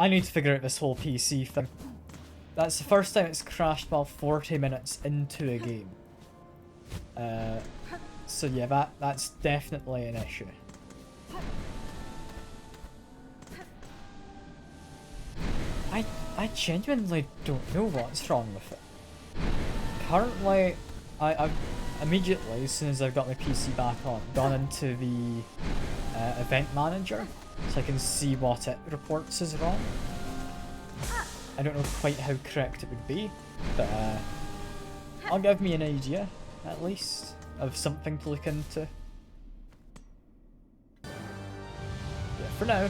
I need to figure out this whole PC thing. That's the first time it's crashed while 40 minutes into a game. So yeah, that's definitely an issue. I genuinely don't know what's wrong with it. Currently, I've immediately, as soon as I've got my PC back on, gone into the event manager so I can see what it reports as wrong. I don't know quite how correct it would be, but I'll give me an idea, at least, of something to look into. Yeah, for now,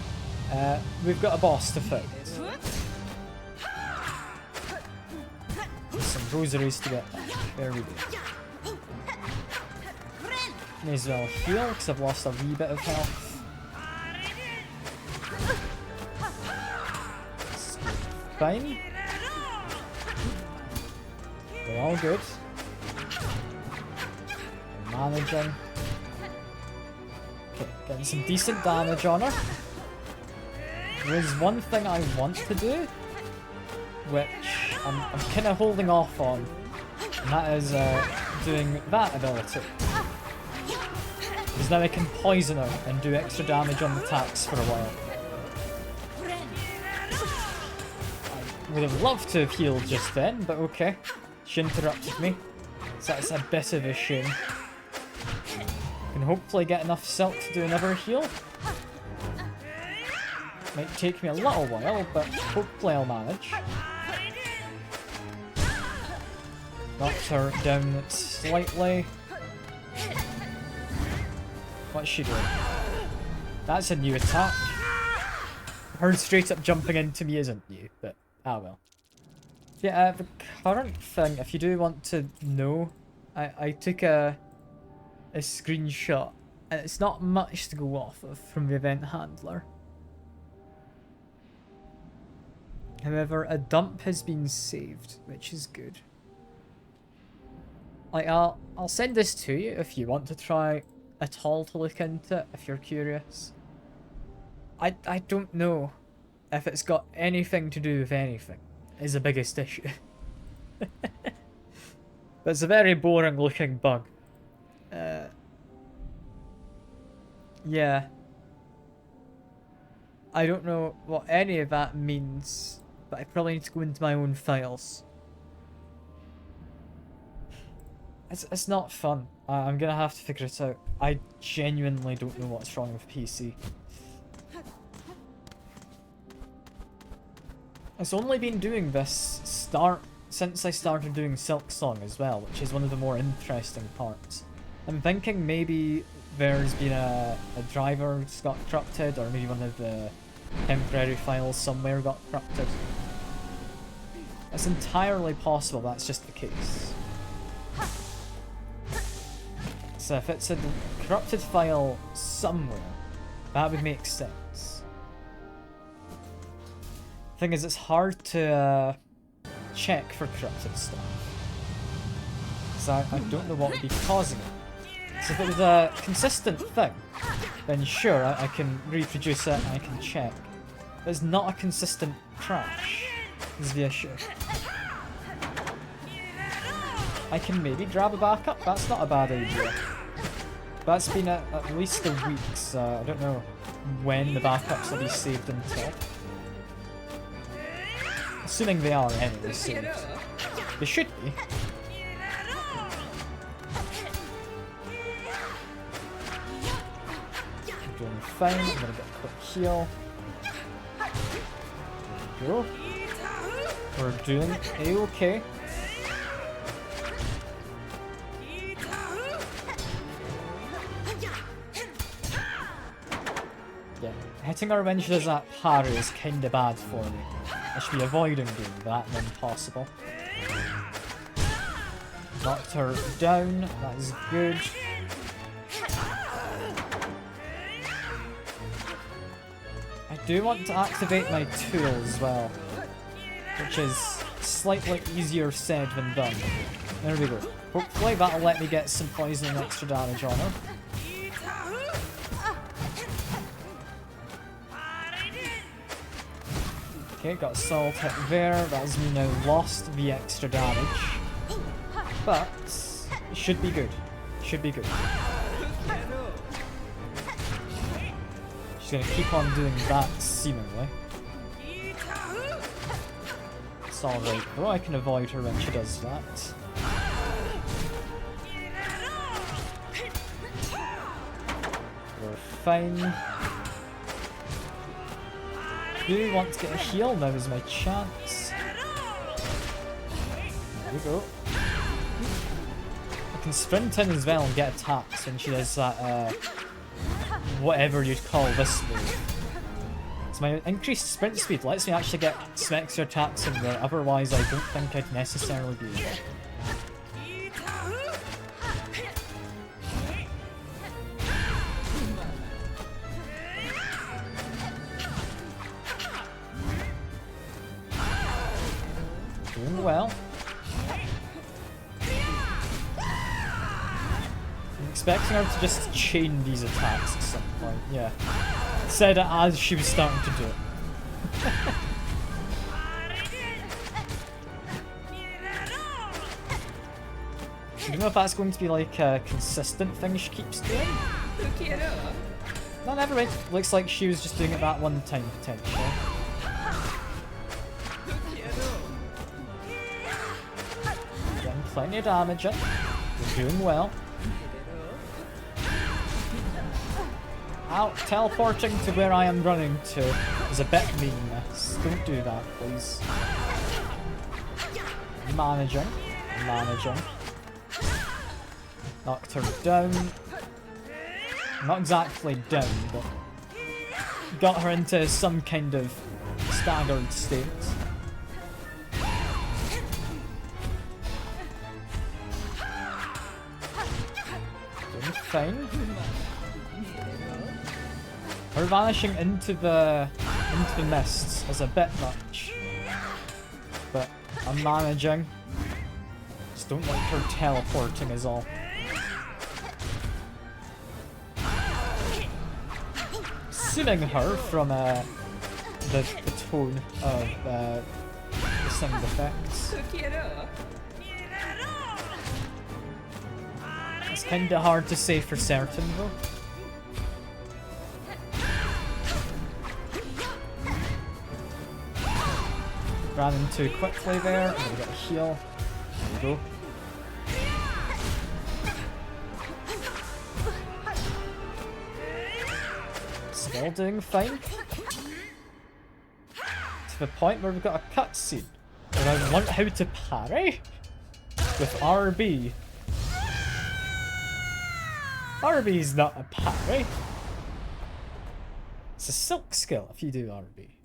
we've got a boss to fight. Some rosaries to get back. There we go. May as well heal, because I've lost a wee bit of health. Fine. We're all good. We're managing. Okay, getting some decent damage on her. There's one thing I want to do, which I'm kind of holding off on, and that is doing that ability. Because now I can poison her and do extra damage on the attacks for a while. I would have loved to have healed just then, but okay. She interrupted me, so that's a bit of a shame. Can hopefully get enough silk to do another heal. Might take me a little while, but hopefully I'll manage. Knocked her down slightly. What's she doing? That's a new attack. Her straight up jumping into me isn't new, but ah well. Yeah, the current thing, if you do want to know, I took a screenshot, and it's not much to go off of from the event handler. However, a dump has been saved, which is good. Like, I'll send this to you if you want to try at all to look into it, if you're curious. I don't know if it's got anything to do with anything, is the biggest issue. But it's a very boring looking bug. Yeah. I don't know what any of that means, but I probably need to go into my own files. It's not fun. I'm gonna have to figure it out. I genuinely don't know what's wrong with PC. It's only been doing this since I started doing Silksong as well, which is one of the more interesting parts. I'm thinking maybe there's been a driver that's got corrupted, or maybe one of the temporary files somewhere got corrupted. It's entirely possible that's just the case. So if it's a corrupted file somewhere, that would make sense. Thing is, it's hard to check for corrupted stuff. So I don't know what would be causing it. So if it was a consistent thing, then sure, I can reproduce it and I can check. But it's not a consistent crash, is the issue. I can maybe grab a backup, that's not a bad idea. That's been at least a week, so I don't know when the backups will be saved until. Assuming they are anyway saved. They should be. I'm doing fine, I'm gonna get a quick heal. There we go. We're doing A-okay. Yeah, hitting her when she does that parry is kinda bad for me. I should be avoiding doing that when possible. Knocked her down, that is good. I do want to activate my tool as well, which is slightly easier said than done. There we go. Hopefully that'll let me get some poison and extra damage on her. Okay, got a solid hit there. That has me now lost the extra damage. But it should be good. Should be good. She's gonna keep on doing that, seemingly. It's alright, though. I can avoid her when she does that. We're fine. Do want to get a heal, now is my chance. There we go. I can sprint in as well and get attacks when she does that, whatever you'd call this move. So my increased sprint speed lets me actually get some extra attacks in there, otherwise I don't think I'd necessarily be able. Doing well. I'm expecting her to just chain these attacks at some point, yeah. Said it as she was starting to do it. I don't know if that's going to be like a consistent thing she keeps doing. No, never mind. Looks like she was just doing it that one time, potentially. Getting plenty of damage in. We're doing well. Out teleporting to where I am running to is a bit meanness. Don't do that, please. Managing. Knocked her down. Not exactly down, but got her into some kind of staggered state. Doing fine. Her vanishing into the mists is a bit much, but I'm managing. Just don't like her teleporting is all. Assuming her from the tone of the sound effects. It's kinda hard to say for certain though. Ran in too quickly there. I'm gonna get a heal. There we go. Still doing fine. To the point where we've got a cutscene where I've learnt how to parry with RB. RB's not a parry. It's a silk skill if you do RB.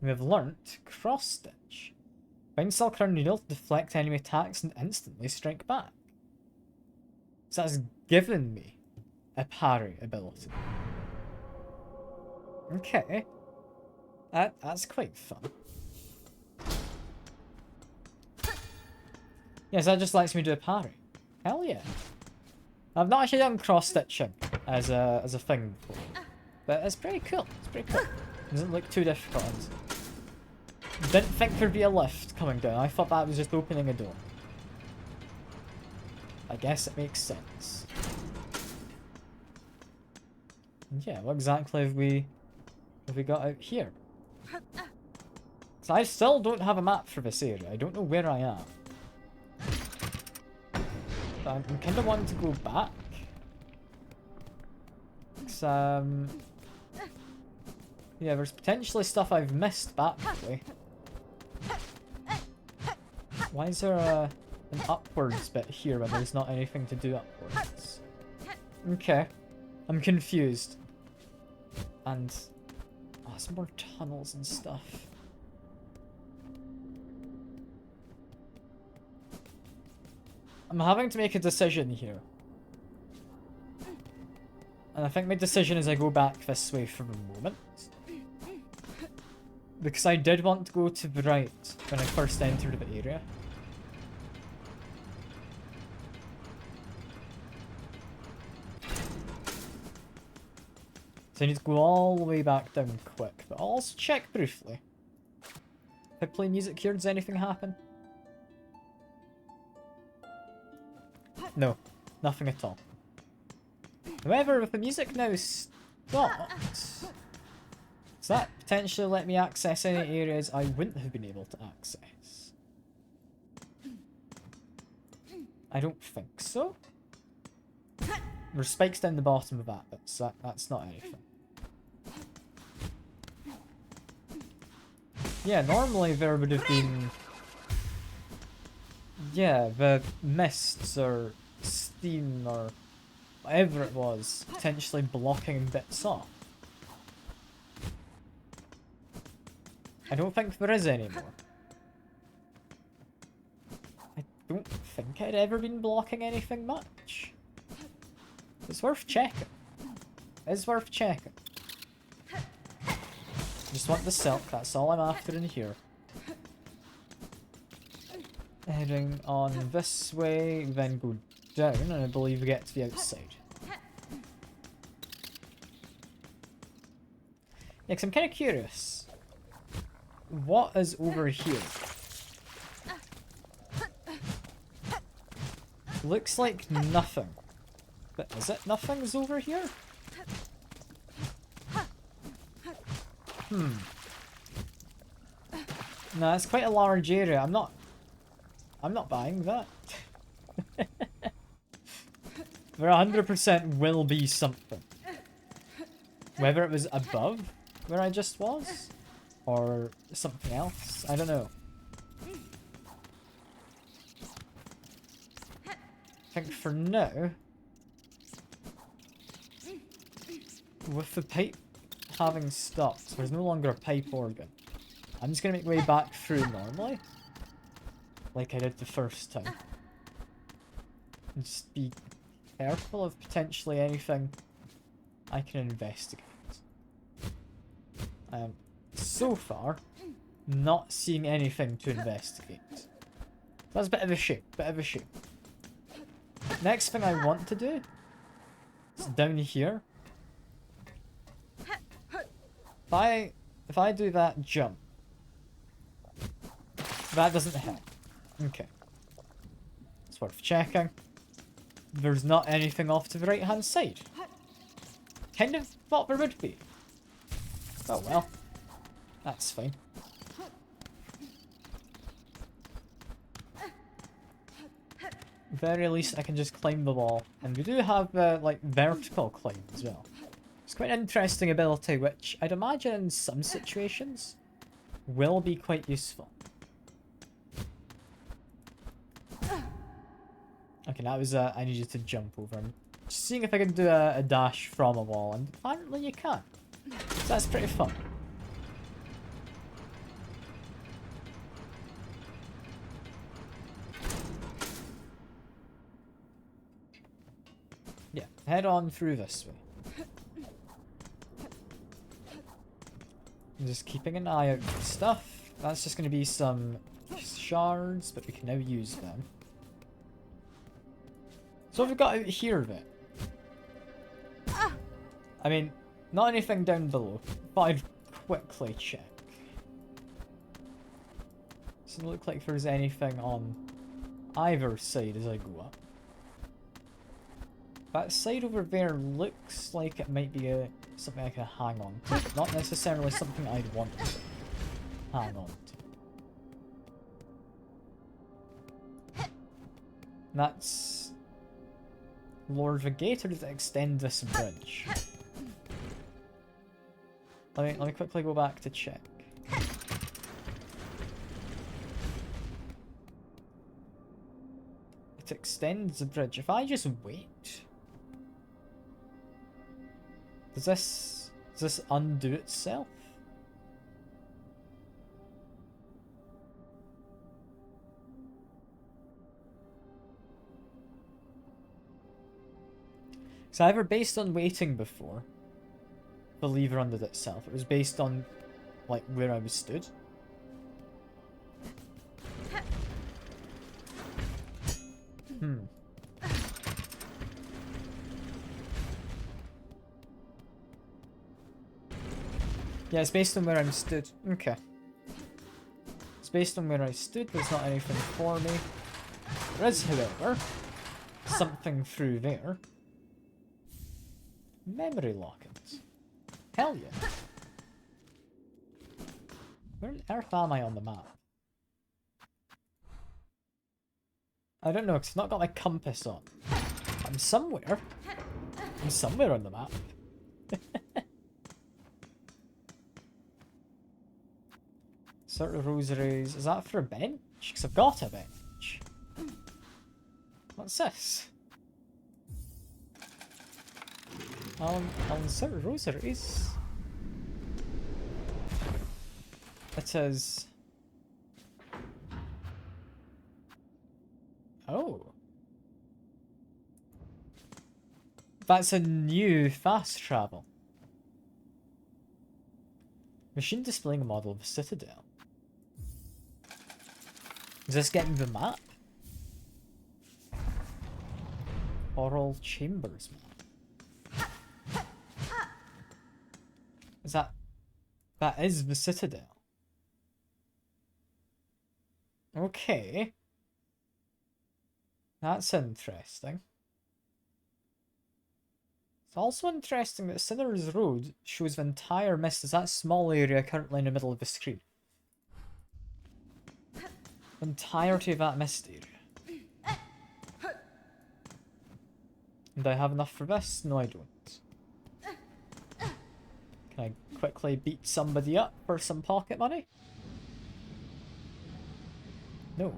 We have learnt Cross Stitch. Bind Silk around needle to deflect enemy attacks and instantly strike back. So that's given me a parry ability. Okay. That's quite fun. Yes, that just lets me do a parry. Hell yeah. I've not actually done cross stitching as a thing before. But it's pretty cool. It's pretty cool. It doesn't look too difficult. Didn't think there'd be a lift coming down. I thought that was just opening a door. I guess it makes sense. And yeah, what exactly have we got out here? So I still don't have a map for this area. I don't know where I am. But I'm kind of wanting to go back. Cause, yeah, there's potentially stuff I've missed back that way. Why is there an upwards bit here when there's not anything to do upwards? Okay. I'm confused. And... oh, some more tunnels and stuff. I'm having to make a decision here. And I think my decision is I go back this way for the moment. Because I did want to go to the right when I first entered the area. So I need to go all the way back down quick, but I'll also check briefly. If I play music here, does anything happen? No, nothing at all. However, with the music now stopped, does that potentially let me access any areas I wouldn't have been able to access? I don't think so. There's spikes down the bottom of that, but that's not anything. Yeah, normally there would have been... Yeah, the mists or steam or whatever it was, potentially blocking bits off. I don't think there is anymore. I don't think I'd ever been blocking anything much. It's worth checking. It's worth checking. Just want the silk, that's all I'm after in here. Heading on this way, then go down, and I believe we get to the outside. Yeah, 'cause I'm kind of curious. What is over here? Looks like nothing. But is it nothing's over here? No, it's quite a large area. I'm not buying that. There 100% will be something. Whether it was above where I just was, or something else, I don't know. I think for now, with the pipe having stopped, there's no longer a pipe organ. I'm just gonna make my way back through normally, like I did the first time. And just be careful of potentially anything I can investigate. I am, so far, not seeing anything to investigate. That's a bit of a shame, Next thing I want to do is down here. If I do that jump, that doesn't help. Okay. It's worth checking. There's not anything off to the right hand side. Kind of thought there would be. Oh well. That's fine. Very least I can just climb the wall. And we do have like vertical climb as well. It's quite an interesting ability which I'd imagine in some situations will be quite useful. Okay, that was I needed to jump over. I'm just seeing if I can do a dash from a wall, and apparently you can. So that's pretty fun. Yeah, head on through this way. I'm just keeping an eye out for stuff. That's just going to be some shards, but we can now use them. So what have we got out here then? I mean, not anything down below, but I'd quickly check. Doesn't look like there's anything on either side as I go up. That side over there looks like it might be something I can hang on to, but not necessarily something I'd want to hang on to. That's lower the gate, or does it extend this bridge? Let me quickly go back to check. It extends the bridge. If I just wait, does this undo itself? It's either based on waiting before the lever undid itself. It was based on like where I was stood. Yeah, it's based on where I'm stood. Okay. It's based on where I stood. There's not anything for me. There is, however, something through there. Memory lockings. Hell yeah. Where on earth am I on the map? I don't know, because I've not got my compass on. I'm somewhere. I'm somewhere on the map. Sort of rosaries. Is that for a bench? Because I've got a bench. What's this? I'll insert rosaries. It is... Oh. That's a new fast travel. Machine displaying a model of a citadel. Is this getting the map? Oral Chambers map. Is that... That is the citadel. Okay. That's interesting. It's also interesting that Sinner's Road shows the entire mist as that small area currently in the middle of the screen. The entirety of that mist area. And I have enough for this? No, I don't. Can I quickly beat somebody up for some pocket money? No.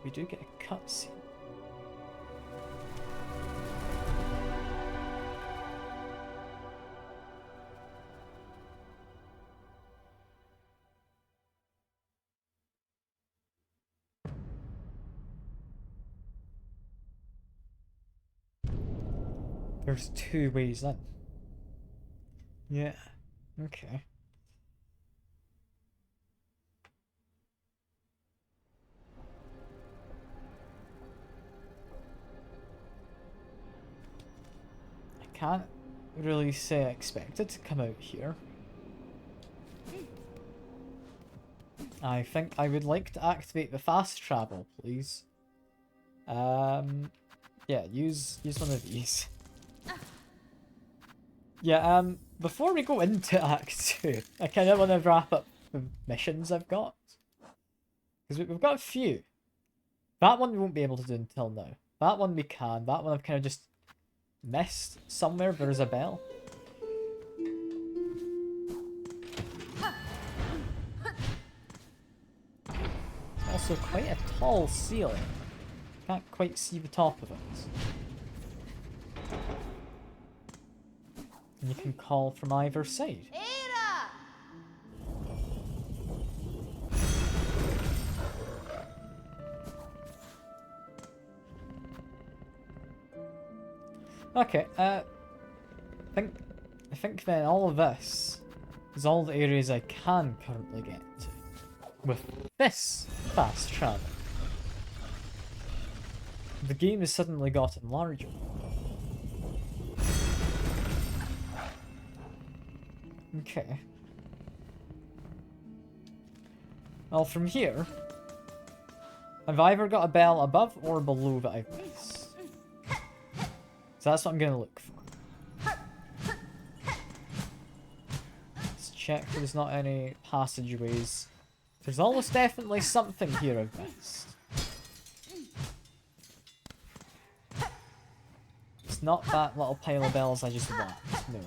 We do get a cutscene. There's two ways in. Yeah. Okay. I can't really say I expect it to come out here. I think I would like to activate the fast travel, please. Yeah, use one of these. Yeah, before we go into Act 2, I kind of want to wrap up the missions I've got. Because we've got a few. That one we won't be able to do until now. That one we can. That one I've kind of just missed. Somewhere there's a bell. It's also quite a tall ceiling. Can't quite see the top of it. And you can call from either side. Okay, I think then all of this is all the areas I can currently get to with this fast travel. The game has suddenly gotten larger. Okay. Well, from here, I've either got a bell above or below that I've missed. So that's what I'm gonna look for. Let's check there's not any passageways. There's almost definitely something here I've missed. It's not that little pile of bells I just whacked, no.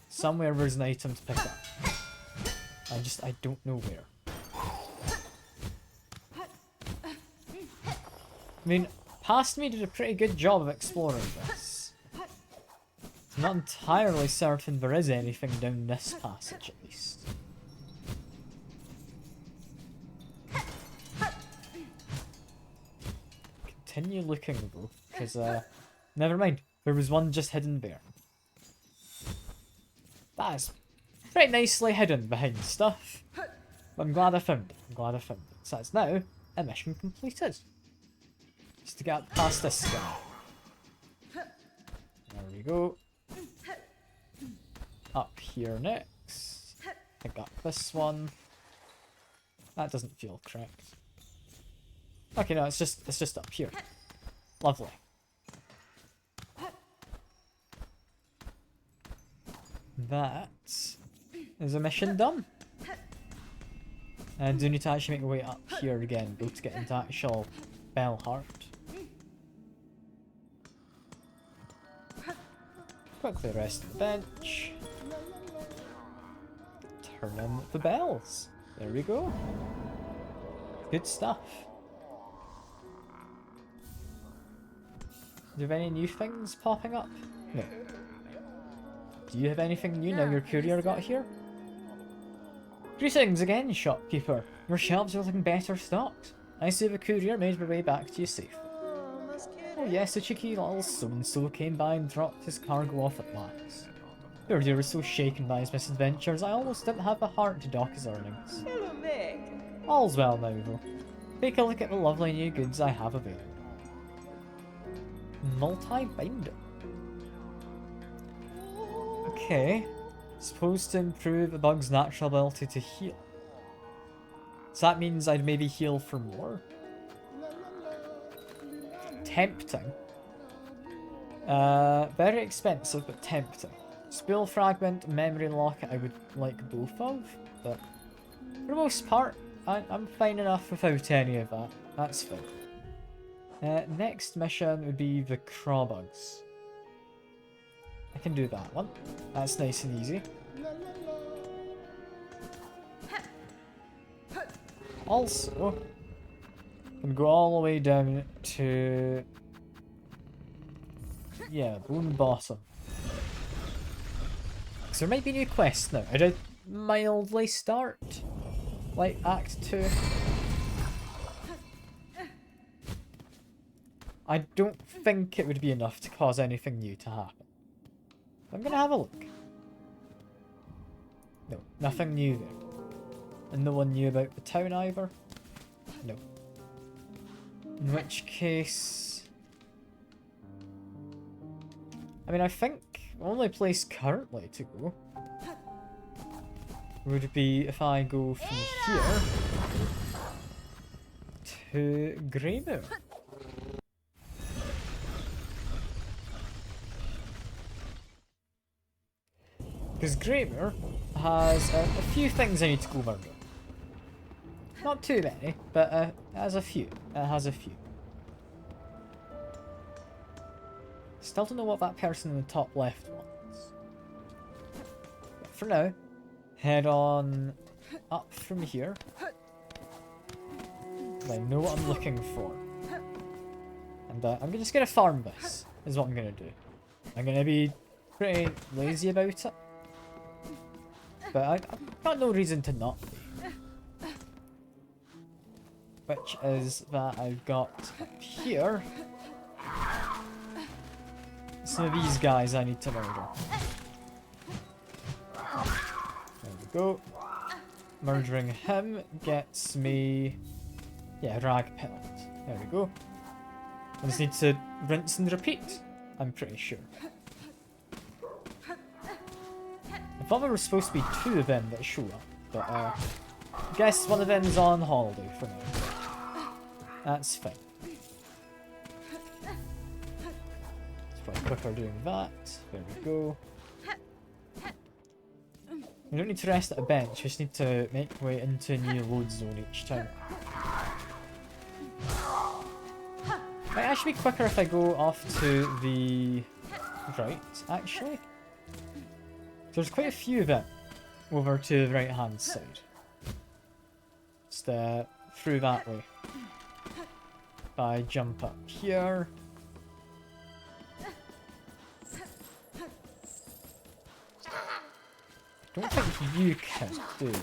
Somewhere there's an item to pick up. I don't know where. I mean, Past Me did a pretty good job of exploring this. I'm not entirely certain there is anything down this passage, at least. Continue looking, though, because, never mind. There was one just hidden there. That is pretty nicely hidden behind stuff. But I'm glad I found it. So that's now a mission completed. Just to get past this guy. There we go. Up here next. Pick up this one. That doesn't feel correct. Okay, no, it's just up here. Lovely. That is a mission done. And do need to actually make my way up here again, go to get into actual Bell Heart. Quickly rest the bench. Turn in the bells. There we go. Good stuff. Do you have any new things popping up? No. Do you have anything new now your courier got here? Greetings again, shopkeeper. Your shelves are looking better stocked. I see the courier made my way back to you safe. Oh yes, the cheeky little so-and-so came by and dropped his cargo off at last. Your dear was so shaken by his misadventures, I almost didn't have the heart to dock his earnings. All's well now, though. Take a look at the lovely new goods I have available. Multi-binder. Okay. Supposed to improve a bug's natural ability to heal. So that means I'd maybe heal for more? Tempting. Very expensive, but tempting. Spool Fragment and Memory Locket I would like both of, but for the most part, I'm fine enough without any of that. That's fine. Next mission would be the Crawbugs. I can do that one. That's nice and easy. Also, I can go all the way down to... yeah, Bone Bottom. So there might be new quests now. I did mildly start, like, Act 2. I don't think it would be enough to cause anything new to happen. I'm gonna have a look. No, nothing new there. And no one knew about the town either? No. In which case... I mean, I think the only place currently to go would be if I go from here to Greymoor. Because Greymoor has a few things I need to go murder. Not too many, but it has a few. It has a few. Still don't know what that person in the top left wants. But for now, head on up from here. I know what I'm looking for. And I'm just going to farm this, is what I'm going to do. I'm going to be pretty lazy about it. But I've got no reason to not be. Which is that I've got up here some of these guys I need to murder. There we go. Murdering him gets me... yeah, rag pelt. There we go. I just need to rinse and repeat, I'm pretty sure. I thought there were supposed to be two of them that show up, but I guess one of them's on holiday for now. That's fine. It's probably quicker doing that. There we go. We don't need to rest at a bench, we just need to make our way into a new load zone each time. Might actually be quicker if I go off to the right, actually. There's quite a few of them over to the right hand side. Just through that way. If I jump up here. I don't think you can, do you?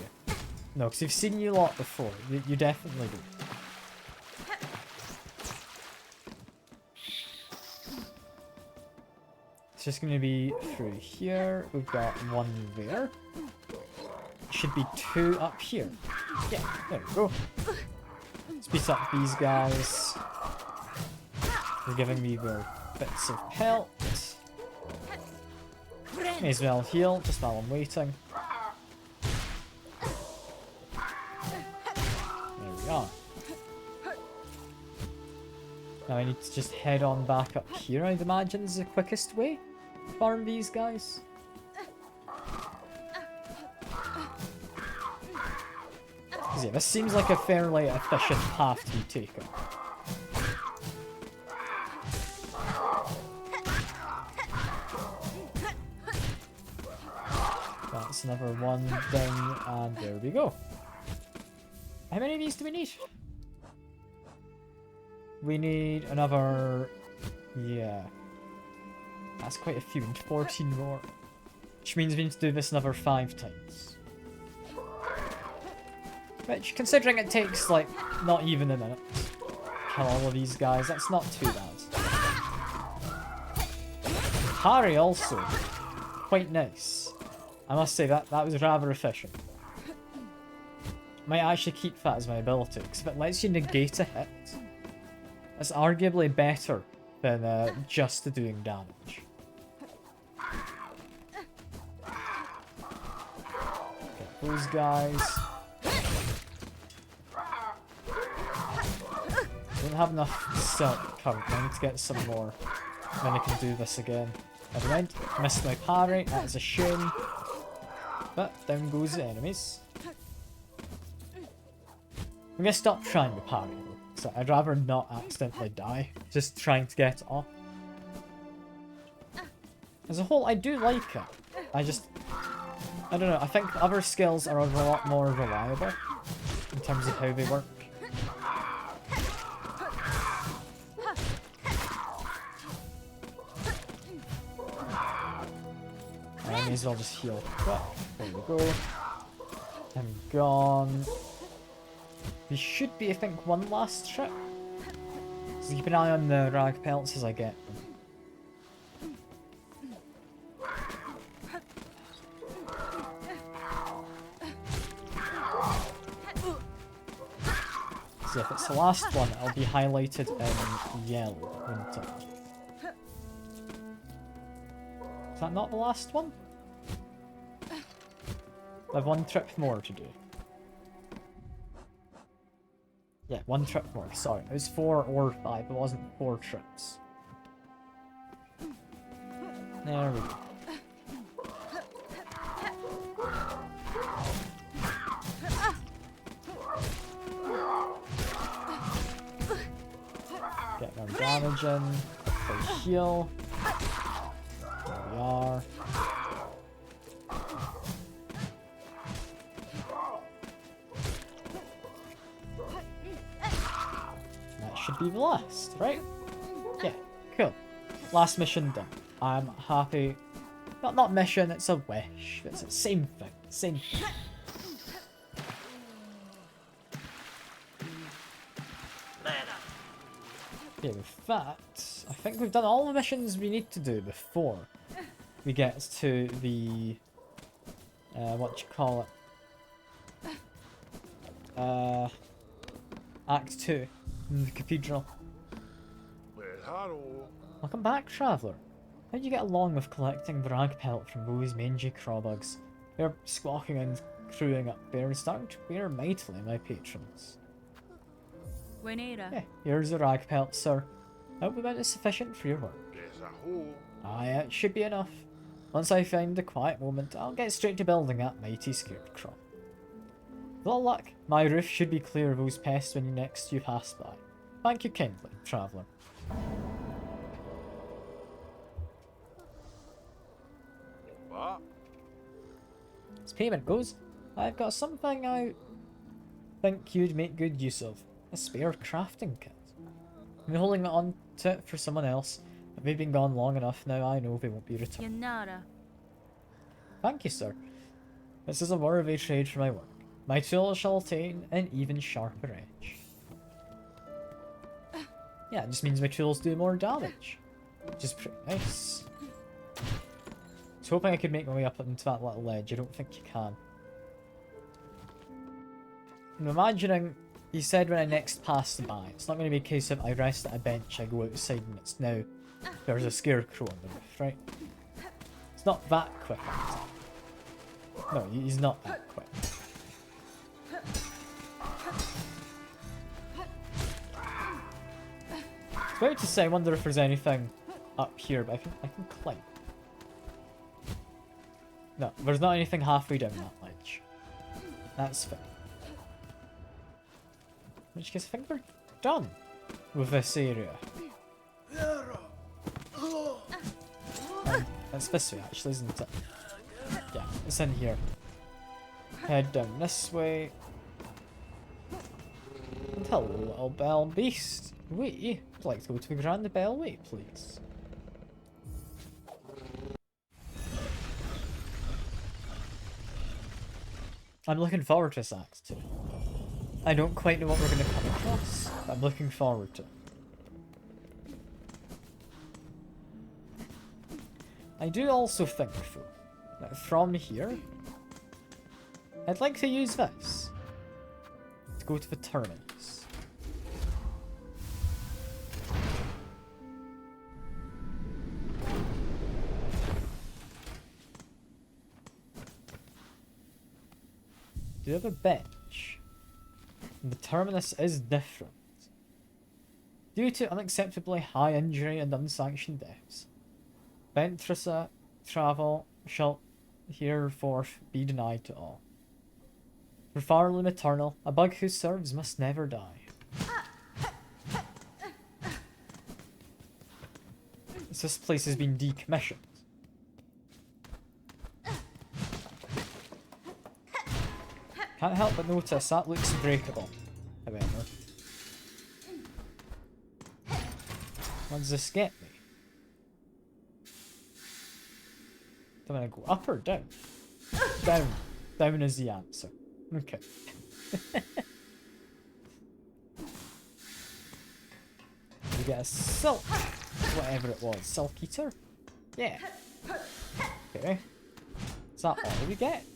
No, because I've seen you lot before. You definitely do. It's just going to be through here. We've got one there. Should be two up here. Yeah, there we go. Let's beat up these guys. They're giving me their bits of health. May as well heal just while I'm waiting. There we are. Now I need to just head on back up here, I'd imagine is the quickest way to farm these guys. Yeah, this seems like a fairly efficient path to be taken. That's another one done, and there we go. How many of these do we need? We need another... yeah. That's quite a few, 14 more. Which means we need to do this another 5 times. Which, considering it takes, like, not even a minute to kill all of these guys, that's not too bad. Parry also, quite nice. I must say that was rather efficient. Might actually keep that as my ability, because if it lets you negate a hit, that's arguably better than just doing damage. Get those guys. Don't have enough silk currently. I need to get some more. Then I can do this again. Never mind. Missed my parry. That is a shame. But down goes the enemies. I'm gonna stop trying to parry though. So I'd rather not accidentally die. Just trying to get off. As a whole, I do like it. I don't know. I think other skills are a lot more reliable in terms of how they work. I may as well just heal quick. There we go. I'm gone. We should be, I think, one last trip. So keep an eye on the rag pelts as I get them. So if it's the last one, it'll be highlighted in yellow, won't it? Is that not the last one? I have 1 trip more to do. Yeah, 1 trip more, sorry. It was 4 or 5, it wasn't 4 trips. There we go. Get our damage in, quickly heal. There we are. Should be the last, right? Yeah, cool. Last mission done. I'm happy. Not mission, it's a wish. It's the same thing. Same thing. Okay, with that, I think we've done all the missions we need to do before we get to the what you call it? Act 2. In the cathedral. Welcome back, traveller. How'd you get along with collecting the rag pelt from those mangy crawbugs? They're squawking and crewing up there and starting to wear mightily, my patrons. Yeah, here's the rag pelt, sir. I hope that is sufficient for your work. Aye, it should be enough. Once I find a quiet moment, I'll get straight to building that mighty scarecrow. With all luck, my roof should be clear of those pests when next you pass by. Thank you kindly, traveller. As payment goes, I've got something I think you'd make good use of. A spare crafting kit. I've been holding on to it for someone else, but they've been gone long enough now I know they won't be returned. Thank you, sir. This is a worthy trade for my work. My tools shall attain an even sharper edge. Yeah, it just means my tools do more damage. Which is pretty nice. I was hoping I could make my way up into that little ledge. I don't think you can. I'm imagining He said when I next pass by. It's not going to be a case of I rest at a bench, I go outside and it's now there's a scarecrow on the roof, right? It's not that quick. No, he's not that quick. I was about to say, I wonder if there's anything up here, but I can climb. No, there's not anything halfway down that ledge. That's fine. In which case, I think we're done with this area. That's this way, actually, isn't it? Yeah, it's in here. Head down this way. And hello, little bell beast. We would like to go to the Grand Bellway, please. I'm looking forward to this act too. I don't quite know what we're going to come across, but I'm looking forward to it. I do also think, though, that from here, I'd like to use this to go to the terminus. Do you have a bench? The terminus is different. Due to unacceptably high injury and unsanctioned deaths, Ventressa travel shall hereforth be denied to all. For Farley Maternal, a bug who serves must never die. This place has been decommissioned. Can't help but notice that looks breakable, however. What does this get me? Do I want to go up or down? Down. Down is the answer. Okay. We get a silk, whatever it was. Silk eater? Yeah. Okay. Is that all we get?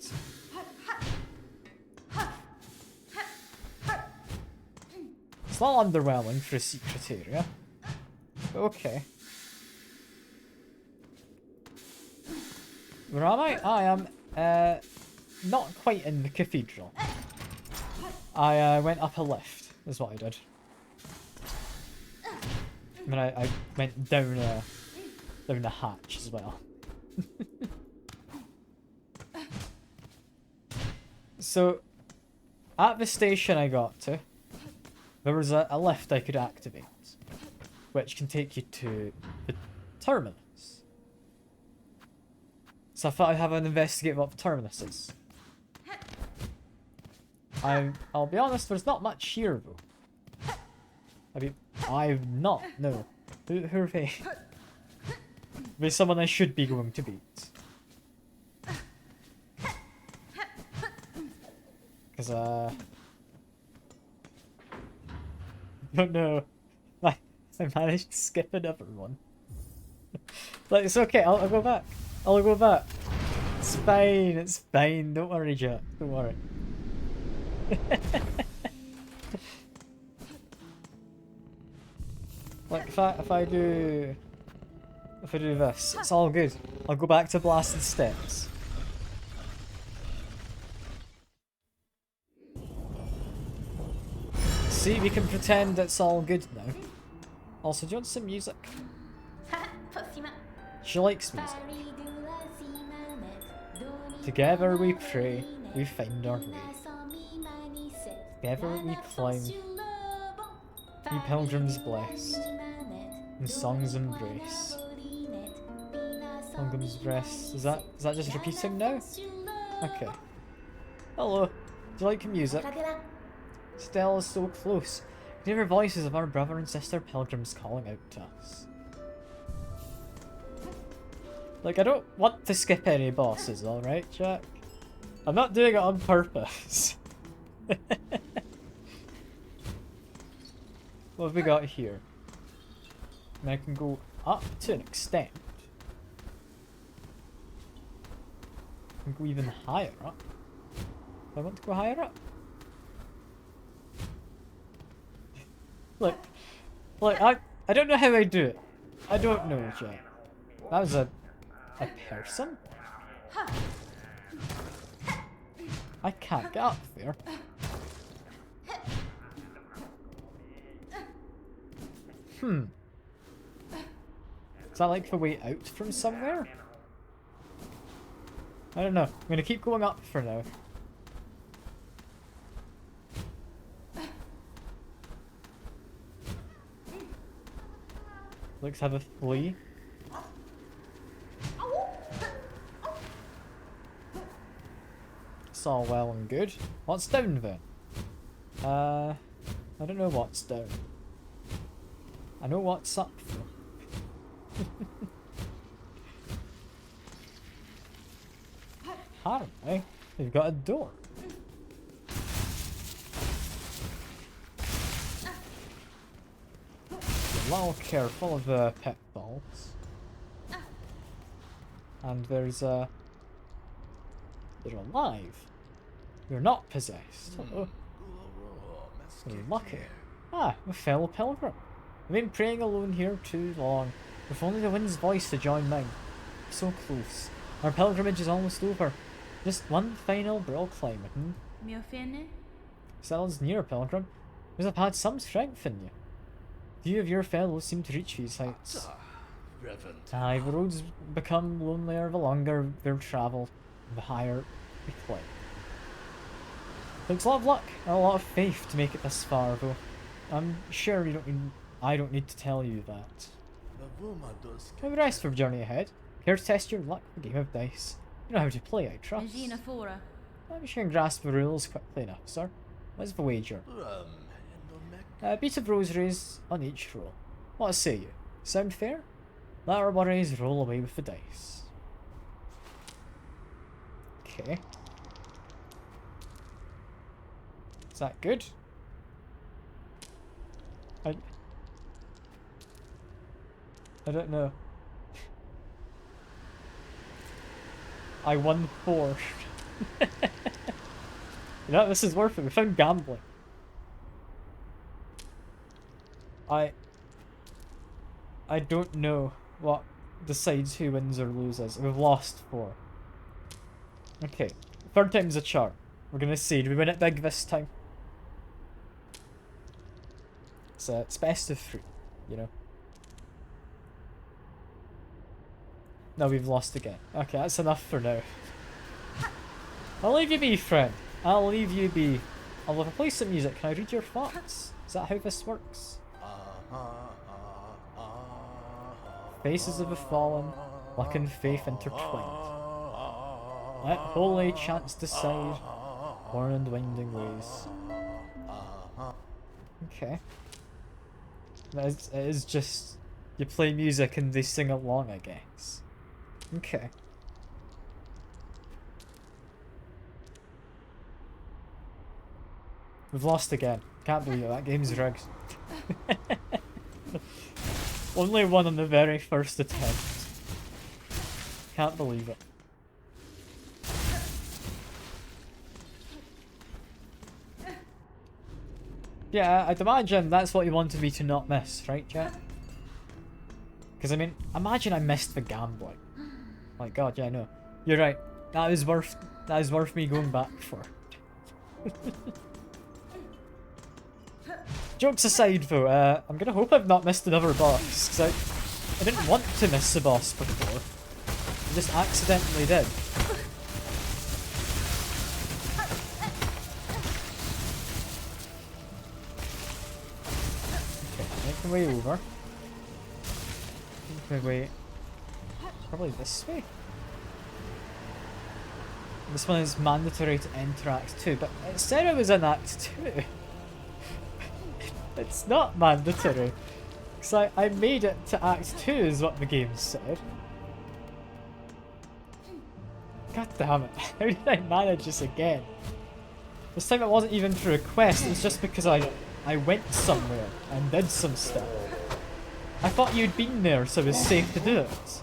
It's not underwhelming for a secret area. But okay. Where am I? I am not quite in the cathedral. I went up a lift, is what I did. I mean, I went down a hatch as well. So, at the station I got to, there was a lift I could activate, which can take you to the terminus. So I thought I'd have an investigate what the terminus is. I'll be honest, there's not much here though. I mean, I'm not, no. Who are they? There's someone I should be going to beat. Because, no, no. I managed to skip another one. Like, it's okay, I'll go back. I'll go back. It's fine. Don't worry, Jack. Don't worry. Like, if I do this, it's all good. I'll go back to blasted steps. See, we can pretend it's all good now. Also, do you want some music? She likes music. Together we pray, we find our way. Together we climb, we pilgrims blessed, in song's embrace. Pilgrim's breast. Is that just repeating now? Okay. Hello. Do you like music? Stella's so close. We can hear the voices of our brother and sister pilgrims calling out to us. Like, I don't want to skip any bosses, alright, Jack? I'm not doing it on purpose. What have we got here? And I can go up to an extent. I can go even higher up. Do I want to go higher up? Look, look, I don't know how I do it. I don't know, Jack. That was a person? I can't get up there. Is that like the way out from somewhere? I don't know. I'm gonna keep going up for now. Looks have a flea. It's all well and good. What's down then? I don't know what's down. I know what's up though. Apparently, we've got a door. Be a little careful of the pitfalls. And there's a... You're alive. You're not possessed. Uh-oh. You're lucky. Ah, a fellow pilgrim. I've been praying alone here too long. With only the wind's voice to join mine. So close. Our pilgrimage is almost over. Just one final brill climb, Sounds near, pilgrim. You must have had some strength in you. Few of your fellows seem to reach these heights. Aye, the roads become lonelier the longer they're travelled, the higher they climb. Takes a lot of luck and a lot of faith to make it this far, though. I'm sure you don't need, I don't need to tell you that. Have a rest for the journey ahead. Care to test your luck with a game of dice? You know how to play, I trust. I'm sure you can grasp the rules quickly enough, sir. What's the wager? A beat of rosaries on each roll. What say you? Sound fair? Let our worries roll away with the dice. Okay. Is that good? I don't know. I won 4. You know, this is worth it. We found gambling. I don't know what decides who wins or loses. We've lost 4. Okay. Third time's a charm. We're gonna see. Do we win it big this time? It's best of 3, you know. No, we've lost again. Okay, that's enough for now. I'll leave you be, friend. I'll leave you be. I'll play some music. Can I read your thoughts? Is that how this works? Faces of the fallen, luck and faith intertwined. Let holy chance decide, worn and winding ways. Okay. It is just, you play music and they sing along, I guess. Okay. We've lost again. Can't believe it, that game's rigged. Only one on the very first attempt. Can't believe it. Yeah, I'd imagine that's what you wanted me to not miss, right, Jet? Because I mean, imagine I missed the gambling. My god, yeah, I know. You're right. That is worth me going back for. Jokes aside though, I'm gonna hope I've not missed another boss, because I didn't want to miss the boss before. I just accidentally did. Okay, make my way over. Make my way... probably this way? This one is mandatory to enter Act 2, but it said I was in Act 2. It's not mandatory. Because I made it to Act 2 is what the game said. God damn it. How did I manage this again? This time it wasn't even through a quest, it was just because I went somewhere and did some stuff. I thought you'd been there so it was safe to do it.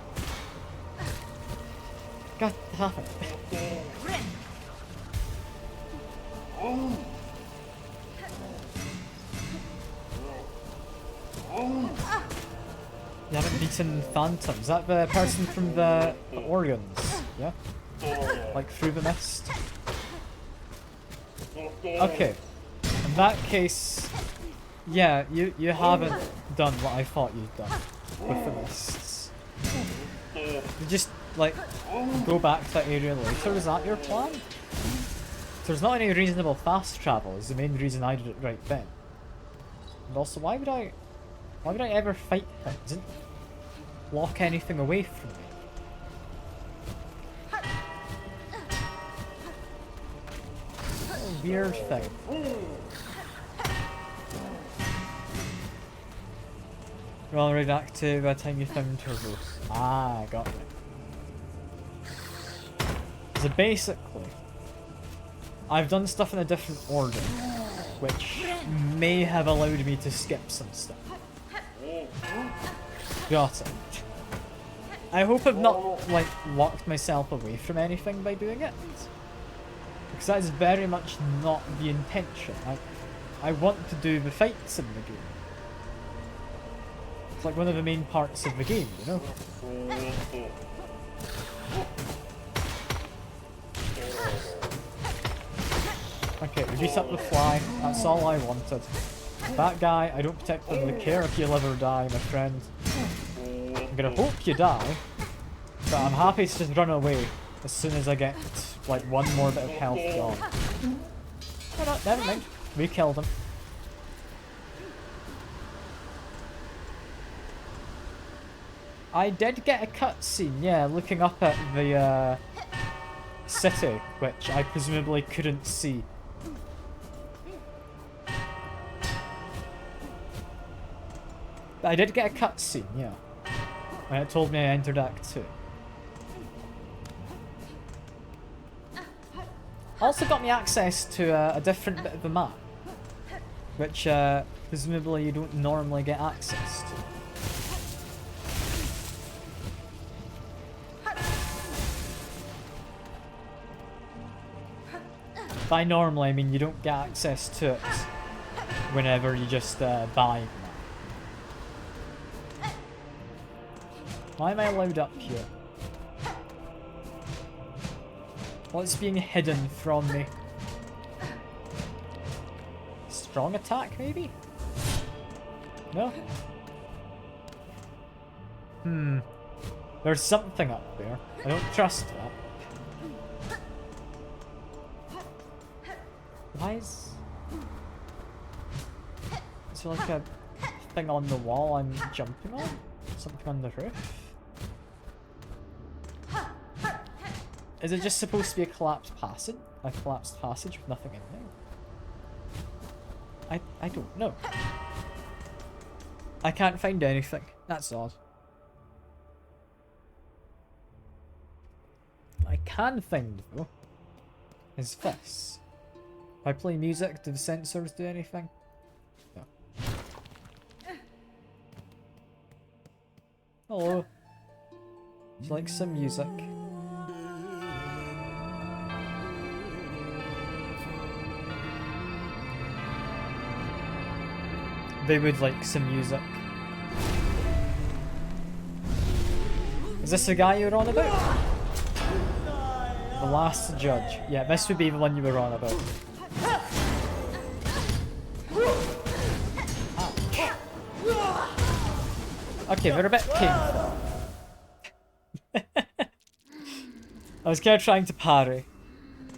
God damn it. You haven't beaten Phantom. Is that the person from the Orions? Yeah? Like through the mist? Okay. In that case, yeah, you haven't done what I thought you'd done with the mists. You just, like, go back to that area later. Is that your plan? There's not any reasonable fast travel is the main reason I did it right then. And also, why would I ever fight him? It doesn't lock anything away from me. What a weird thing. We're already active by the time you found Turbos. Ah, I got it. So basically, I've done stuff in a different order, which may have allowed me to skip some stuff. Got it. I hope I've not, like, locked myself away from anything by doing it. Because that is very much not the intention. I want to do the fights in the game. It's like one of the main parts of the game, you know? Okay, we beat up the fly. That's all I wanted. That guy, I don't particularly care if you live or die, my friend. I'm gonna hope you die, but I'm happy to just run away as soon as I get, like, one more bit of health gone. Oh no, never mind. We killed him. I did get a cutscene, yeah, looking up at the, city, which I presumably couldn't see. But I did get a cutscene, yeah. And it told me I entered Act 2. Also got me access to a different bit of the map, which presumably you don't normally get access to. By normally, I mean you don't get access to it whenever you just buy the map. Why am I allowed up here? What's being hidden from me? Strong attack, maybe? No? There's something up there. I don't trust that. Why is there like a thing on the wall I'm jumping on? Something on the roof? Is it just supposed to be a collapsed passage? A collapsed passage with nothing in there? I don't know. I can't find anything. That's odd. What I can find though is this. If I play music, do the sensors do anything? No. Hello. Would you like some music? They would like some music. Is this the guy you were on about? The last judge. Yeah, this would be the one you were on about. Okay, they're a bit painful. I was kind of trying to parry.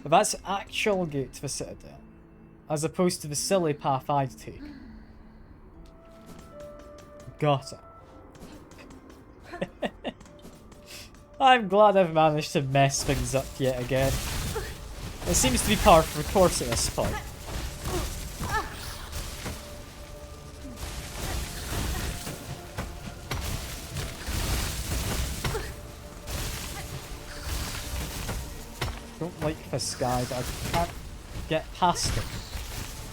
But that's the actual gate to the Citadel. As opposed to the silly path I'd take. Got it. I'm glad I've managed to mess things up yet again. It seems to be par for the course at this point. Don't like this guy, but I can't get past him.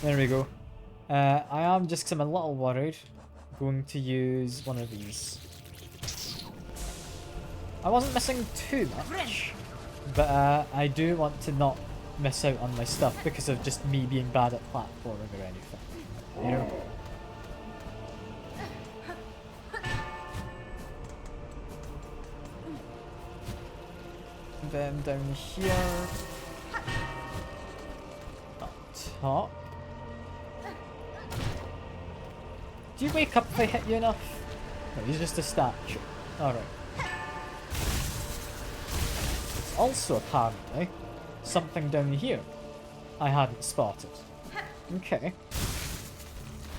There we go. I am, just because I'm a little worried, going to use one of these. I wasn't missing too much, but I do want to not miss out on my stuff because of just me being bad at platforming or anything, you know? them down here. Up top. Do you wake up if I hit you enough? No, he's just a statue. Alright. Also, apparently, something down here I hadn't spotted. Okay.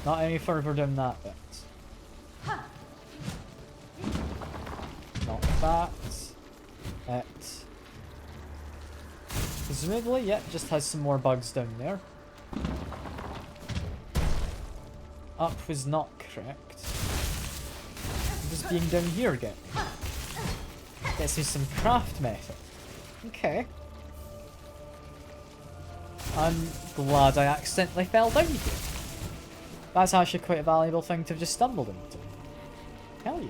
Not any further down that bit. Not that. It. Presumably, yeah, just has some more bugs down there. Up was not correct. Just being down here again. Gets me some craft method. Okay. I'm glad I accidentally fell down here. That's actually quite a valuable thing to have just stumbled into. Hell yeah.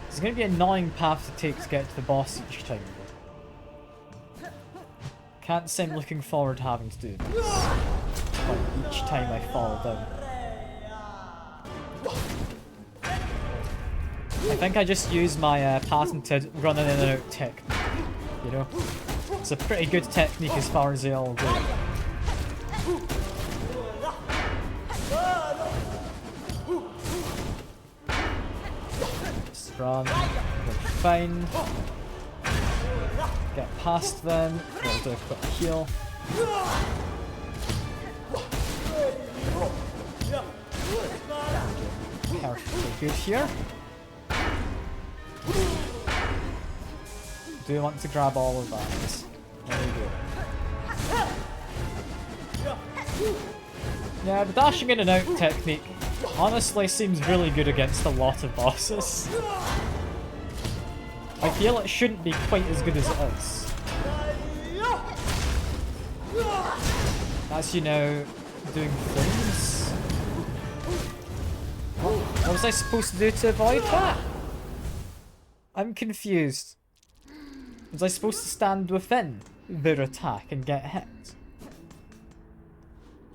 It's going to be an annoying path to take to get to the boss each time. Can't say I'm looking forward to having to do this. Like each time I fall down. I think I just used my patented running in and out technique. You know? It's a pretty good technique as far as they all go. Just run. We're fine. Get past them. We'll do a quick heal. Perfectly good here. Do want to grab all of that. There we go. Yeah, the dashing in and out technique honestly seems really good against a lot of bosses. I feel it shouldn't be quite as good as it is. As you know, doing things. What was I supposed to do to avoid that? I'm confused. Was I supposed to stand within their attack and get hit?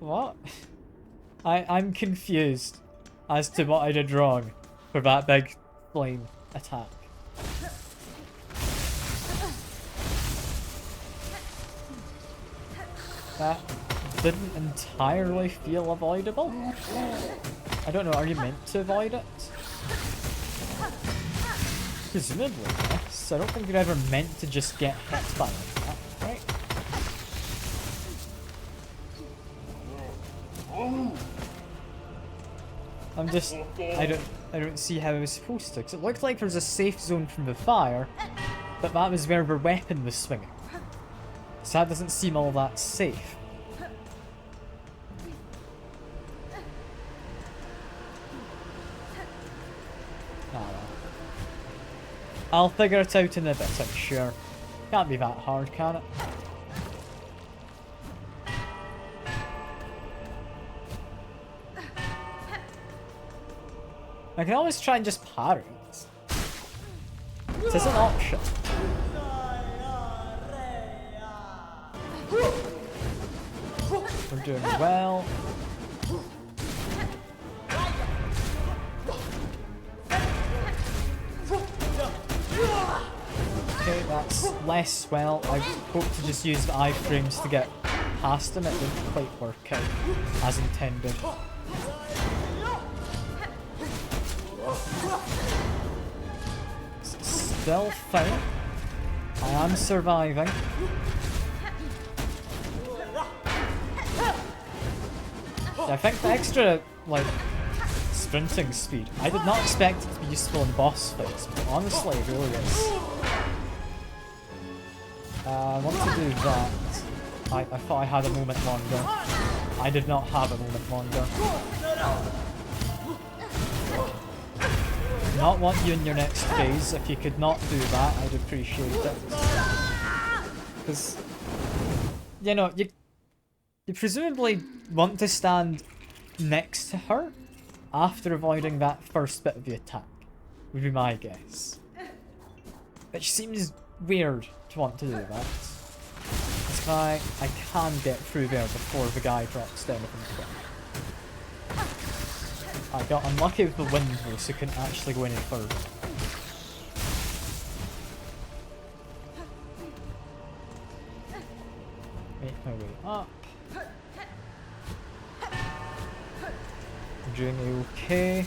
What? I'm confused as to what I did wrong for that big flame attack. That didn't entirely feel avoidable. I don't know, are you meant to avoid it? Presumably, yes. I don't think you're ever meant to just get hit by that, right? I'm just... I don't see how I was supposed to, because it looked like there was a safe zone from the fire, but that was where their weapon was swinging. So that doesn't seem all that safe. I'll figure it out in a bit, I'm sure. Can't be that hard, can it? I can always try and just parry it. It is an option. We're doing well. Okay, that's less well. I hope to just use the iframes to get past him. It didn't quite work out as intended. Still fine. I am surviving. I think the extra, like, sprinting speed, I did not expect it to be useful in boss fights, but honestly it really is. I want to do that. I thought I had a moment longer. I did not have a moment longer. Not want you in your next phase. If you could not do that, I'd appreciate it. Because, you know, you presumably want to stand next to her after avoiding that first bit of the attack, would be my guess. Which seems weird to want to do that. It's I can get through there before the guy drops down from the ground. I got unlucky with the wind though, so couldn't actually go any further. Make my way up. I'm doing okay.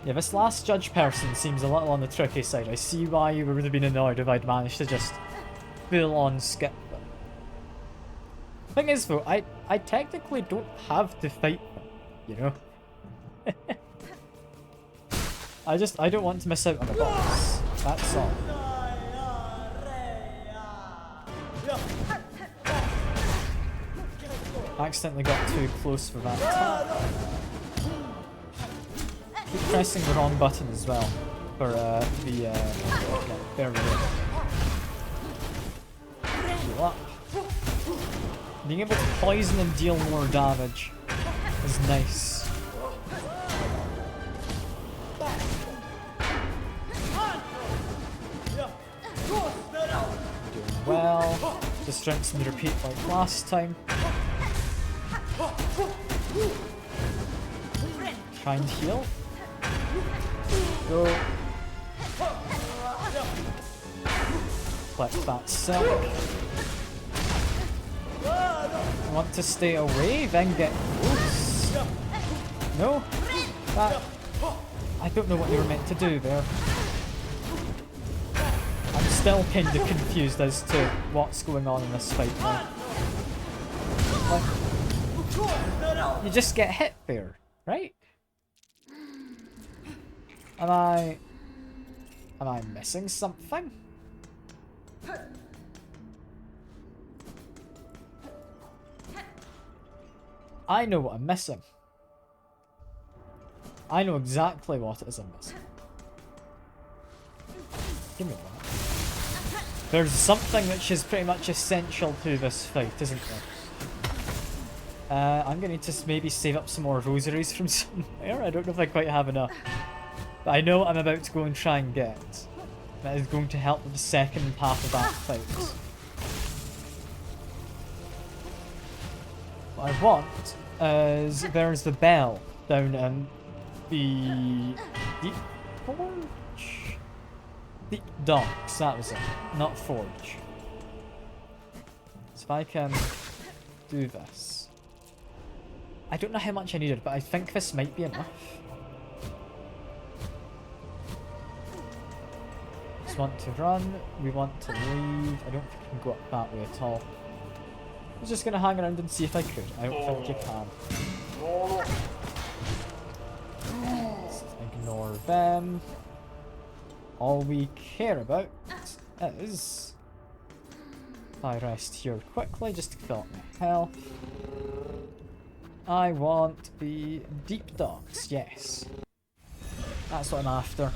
Yeah, this last judge person seems a little on the tricky side. I see why you would have been annoyed if I'd managed to just full on skip them. Thing is though, I technically don't have to fight them, you know? I don't want to miss out on the boss. That's all. Accidentally got too close for that attack. Keep pressing the wrong button as well for there we go. Heal up. Being able to poison and deal more damage is nice. Doing well. Just rinse and repeat like last time. Try and heal. Go. Collect that silk. Want to stay away, then get close. No? That... I don't know what you were meant to do there. I'm still kind of confused as to what's going on in this fight now. Like, you just get hit there, right? Am I missing something? I know what I'm missing. I know exactly what it is I'm missing. Give me that. There's something which is pretty much essential to this fight, isn't there? I'm gonna need to maybe save up some more rosaries from somewhere. I don't know if I quite have enough. But I know what I'm about to go and try and get. That is going to help with the second half of that fight. What I want is there's the bell down in the Deep Forge? Deep Docks, that was it. Not Forge. So if I can do this. I don't know how much I needed, but I think this might be enough. Just want to run, we want to leave. I don't think I can go up that way at all. I was just going to hang around and see if I could. I don't think you can. Let's ignore them. All we care about is... I rest here quickly just to fill up my health. I want the Deep Docks, yes. That's what I'm after.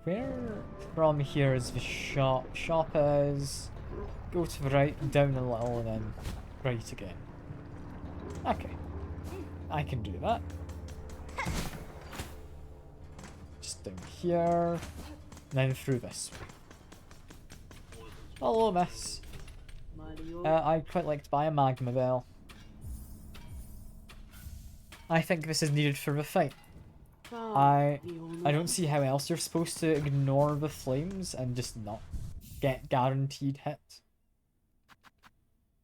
Where from here is the shop? Shop is... Go to the right, down a little, and then right again. Okay. I can do that. Just down here. And then through this way. Hello, miss. I'd quite like to buy a magma bell. I think this is needed for the fight. I don't see how else you're supposed to ignore the flames and just not get guaranteed hit.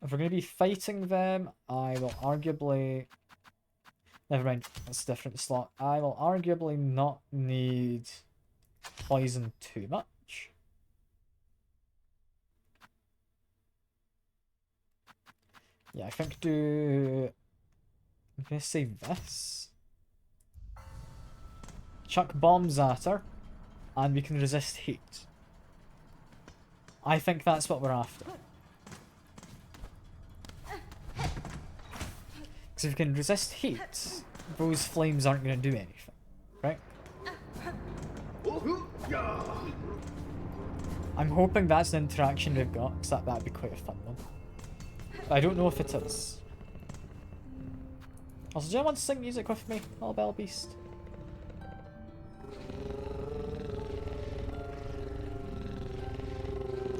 If we're going to be fighting them, I will arguably... Never mind, that's a different slot. I will arguably not need poison too much. Yeah, I think I'm going to say this. Chuck bombs at her, and we can resist heat. I think that's what we're after. Because if we can resist heat, those flames aren't going to do anything, right? I'm hoping that's an interaction we've got, because that'd be quite a fun one. I don't know if it is. Also, do you want to sing music with me, little bell beast?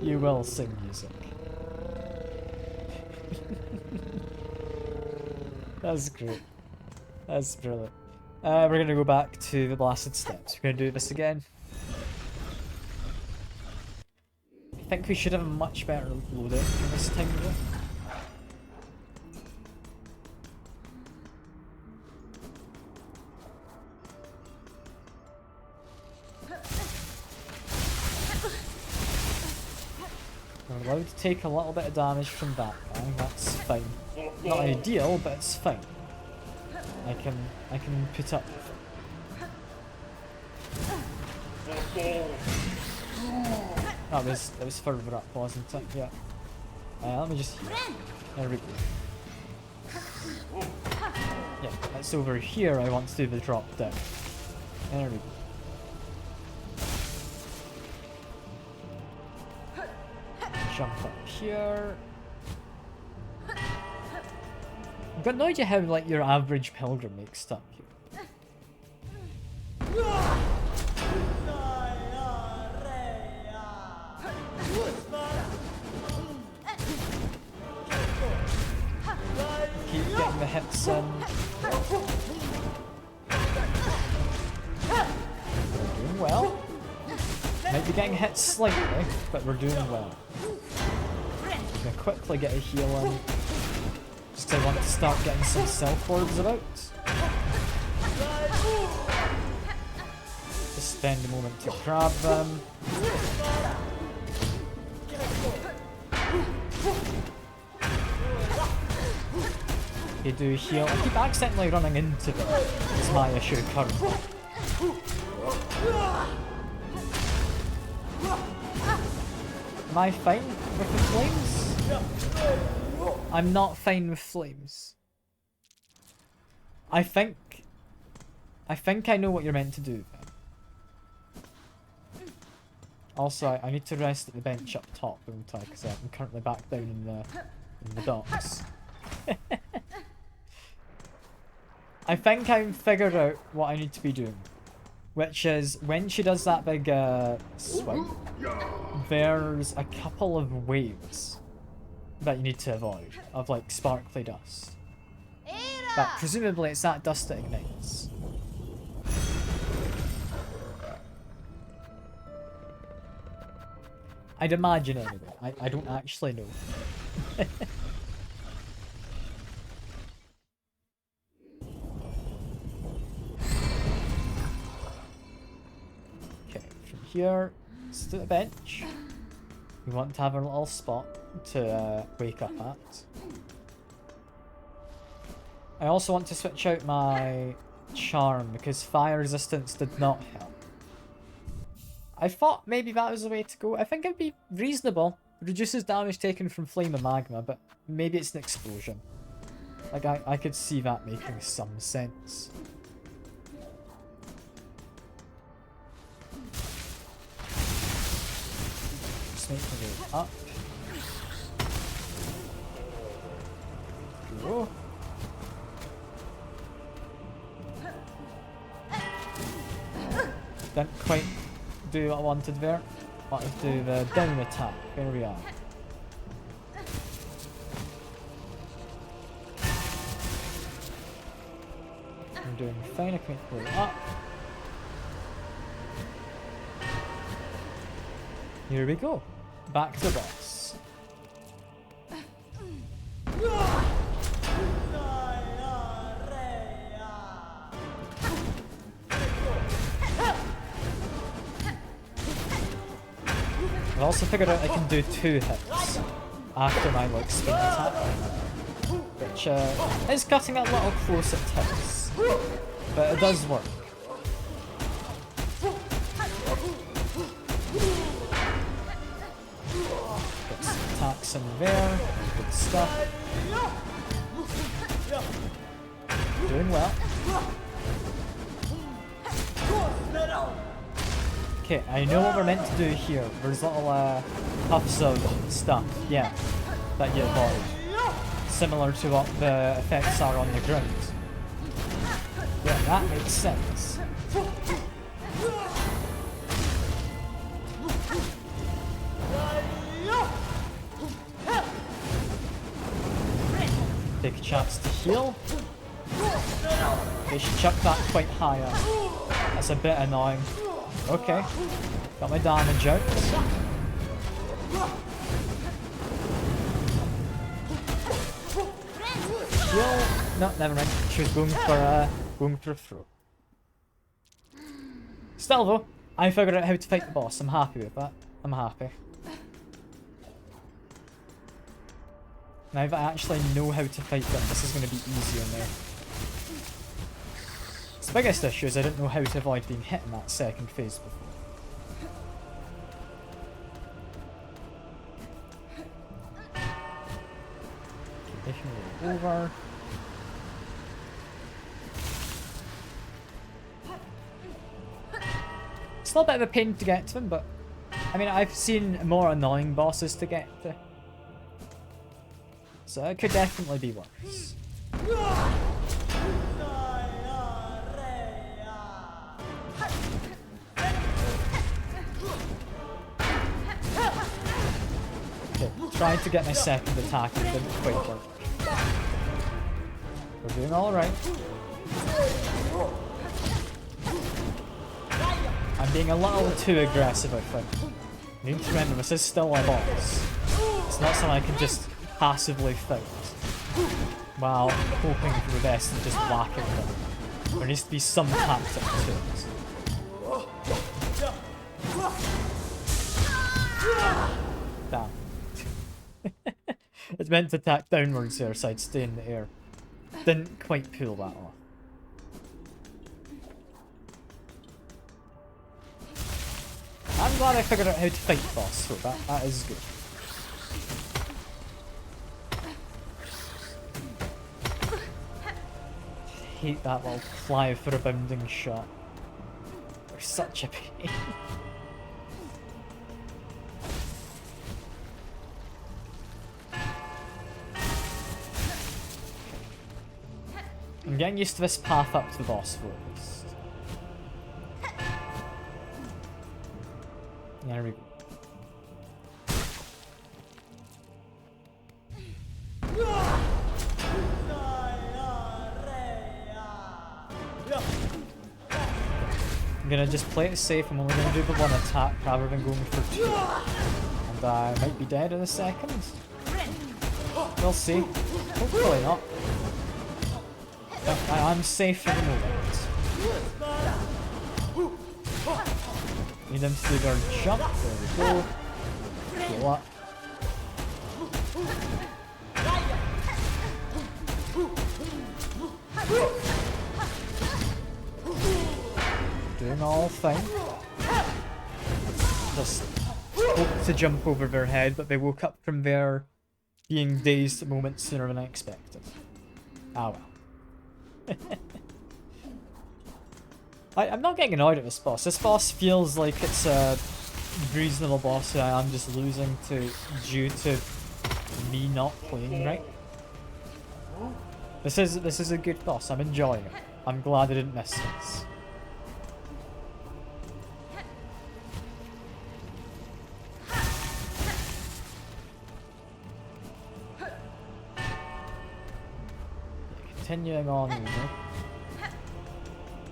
You will sing music. That's great. That's brilliant. We're gonna go back to the blasted steps. We're gonna do this again. I think we should have a much better loadout for this time though. We're allowed to take a little bit of damage from that guy, that's fine. Not ideal, but it's fine. I can put up with it. That was further up, wasn't it? Yeah. Let me just heal. There we go. Yeah, it's over here I want to do the drop down. There we go. Jump up here. I've got no idea how like your average pilgrim makes stuff here. Keep getting the hits in. We're doing well. Might be getting hit slightly, but we're doing well. Gonna quickly get a heal in. Just 'cause I want to start getting some self orbs about. Just spend a moment to grab them. You do heal. I keep accidentally running into them. It's my issue currently. Am I fine with the flames? I'm not fine with flames. I think I know what you're meant to do then. Also, I need to rest at the bench up top, don't I? Because I'm currently back down in the docks. I think I've figured out what I need to be doing. Which is, when she does that big swing, there's a couple of waves that you need to avoid, of like sparkly dust. But presumably it's that dust that ignites. I'd imagine anyway, I don't actually know. Here, sit at the bench. We want to have a little spot to wake up at. I also want to switch out my charm because fire resistance did not help. I thought maybe that was the way to go. I think it'd be reasonable. Reduces damage taken from flame and magma, but maybe it's an explosion. Like I could see that making some sense. Make my way up. Go. Didn't quite do what I wanted there. Wanted to do the down attack. There we are. I'm doing fine. I can make my way up. Here we go. Back to boss. I've also figured out I can do 2 hits after my like spin attack, which is cutting it a little close at times, but it does work. Attacks in there, good stuff. Doing well. Okay, I know what we're meant to do here. There's little puffs of stuff, yeah, that you avoid. similar to what the effects are on the ground. Yeah, that makes sense. Take a chance to heal. They should chuck that quite high up. That's a bit annoying. Okay. Got my damage out. Heal. No, never mind. She was going for a throw. Still though, I figured out how to fight the boss. I'm happy with that. I'm happy. Now that I actually know how to fight them, this is going to be easier now. The biggest issue is I didn't know how to avoid being hit in that second phase before. They can roll over. It's not a bit of a pain to get to them, but I mean, I've seen more annoying bosses to get to. So it could definitely be worse. Okay, trying to get my second attack and it didn't quite work. We're doing alright. I'm being a little too aggressive, I think. You need to remember, this is still a boss. It's not something I can just passively fight while hoping for the best and just whacking them. There needs to be some tactic to it. Damn. It's meant to attack downwards there, so I'd stay in the air. Didn't quite pull that off. I'm glad I figured out how to fight the boss, so that is good. I hate that little fly for a bounding shot. They're such a pain. I'm getting used to this path up to the boss for at least. There we go. I'm gonna just play it safe. I'm only gonna do the one attack rather than going for two. And I might be dead in a second. We'll see. Hopefully not. I am safe for the moment. Need them to do their jump. There we go. Go up. Doing all fine. Just hoped to jump over their head, but they woke up from their being dazed a moment sooner than I expected. Ah well. I'm not getting annoyed at this boss. This boss feels like it's a reasonable boss that I'm just losing to due to me not playing right. This is a good boss. I'm enjoying it. I'm glad I didn't miss this. Continuing on,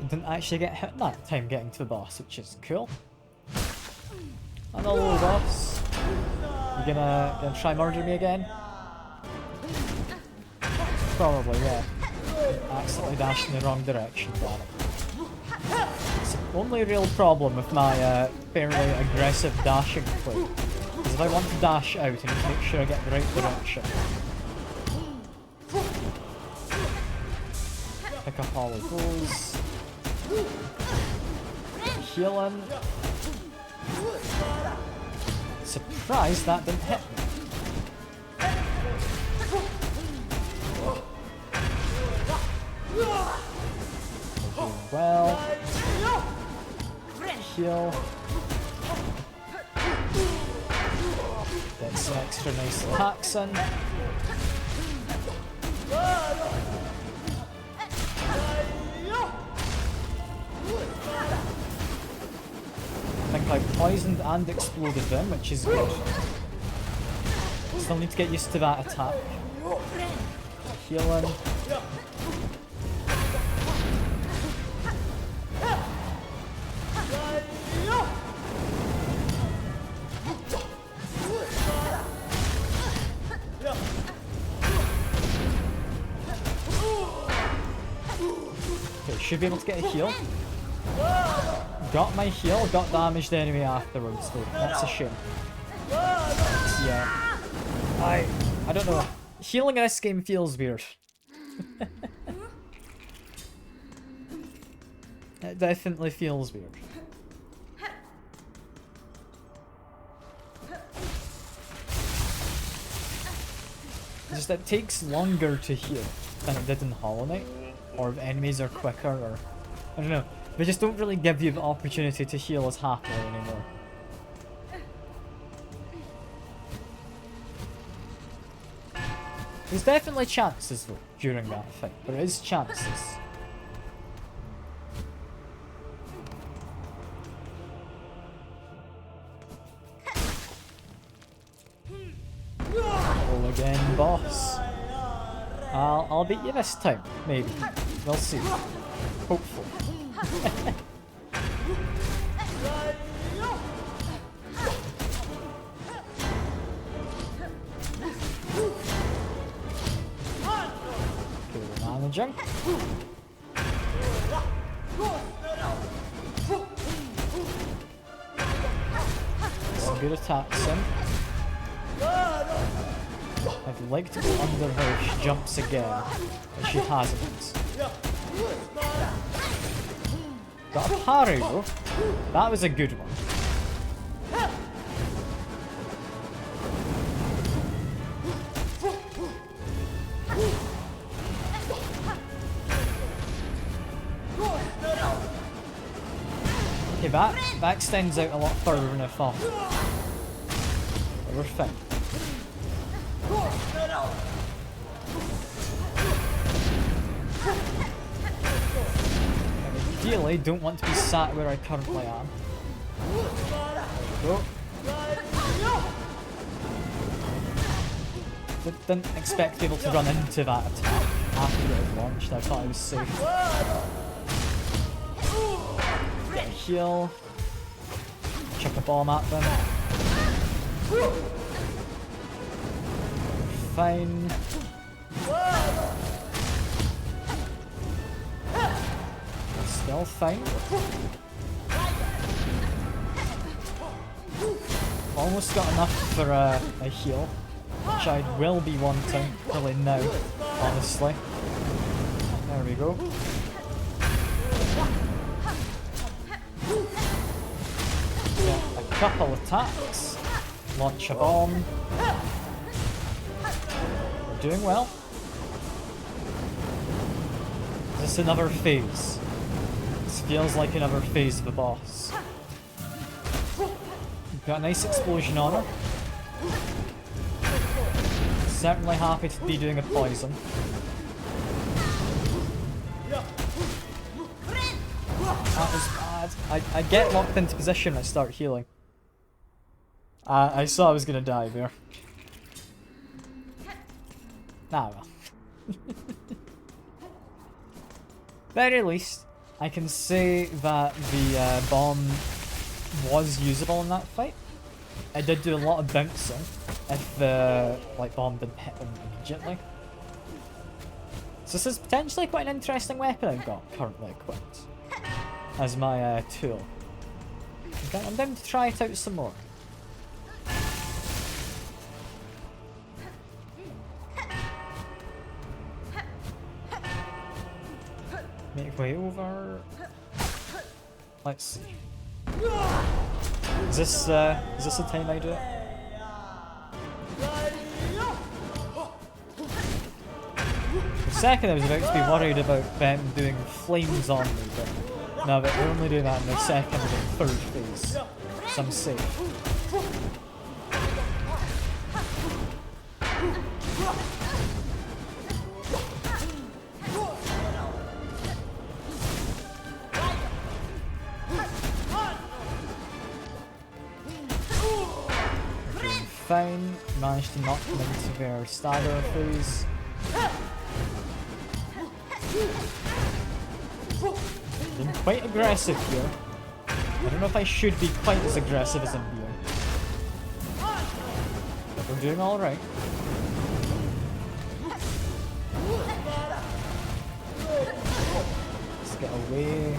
didn't actually get hit that time getting to the boss, which is cool. Hello, boss. You gonna try murder me again? Probably, yeah. Accidentally dashed in the wrong direction, damn it. It's the only real problem with my fairly aggressive dashing play. Is if I want to dash out, I need to make sure I get the right direction. Pick up all of those. Healing. Surprised that didn't hit me. Doing well. Heal. Get some extra nice attacks in. I think I poisoned and exploded them, which is good. Still need to get used to that attack. Healing. Okay, should be able to get a heal. Got my heal, got damaged enemy afterwards though. That's a shame. Yeah. I don't know. Healing in this game feels weird. It definitely feels weird. Just it takes longer to heal than it did in Hollow Knight. Or if enemies are quicker, or I don't know. They just don't really give you the opportunity to heal as happily anymore. There's definitely chances though during that fight. There is chances. Roll again, boss. I'll beat you this time, maybe. We'll see. Hopefully. Okay, we're managing. Some good attacks in. I'd like to go under her if she jumps again, but she hasn't. Got a parry though. That was a good one. Okay, that extends out a lot further than I thought. But we're fine. Ideally, don't want to be sat where I currently am. There we go. Didn't expect to be able to run into that attack after it had launched. I thought I was safe. Get a heal. Chuck a bomb at them. Fine. Still fine. Almost got enough for a heal, which I will be wanting probably now, honestly. There we go. Get a couple attacks. Launch a bomb. We're doing well. Is this another phase? This feels like another phase of the boss. Got a nice explosion on her. Certainly happy to be doing a poison. That was bad. I get locked into position and I start healing. I saw I was gonna die there. Ah well. Very least, I can say that the bomb was usable in that fight. I did do a lot of bouncing if the bomb didn't hit them immediately. So this is potentially quite an interesting weapon I've got currently equipped as my tool. Okay, I'm down to try it out some more. Make way over. Let's see. Is this the time I do it? For a second I was about to be worried about them doing flames on me, but no, but we're only doing that in the second and third phase, so I'm safe. fine. Managed to knock them into their stagger phase. Being quite aggressive here. I don't know if I should be quite as aggressive as I'm being. But we're doing alright. Let's get away.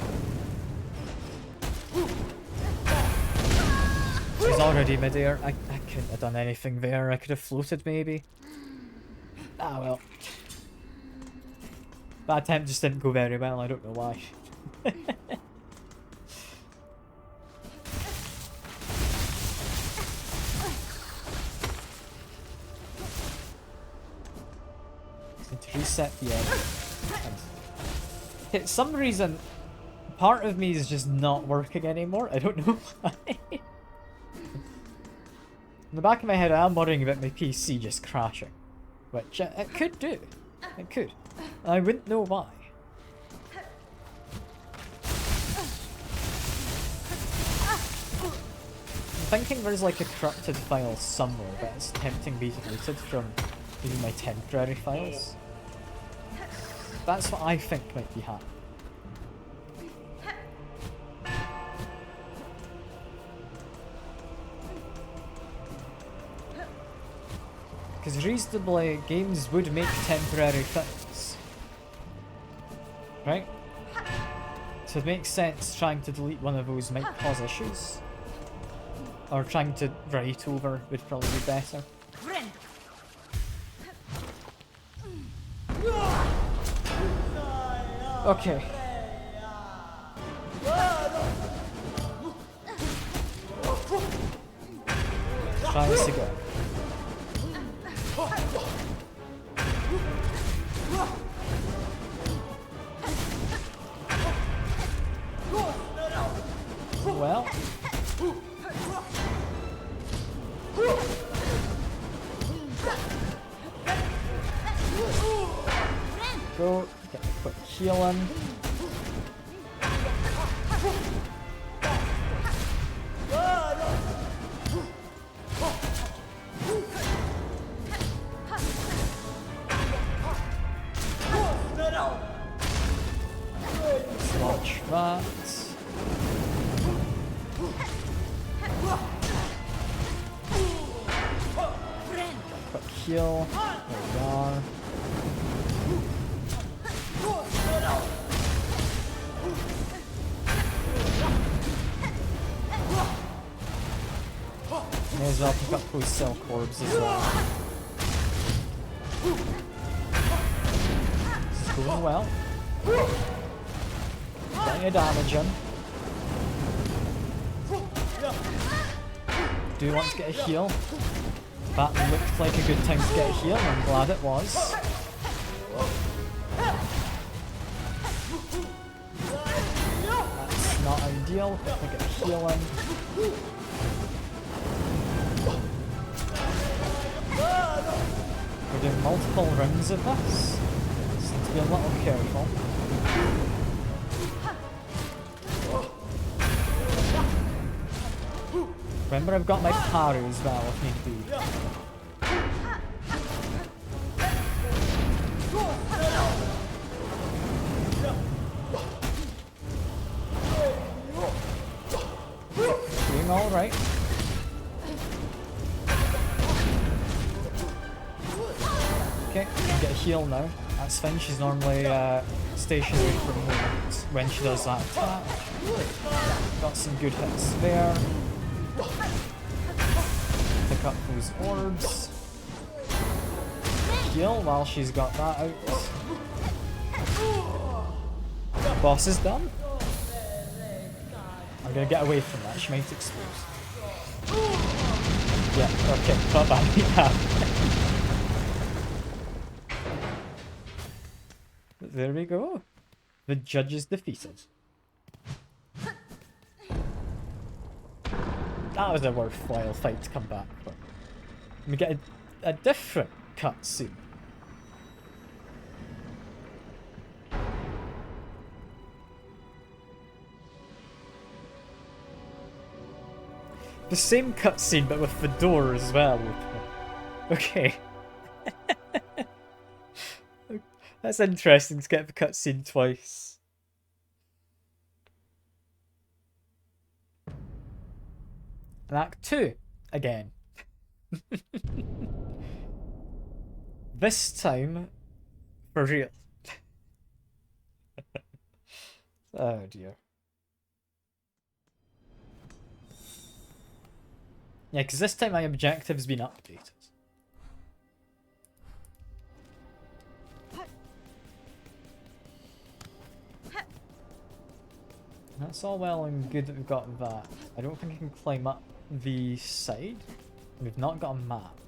She's already mid-air. I couldn't have done anything there. I could have floated maybe. Ah well. That attempt just didn't go very well. I don't know why. Need to reset the end. Okay, some reason, part of me is just not working anymore. I don't know why. In the back of my head, I am worrying about my PC just crashing. Which it could do. It could. I wouldn't know why. I'm thinking there's like a corrupted file somewhere, but it's tempting me to delete it from even my temporary files. That's what I think might be happening. Because reasonably, games would make temporary things. Right? So it makes sense trying to delete one of those might cause issues. Or trying to write over would probably be better. Okay. Try this again. Well. Go, get a quick heal in. Launch that. Quick heal. There we are. May as well pick up those silk orbs as well. This is going well. Getting a damage in. Do want to get a heal. That looked like a good time to get a heal, I'm glad it was. That's not ideal, but we get a heal in. We're doing multiple rounds of this, so need to be a little careful. Remember, I've got my parry as well if need be. Doing alright. Okay, we can get a heal now. That's fine, she's normally stationary for a moment when she does that attack. Got some good hits there. Pick up those orbs. Heal while she's got that out. Boss is done. I'm gonna get away from that, she might explode. Yeah, okay, not bad. Yeah. There we go. The judge is defeated. That was a worthwhile fight to come back from. We get a different cutscene. The same cutscene, but with the door as well. Okay. That's interesting to get the cutscene twice. And Act 2, again. This time, for real. Oh dear. Yeah, because this time my objective's been updated. That's all well and good that we've got that. I don't think I can climb up the side. We've not got a map.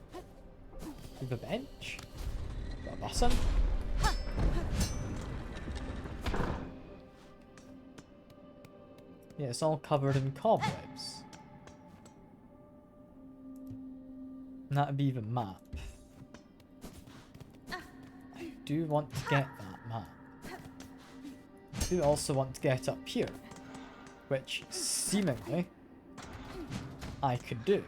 We have a bench. Got a button. Yeah, it's all covered in cobwebs. And that'd be the map. I do want to get that map. I do also want to get up here, which seemingly I could do.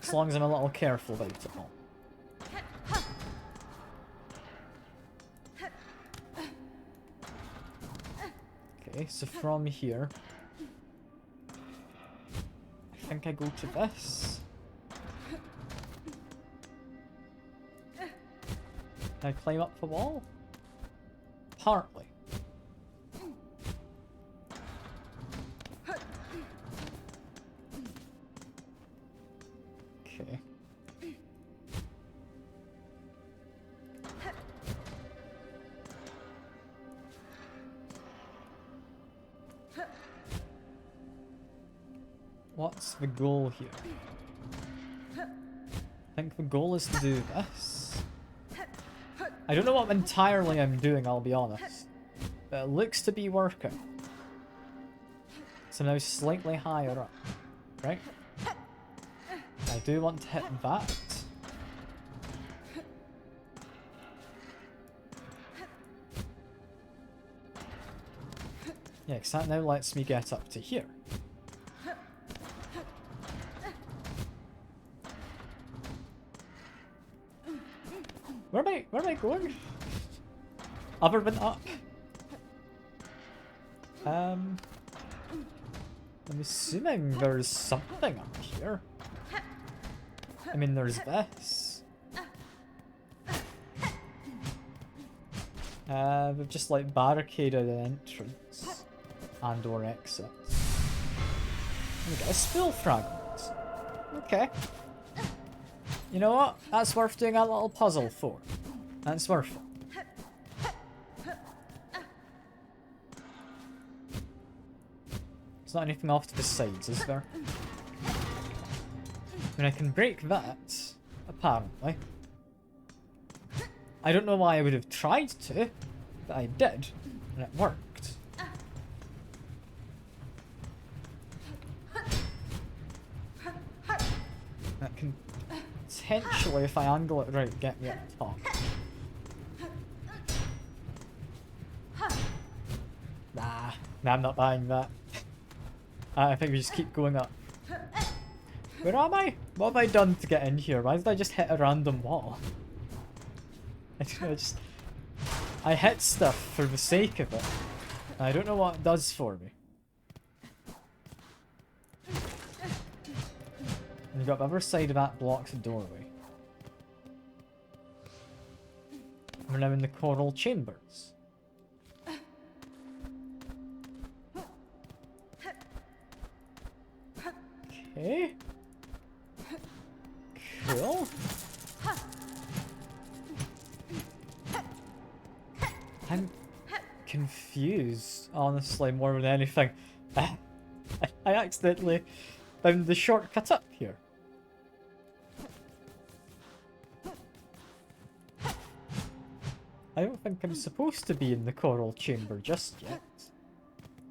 As long as I'm a little careful about it all. Okay, so from here, I think I go to this. Can I climb up the wall? Partly. Okay. What's the goal here? I think the goal is to do this. I don't know what entirely I'm doing, I'll be honest. But it looks to be working. So now slightly higher up, right? I do want to hit that. Yeah, because that now lets me get up to here. Where am I going? Other than up? I'm assuming there's something up here. I mean, there's this. We've just like barricaded an entrance and or exit. We got a spill fragment. Okay. You know what? That's worth doing a little puzzle for. That's worth it. There's not anything off to the sides, is there? I mean, I can break that, apparently. I don't know why I would have tried to, but I did, and it worked. That can potentially, if I angle it right, get me up top. Nah, I'm not buying that. I think we just keep going up. Where am I? What have I done to get in here? Why did I just hit a random wall? I hit stuff for the sake of it. I don't know what it does for me. And you've got the other side of that blocked doorway. We're now in the coral chambers. Okay. Cool. I'm confused, honestly, more than anything. I accidentally found the shortcut up here. I don't think I'm supposed to be in the coral chamber just yet.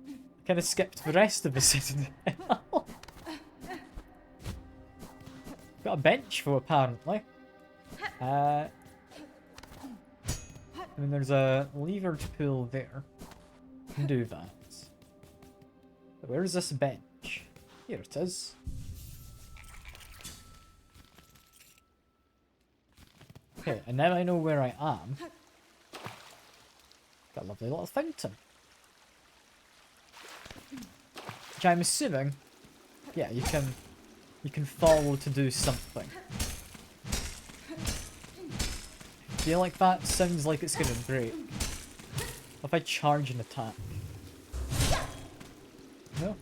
I kind of skipped the rest of the city. Got a bench though, apparently. I mean, there's a lever to pull there. Can do that. Where is this bench? Here it is. Okay, and now I know where I am. Got a lovely little fountain. Which I'm assuming, yeah, you can follow to do something. I feel like that sounds like it's gonna break. If I charge an attack. No.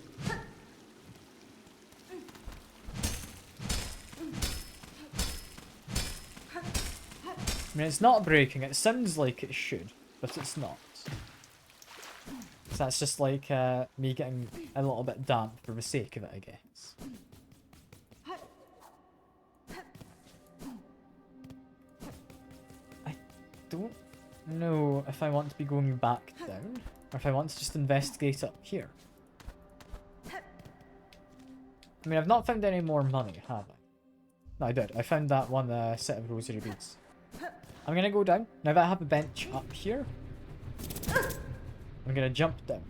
I mean, it's not breaking. It sounds like it should, but it's not. So that's just like me getting a little bit damp for the sake of it, I guess. I don't know if I want to be going back down, or if I want to just investigate up here. I mean, I've not found any more money, have I? No, I did. I found that one set of rosary beads. I'm gonna go down. Now that I have a bench up here, I'm gonna jump down.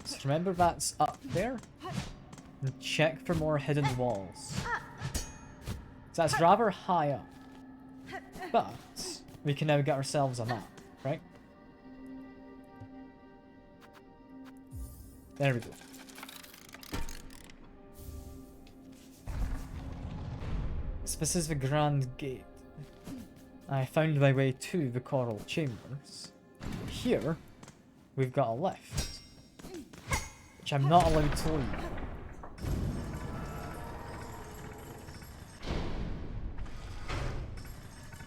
So remember that's up there. And check for more hidden walls. So that's rather high up. But we can now get ourselves a map, right? There we go. So this is the Grand Gate. I found my way to the Coral Chambers. Here, we've got a lift. Which I'm not allowed to leave.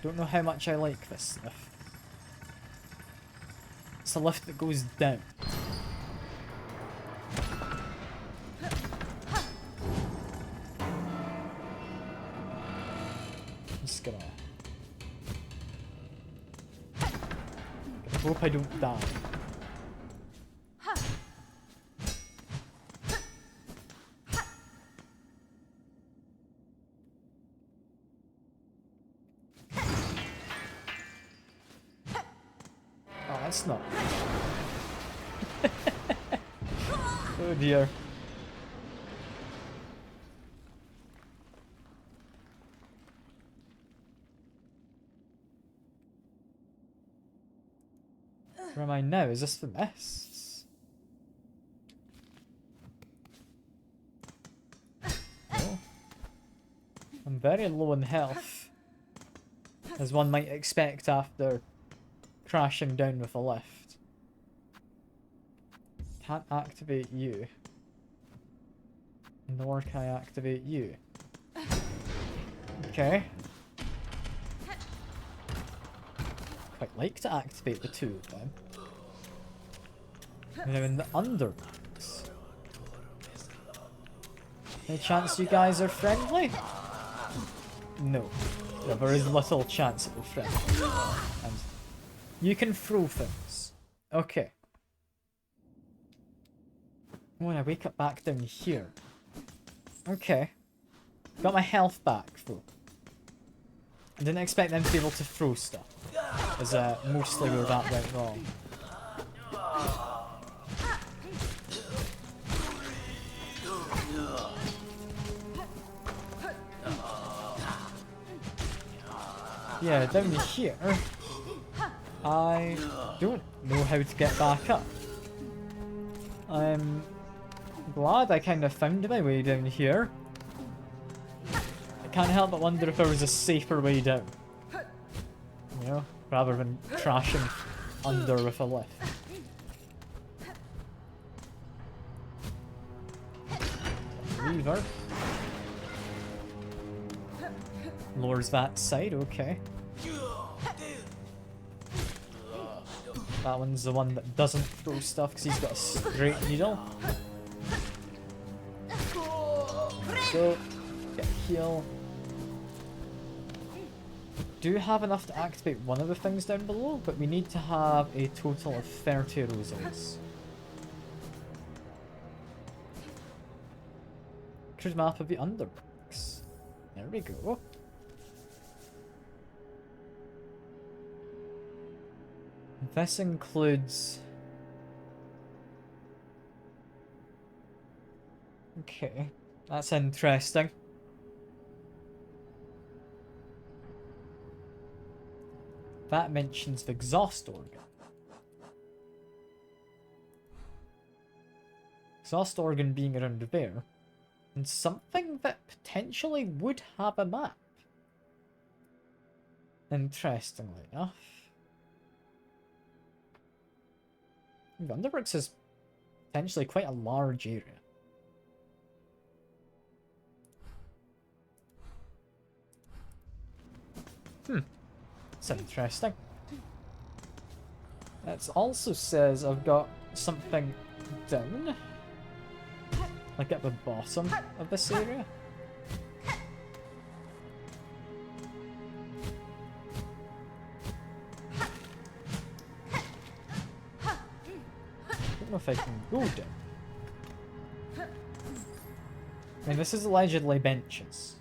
Don't know how much I like this lift. It's a lift that goes down. Just gonna... I hope I don't die. Oh, that's not. Oh dear. Where am I now? Is this the mists? No. I'm very low in health. As one might expect after crashing down with a lift. Can't activate you. Nor can I activate you. Okay. Quite like to activate the two of them. Now in the Underlands. Any chance you guys are friendly? No. Yeah, there is little chance that we're friendly. And you can throw things. Okay. When I wake up back down here. Okay. Got my health back though. I didn't expect them to be able to throw stuff. Is mostly where that went wrong. Yeah, down here, I don't know how to get back up. I'm glad I kind of found my way down here. I can't help but wonder if there was a safer way down. You know, rather than crashing under with a lift. Lever. Lowers that side, okay. That one's the one that doesn't throw stuff because he's got a straight needle. So, get heal. Do have enough to activate one of the things down below, but we need to have a total of 30 roses. Cruise map of the Underbrooks. There we go. This includes... Okay, that's interesting. That mentions the exhaust organ. Exhaust organ being around there. And something that potentially would have a map. Interestingly enough. Underworks is potentially quite a large area. It's interesting. It also says I've got something down. Like at the bottom of this area. I don't know if I can go down. I mean, this is allegedly benches.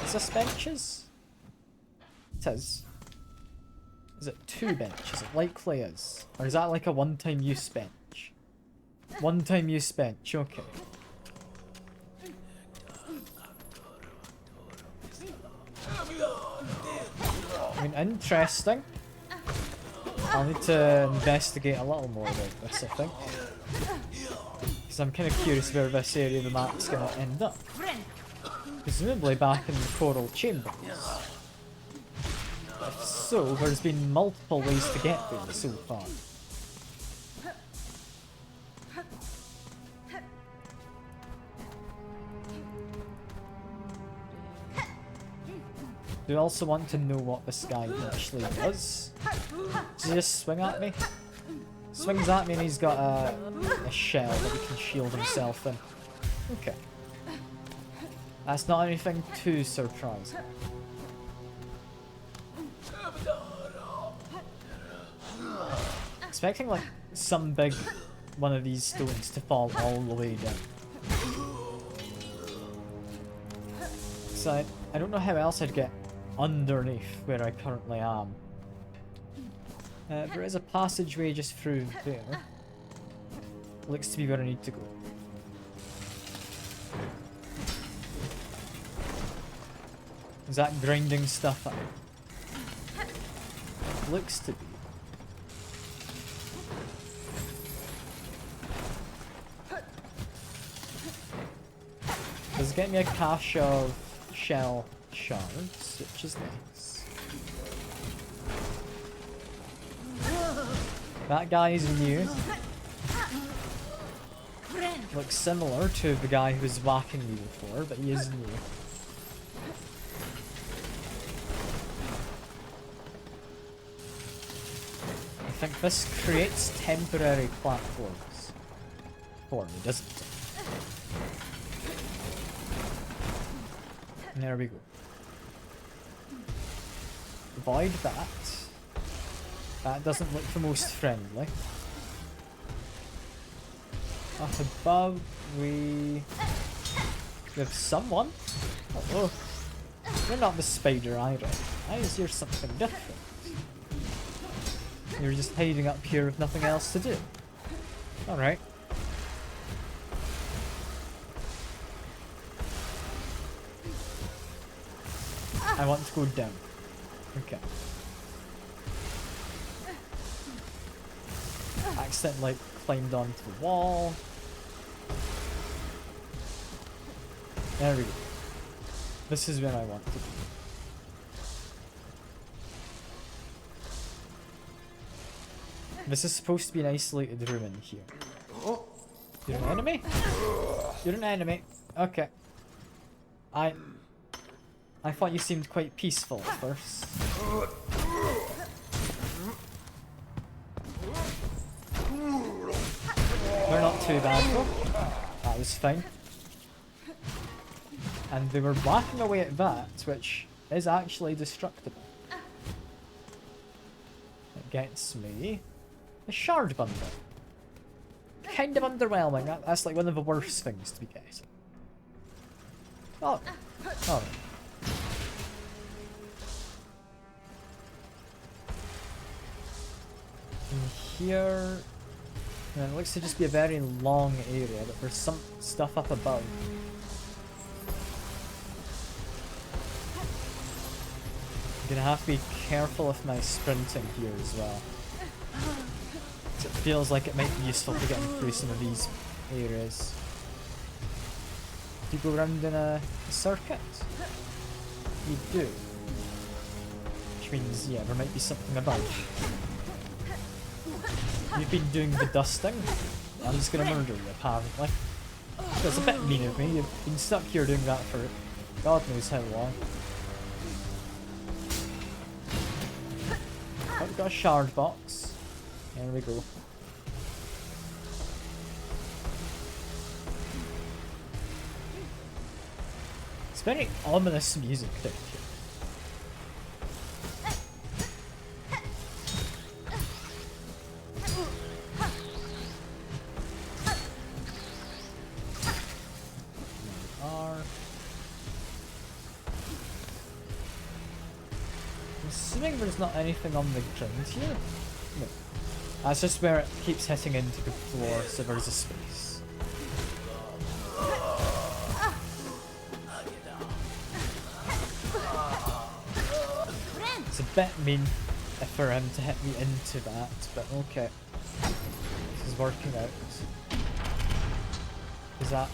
Is this benches? It is. Is it 2 benches? It likely is. Or is that like a one-time use bench? One-time use bench, okay. I mean, interesting. I'll need to investigate a little more about this, I think. Because I'm kind of curious where this area of the map's going to end up. Presumably back in the coral chambers. If so, there's been multiple ways to get there so far. Do you also want to know what this guy actually does? Does he just swing at me? Swings at me and he's got a shell that he can shield himself in. Okay. That's not anything too surprising. Expecting like some big one of these stones to fall all the way down. So I don't know how else I'd get underneath where I currently am. There is a passageway just through there. Looks to be where I need to go. Is that grinding stuff up? Looks to be. Does get me a cache of shell shards, which is nice. That guy is new. Looks similar to the guy who was whacking me before, but he is new. I think this creates temporary platforms for me, doesn't it? And there we go. Avoid that. That doesn't look the most friendly. Up above we have someone. Hello. You're not the spider either. Why is here something different? You're just hiding up here with nothing else to do. Alright. I want to go down. Okay. Accidentally climbed onto the wall. There we go. This is where I want to be. This is supposed to be an isolated room in here. You're an enemy? You're an enemy. Okay. I thought you seemed quite peaceful at first. They're not too bad though. That was fine. And they were whacking away at that, which is actually destructible. It gets me a shard bundle. Kind of underwhelming. That's like one of the worst things to be getting. Oh. Alright. here. And it looks to just be a very long area, but there's some stuff up above. I'm gonna have to be careful with my sprinting here as well. So it feels like it might be useful to get through some of these areas. Do you go around in a circuit? You do. Which means, yeah, there might be something above. You've been doing the dusting. I'm just gonna murder you, apparently. That's a bit mean of me. You've been stuck here doing that for God knows how long. Oh, we've got a shard box. There we go. It's very ominous music down here. There's not anything on the ground here. No. That's just where it keeps hitting into the floor, so there's a space. It's a bit mean for him to hit me into that, but okay. This is working out. Is that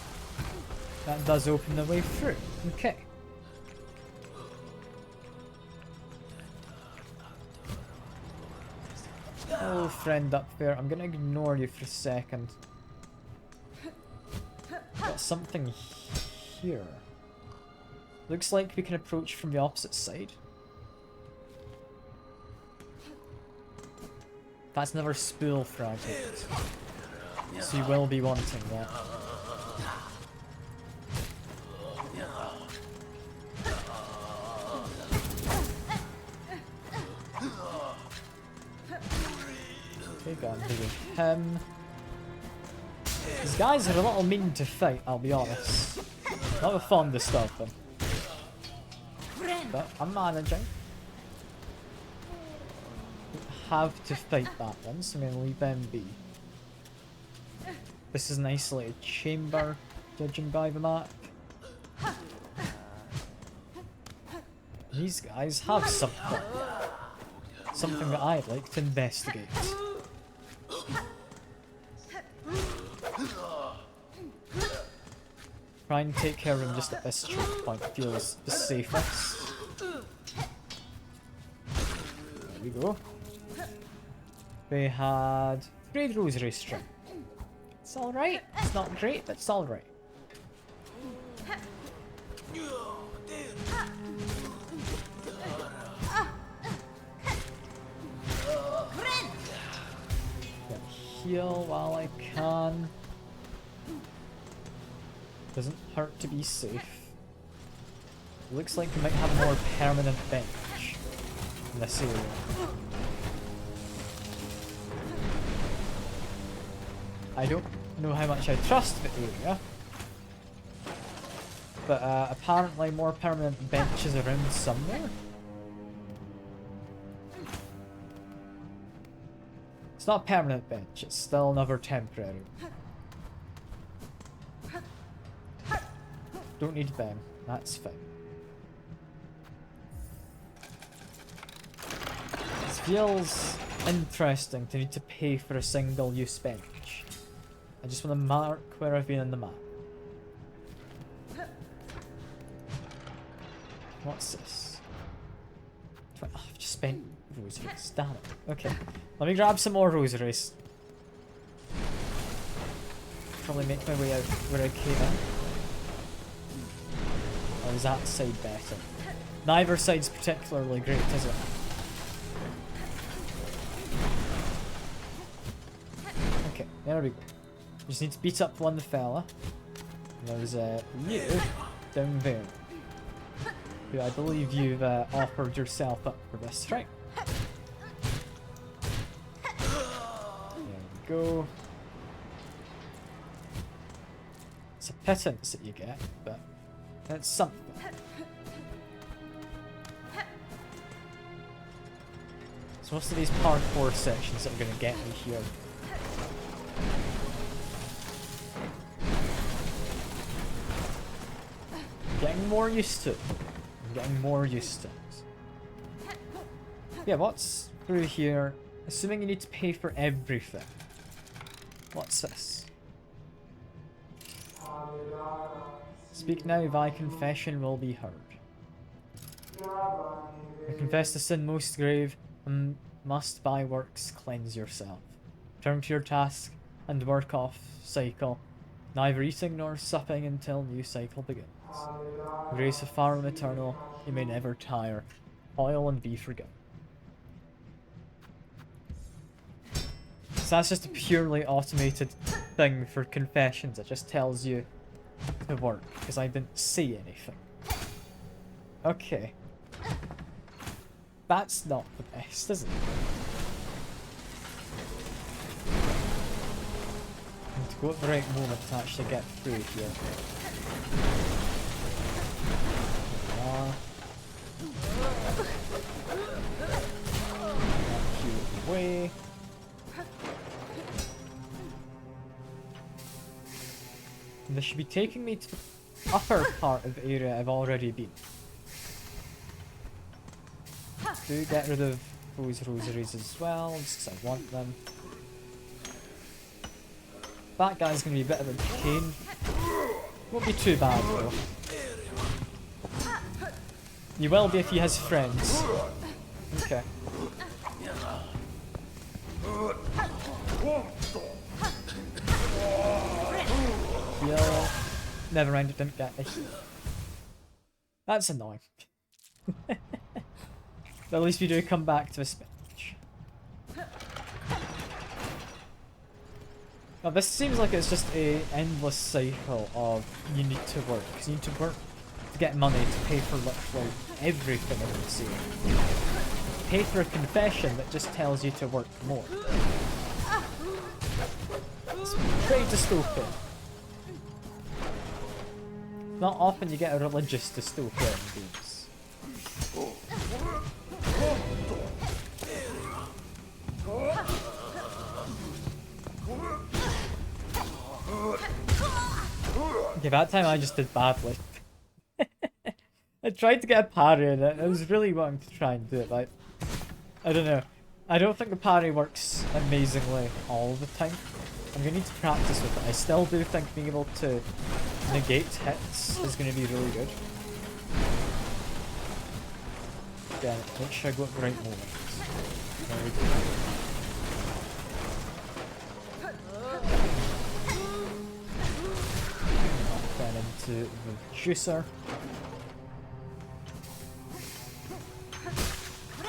does open the way through. Okay. Hello, friend up there. I'm gonna ignore you for a second. Got something here. Looks like we can approach from the opposite side. That's another spool fragment. So you will be wanting that. Got him. These guys are a little mean to fight, I'll be honest. Not the fondest of them. But I'm managing. Have to fight that one, so I'm going to leave them be. This is an isolated chamber, judging by the map. These guys have something. Something that I'd like to investigate. Try and take care of him just at this choke point, feels the safest. There we go. They had great rosary string. It's alright. It's not great, but it's alright. Heal while I can. Doesn't hurt to be safe. Looks like we might have a more permanent bench in this area. I don't know how much I trust the area, but apparently more permanent benches around somewhere. It's not a permanent bench, it's still another temporary. Don't need them, that's fine. This feels interesting to need to pay for a single use bench. I just want to mark where I've been on the map. What's this? Oh, I've just spent rosaries, damn it. Okay, let me grab some more rosaries. Probably make my way out where I came in. Or is that side better? Neither side's particularly great, is it? Okay, there we go. Just need to beat up one fella. And there's you down there. Who I believe you've offered yourself up for this, right? There we go. It's a pittance that you get, but that's something. So most of these parkour sections that are going to get me here. I'm getting more used to it. I'm getting more used to it. Yeah, what's through here? Assuming you need to pay for everything. What's this? Speak now, thy confession will be heard. I confess the sin most grave, and must by works cleanse yourself. Turn to your task, and work off cycle, neither eating nor supping until new cycle begins. Grace of far and eternal, you may never tire. Toil and be forgiven. So that's just a purely automated thing for confessions. It just tells you to work, because I didn't see anything. Okay. That's not the best, is it? I need to go at the right moment to actually get through here. Away. And this should be taking me to the upper part of the area I've already been. Do get rid of those rosaries as well, just because I want them. That guy's going to be a bit of a pain. Won't be too bad though. You will be if he has friends. Okay. Heal. Never mind, it didn't get a heal. That's annoying. But at least we do come back to this bench. Now this seems like it's just a endless cycle of you need to work. Because you need to work to get money to pay for literally everything in the scene. Pay for a confession that just tells you to work more. It's pretty dystopian. Not often you get a religious dystopia in games. Okay, that time I just did badly. I tried to get a parry in it. I was really wanting to try and do it, but I don't know. I don't think the parry works amazingly all the time. I'm gonna need to practice with it. I still do think being able to negate hits is gonna be really good. Again, make sure I go at the right moment. There we go. Then into the juicer.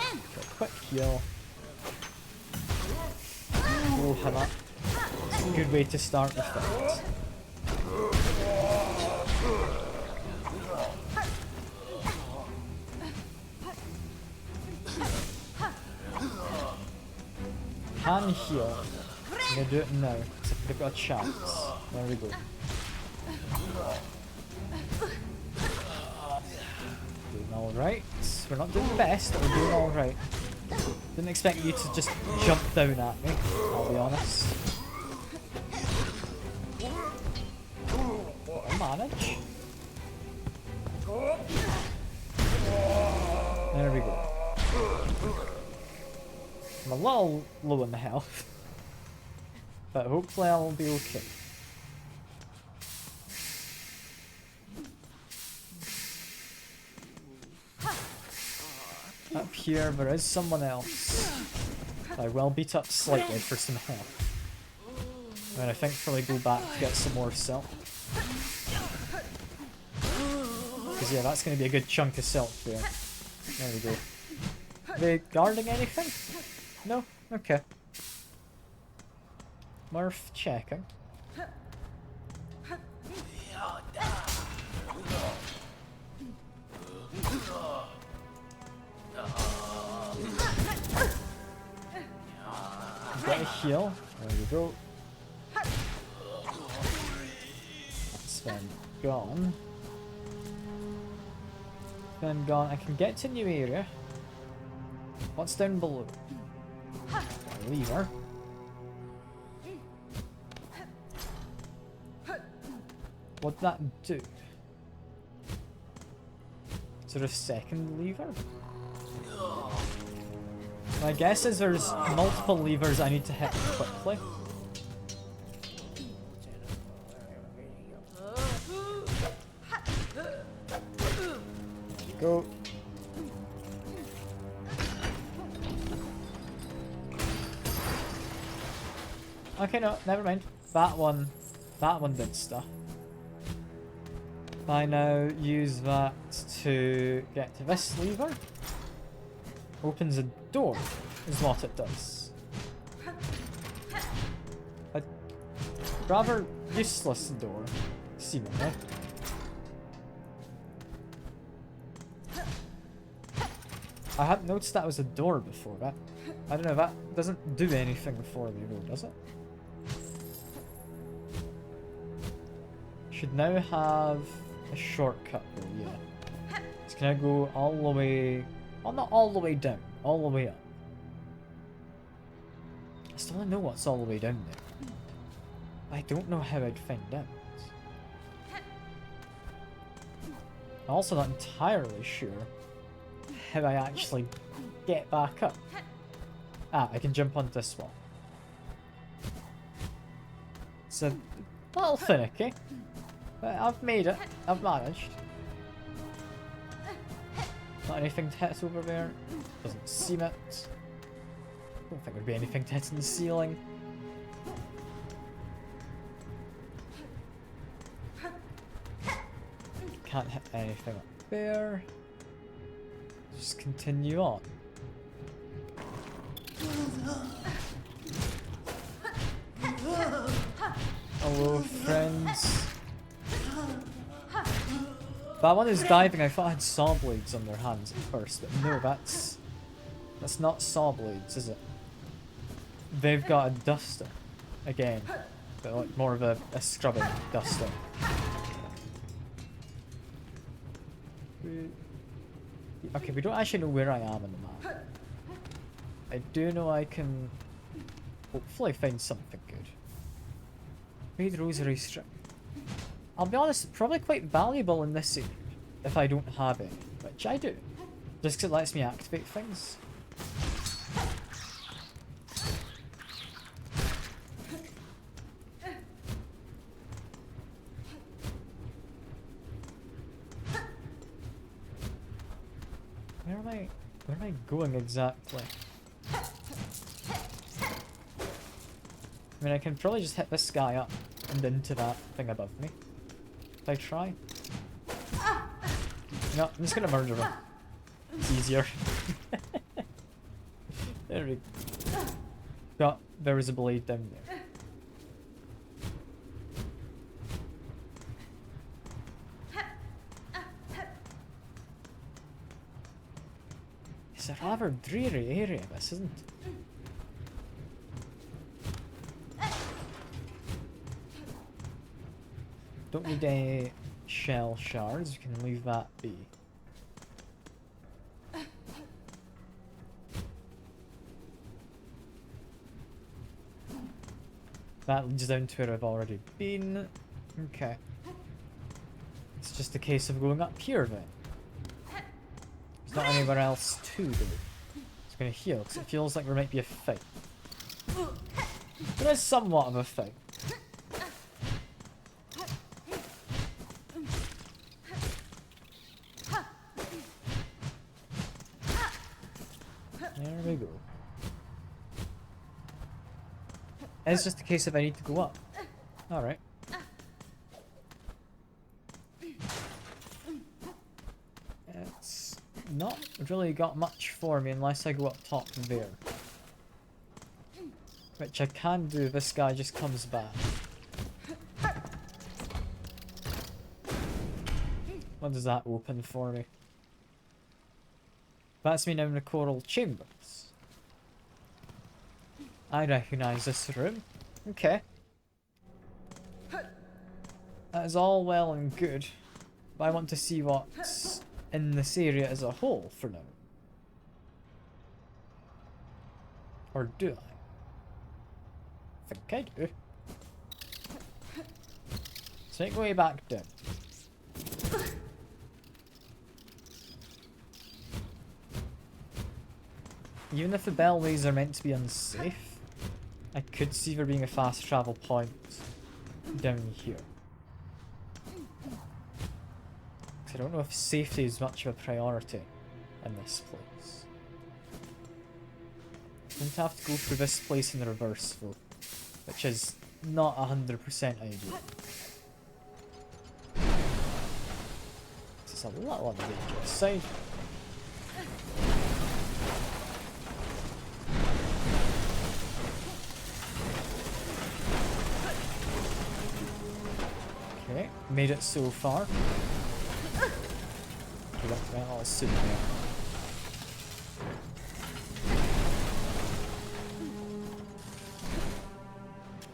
Okay, quick heal. Oh, hammer. It's a good way to start the fight. Can heal. I'm gonna do it now, because I've got a chance. There we go. Doing alright. We're not doing the best, but we're doing alright. Didn't expect you to just jump down at me, I'll be honest. But I'll manage. There we go. I'm a little low in the health, but hopefully I'll be okay. Up here there is someone else. I will beat up slightly for some health. And I think probably go back to get some more silk. Because yeah, that's going to be a good chunk of silk there. There we go. Are they guarding anything? No? Okay. Worth checking. Get a heal. There we go. That's then gone. Then gone. I can get to a new area. What's down below? lever. What'd that do? Is there a second lever? My guess is there's multiple levers I need to hit quickly. Go. Okay, no, never mind. That one did stuff. I now use that to get to this lever. Opens a door, is what it does. A rather useless door, seemingly. I hadn't noticed that was a door before. That, I don't know, that doesn't do anything for me though, does it? Should now have a shortcut though, yeah. It's gonna go all the way... well, not all the way down, all the way up. I still don't know what's all the way down there. I don't know how I'd find out. I'm also not entirely sure how I actually get back up. Ah, I can jump onto this one. It's a little finicky, but I've made it. I've managed. Not anything to hit over there. Doesn't seem it. Don't think there'd be anything to hit in the ceiling. Can't hit anything up there. Just continue on. Hello, friends. That one is diving. I thought I had saw blades on their hands at first, but no, that's not saw blades, is it? They've got a duster again, but like more of a scrubbing duster. Okay, we don't actually know where I am in the map. I do know I can hopefully find something good. Read rosary strip. I'll be honest, probably quite valuable in this area if I don't have it, which I do. Just because it lets me activate things. Where am I going exactly? I mean, I can probably just hit this guy up and into that thing above me. If I try. No, I'm just gonna murder him. It's easier. There we go. There is a blade down there. It's a rather dreary area, this, isn't it? Don't need any shell shards, you can leave that be. That leads down to where I've already been. Okay. It's just a case of going up here then. There's not anywhere else to do. It's gonna heal, because it feels like there might be a fight. There is somewhat of a fight. There we go. It's just a case of I need to go up. Alright. It's not really got much for me unless I go up top there. Which I can do if this guy just comes back. What does that open for me? That's me now in the coral chambers. I recognise this room. Okay. That is all well and good, but I want to see what's in this area as a whole for now. Or do I? think I do. So make my way back down. Even if the bellways are meant to be unsafe, I could see there being a fast travel point down here. Because I don't know if safety is much of a priority in this place. I'm going to have to go through this place in reverse though, which is not 100% ideal. It's a little on the dangerous side. Okay, made it so far. I'll sit there.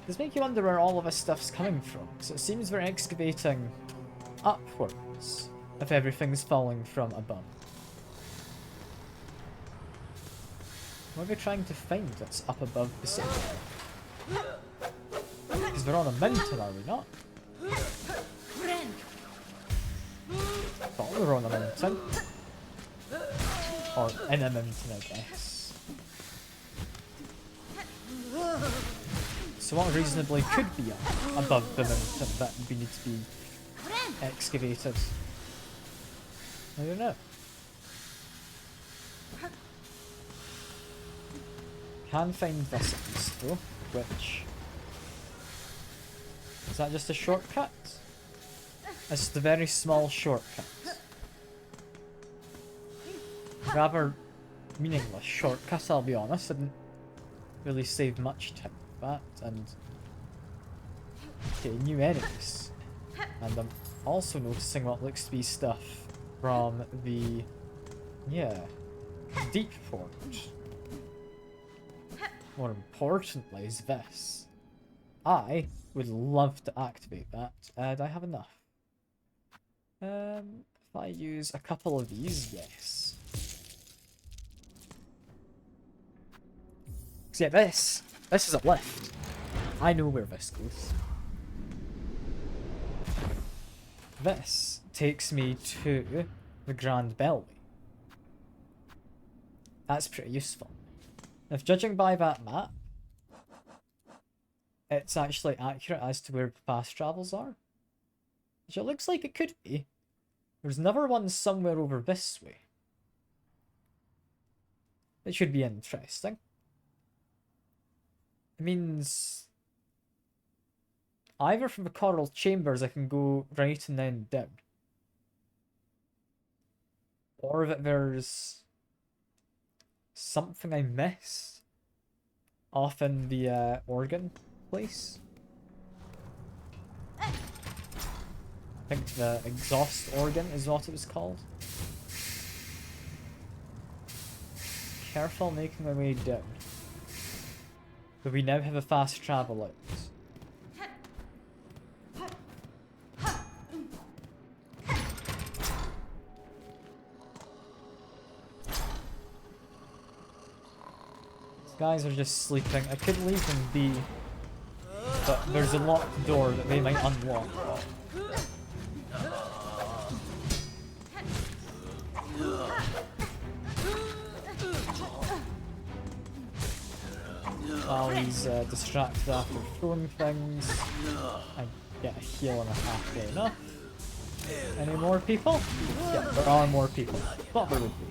Does make you wonder where all of this stuff's coming from, because it seems we're excavating upwards if everything's falling from above. What are we trying to find that's up above the city? Because we're on a mountain, are we not? I thought we were on a mountain. Or in a mountain, I guess. So what reasonably could be above the mountain that we need to be excavated? I don't know. Can find this at least though, which... Is that just a shortcut? It's the very small shortcut. Rather meaningless shortcut, I'll be honest. I didn't really save much time with that, and... Okay, new enemies. And I'm also noticing what looks to be stuff from the... Yeah... Deep Port. More importantly is this. I would love to activate that, and I have enough. If I use a couple of these, yes. So yeah, this is a lift. I know where this goes. This takes me to the Grand Bellway. That's pretty useful. If judging by that map, it's actually accurate as to where fast travels are, which it looks like it could be. There's another one somewhere over this way. It should be interesting. It means either from the coral chambers I can go right and then down, or that there's something I missed off in the organ place. I think the exhaust organ is what it was called. Careful making my way down. But we now have a fast travel out. These guys are just sleeping. I could leave them be, but there's a locked door that they might unlock. While he's distracted after throwing things, I get a heal and a half day enough. Any more people? Yeah, there are more people. Thought there would be.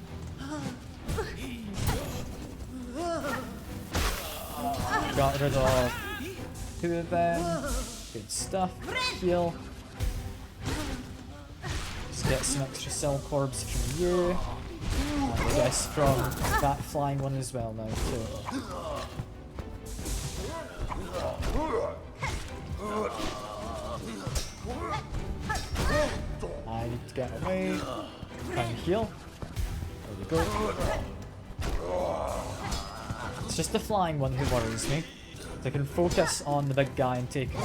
Got rid of 2 of them. Good stuff. Heal. Let's get some extra cell corbs from you. And I guess from that flying one as well now too. I need to get away. Try and heal. There we go. It's just the flying one who worries me. So I can focus on the big guy and take him.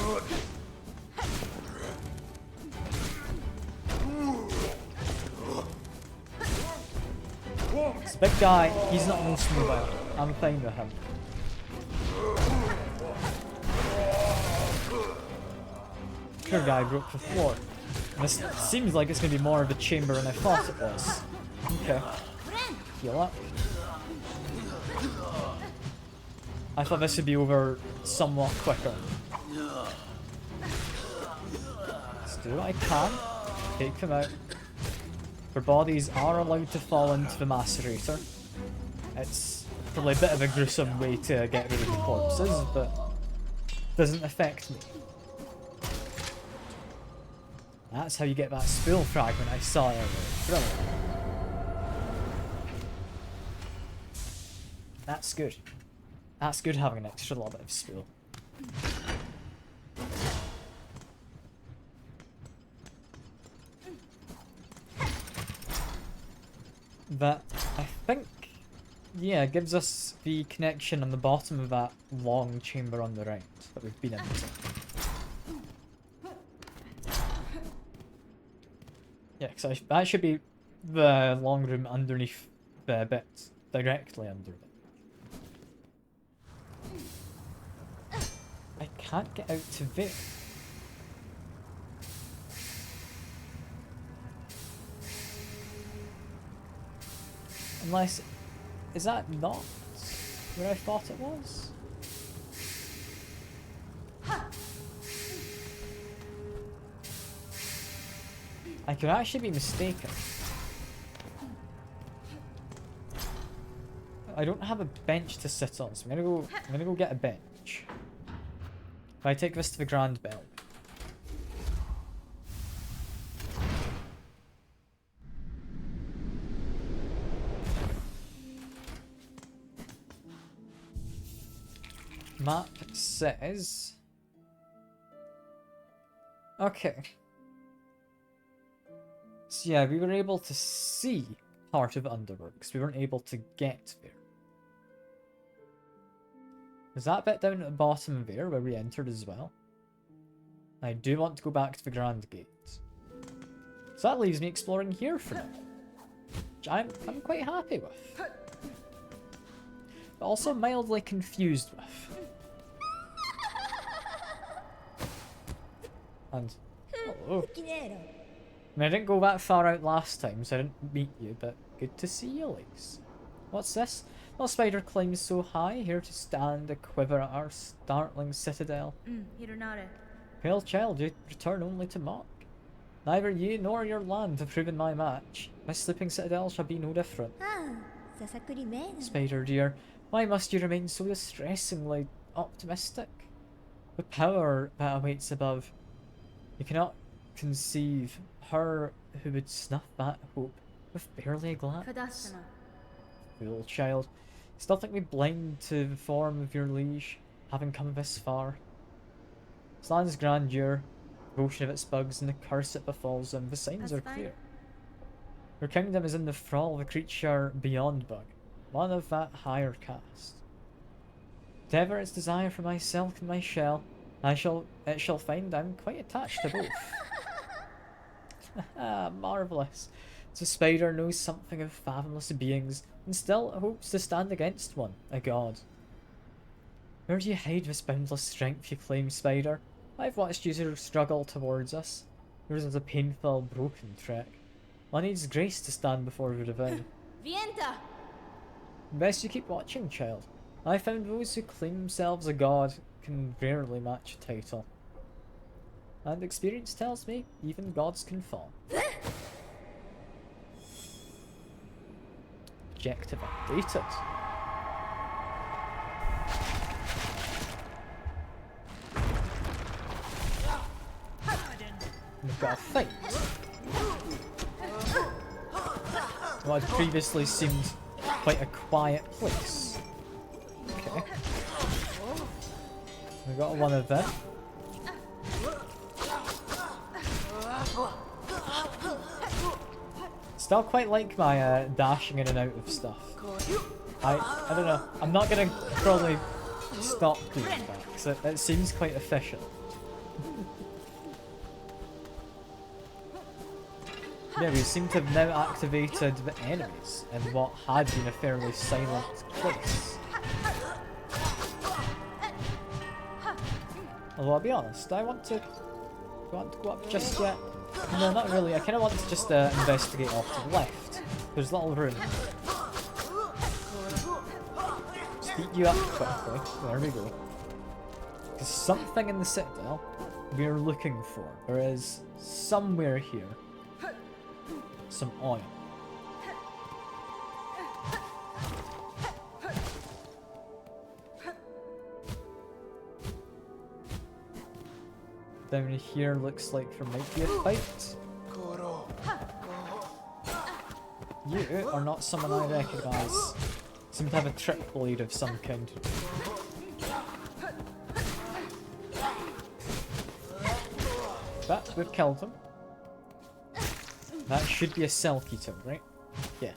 This big guy, he's not most mobile. I'm fine with him. anchor guy broke the floor. And this seems like it's going to be more of a chamber than I thought it was. Okay. Heal up. I thought this would be over somewhat quicker. Let's do what I can. Take them out. Their bodies are allowed to fall into the macerator. It's probably a bit of a gruesome way to get rid of the corpses, but doesn't affect me. That's how you get that spool fragment I saw earlier. Brilliant. That's good. That's good having an extra little bit of spool. That, I think, yeah, gives us the connection on the bottom of that long chamber on the right that we've been into. Yeah, because that should be the long room underneath the bit, directly under it. I can't get out to there. Unless, is that not where I thought it was? I could actually be mistaken. I don't have a bench to sit on, so I'm gonna go get a bench. If I take this to the Grand Bell. Map says... Okay. So yeah, we were able to see part of Underworks. We weren't able to get there. Was that bit down at the bottom there where we entered as well? I do want to go back to the Grand Gate. So that leaves me exploring here for now. Which I'm quite happy with. But also mildly confused with. And, hello. I mean, I didn't go that far out last time, so I didn't meet you, but good to see you, Elise. What's this? No spider climbs so high, here to stand a quiver at our startling citadel. Pale child, you return only to mock. Neither you nor your land have proven my match. My sleeping citadel shall be no different. Spider dear, why must you remain so distressingly optimistic? The power that awaits above. You cannot conceive her who would snuff that hope with barely a glance. Fool child, still think me blind to the form of your liege, having come this far. This land's grandeur, the ocean of its bugs, and the curse that befalls them, the signs are clear. Your kingdom is in the thrall of a creature beyond bug, one of that higher caste. Whatever its desire for my silk and my shell, it shall find I'm quite attached to both. Marvellous. The spider knows something of fathomless beings, and still hopes to stand against one, a god. Where do you hide this boundless strength you claim, spider? I've watched you struggle towards us. Yours is a painful, broken trek. One needs grace to stand before the divine. Best you keep watching, child. I found those who claim themselves a god can rarely match a title. And experience tells me, even gods can fall. Objective updated. We've got a fight. What had previously seemed quite a quiet place. Okay. We got one of them. Still quite like my dashing in and out of stuff. I don't know. I'm not gonna probably stop doing that because it seems quite efficient. Yeah, we seem to have now activated the enemies in what had been a fairly silent place. Although I'll be honest, I want to Do I want to go up just yet? No, not really. I kind of want to just investigate off to the left. There's little room. Speed you up quickly. There we go. There's something in the citadel we're looking for. There is somewhere here some oil. Down here looks like there might be a fight. You are not someone I recognise. Seem to have a trick blade of some kind. But we've killed him. That should be a cell keto, right? Yeah.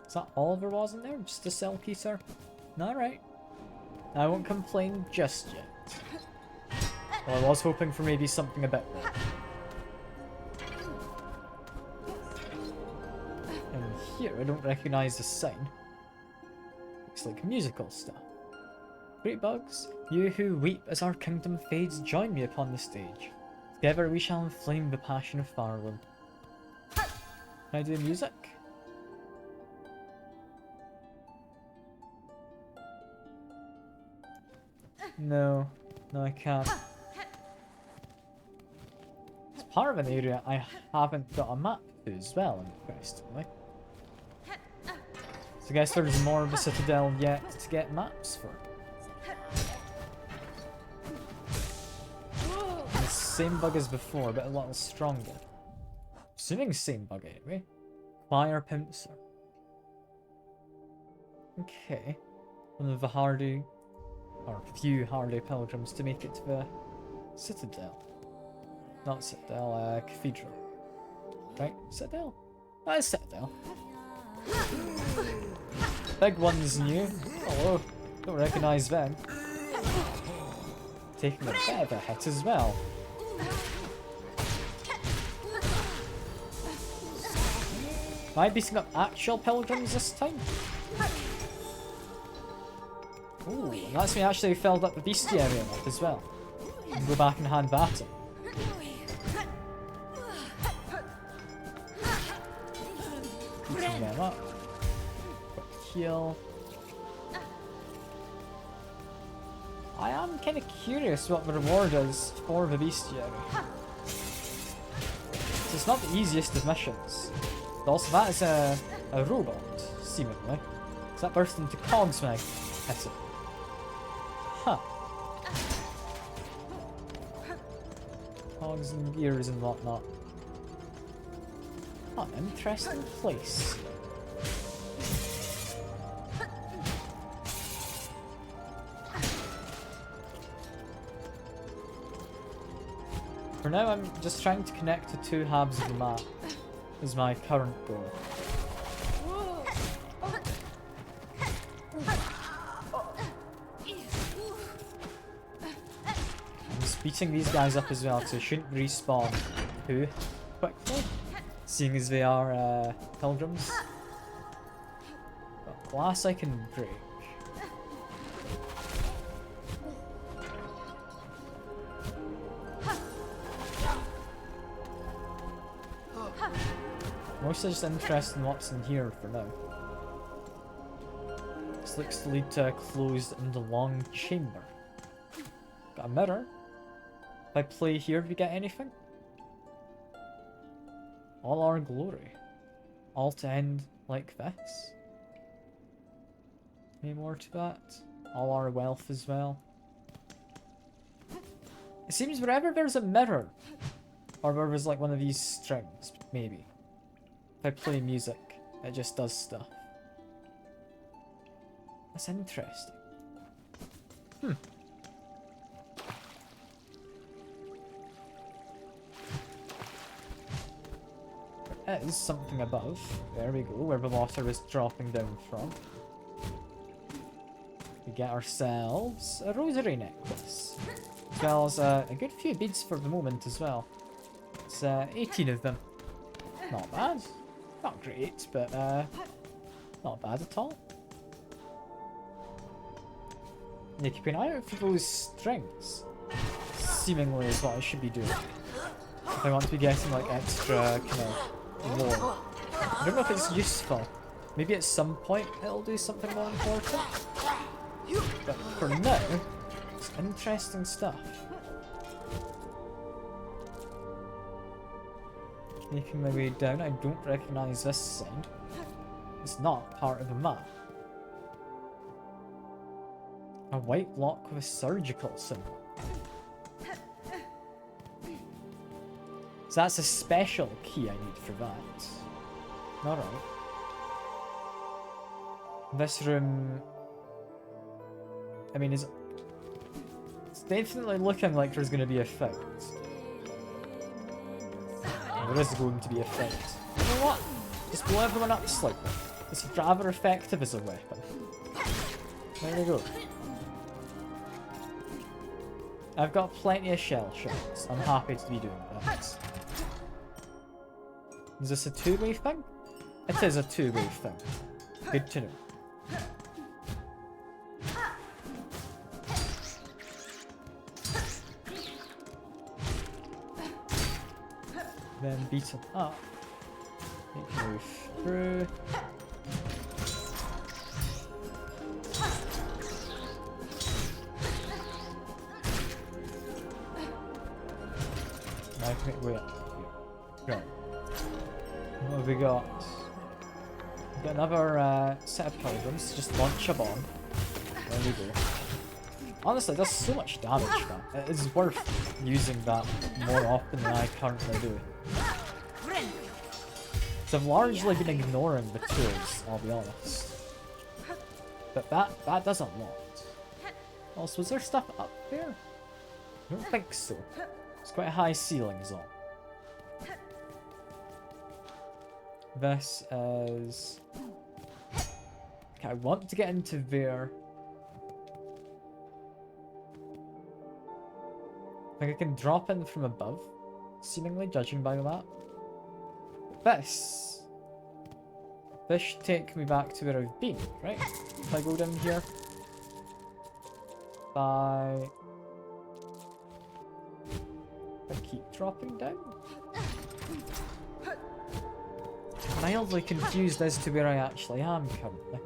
Is that all there was in there? Just a cell keter? Alright. I won't complain just yet. Well, I was hoping for maybe something a bit more. And here, I don't recognise the sign. Looks like musical stuff. Great bugs, you who weep as our kingdom fades, join me upon the stage. Together we shall inflame the passion of Farland. Can I do music? No. No, I can't. It's part of an area I haven't got a map to as well, interestingly. So I guess there's more of a citadel yet to get maps for. The same bug as before, but a little stronger. Assuming same bug anyway. Fire pincer. Okay. One of the hardy, or few hardy pilgrims to make it to the citadel. Not citadel, cathedral. Right? Citadel? That is citadel. Big one's new. Hello. Don't recognise them. Taking a bit of a hit as well. Am I beating up actual pilgrims this time? Ooh, that's me actually filled up the bestiary up as well. I can go back and hand that in. Beating them up. Quick heal. I am kind of curious what the reward is for the bestiary. So it's not the easiest of missions. But also that is a robot, seemingly. Does that burst into cogs when I hit it? Huh. Cogs and gears and whatnot. Oh, interesting place. For now, I'm just trying to connect to two halves of the map, is my current goal. I'm just beating these guys up as well, so they shouldn't respawn too quickly, seeing as they are pilgrims. But glass I can break. Mostly just interested in what's in here for now. This looks to lead to a closed and long chamber. Got a mirror. If I play here, do we get anything? All our glory. All to end like this. Any more to that? All our wealth as well. It seems wherever there's a mirror, or where there's like one of these strings, maybe. If I play music, it just does stuff. That's interesting. There is something above. There we go, where the water is dropping down from. We get ourselves a rosary necklace. As well as a good few beads for the moment as well. It's 18 of them. Not bad. Not great, but not bad at all. Yeah, keep an eye out for those strings. Seemingly is what I should be doing. If I want to be getting like extra kind of lore. I don't know if it's useful. Maybe at some point it'll do something more important. But for now, it's interesting stuff. Making my way down, I don't recognise this sign. It's not part of the map. A white lock with a surgical symbol. So that's a special key I need for that. Alright. This room... I mean, it's definitely looking like there's going to be a fight. There is going to be a fight. You know what? Just blow everyone up slightly. It's rather effective as a weapon. There we go. I've got plenty of shell shots. I'm happy to be doing that. Is this a two-way thing? It is a two-way thing. Good to know. Then beat him up. Make your way through. Now I can make way up here. Right. What have we got? We've got another set of pilgrims. Just launch a bomb. There we go. Honestly, it does so much damage now. It is worth using that more often than I currently do. So I've largely been ignoring the tools, I'll be honest. But that does a lot. Also, was there stuff up there? I don't think so. It's quite high ceilings on. This is... Okay, I want to get into there. I think I can drop in from above, seemingly, judging by the map. This should take me back to where I've been, right? If I go down here. I keep dropping down. Mildly confused as to where I actually am currently.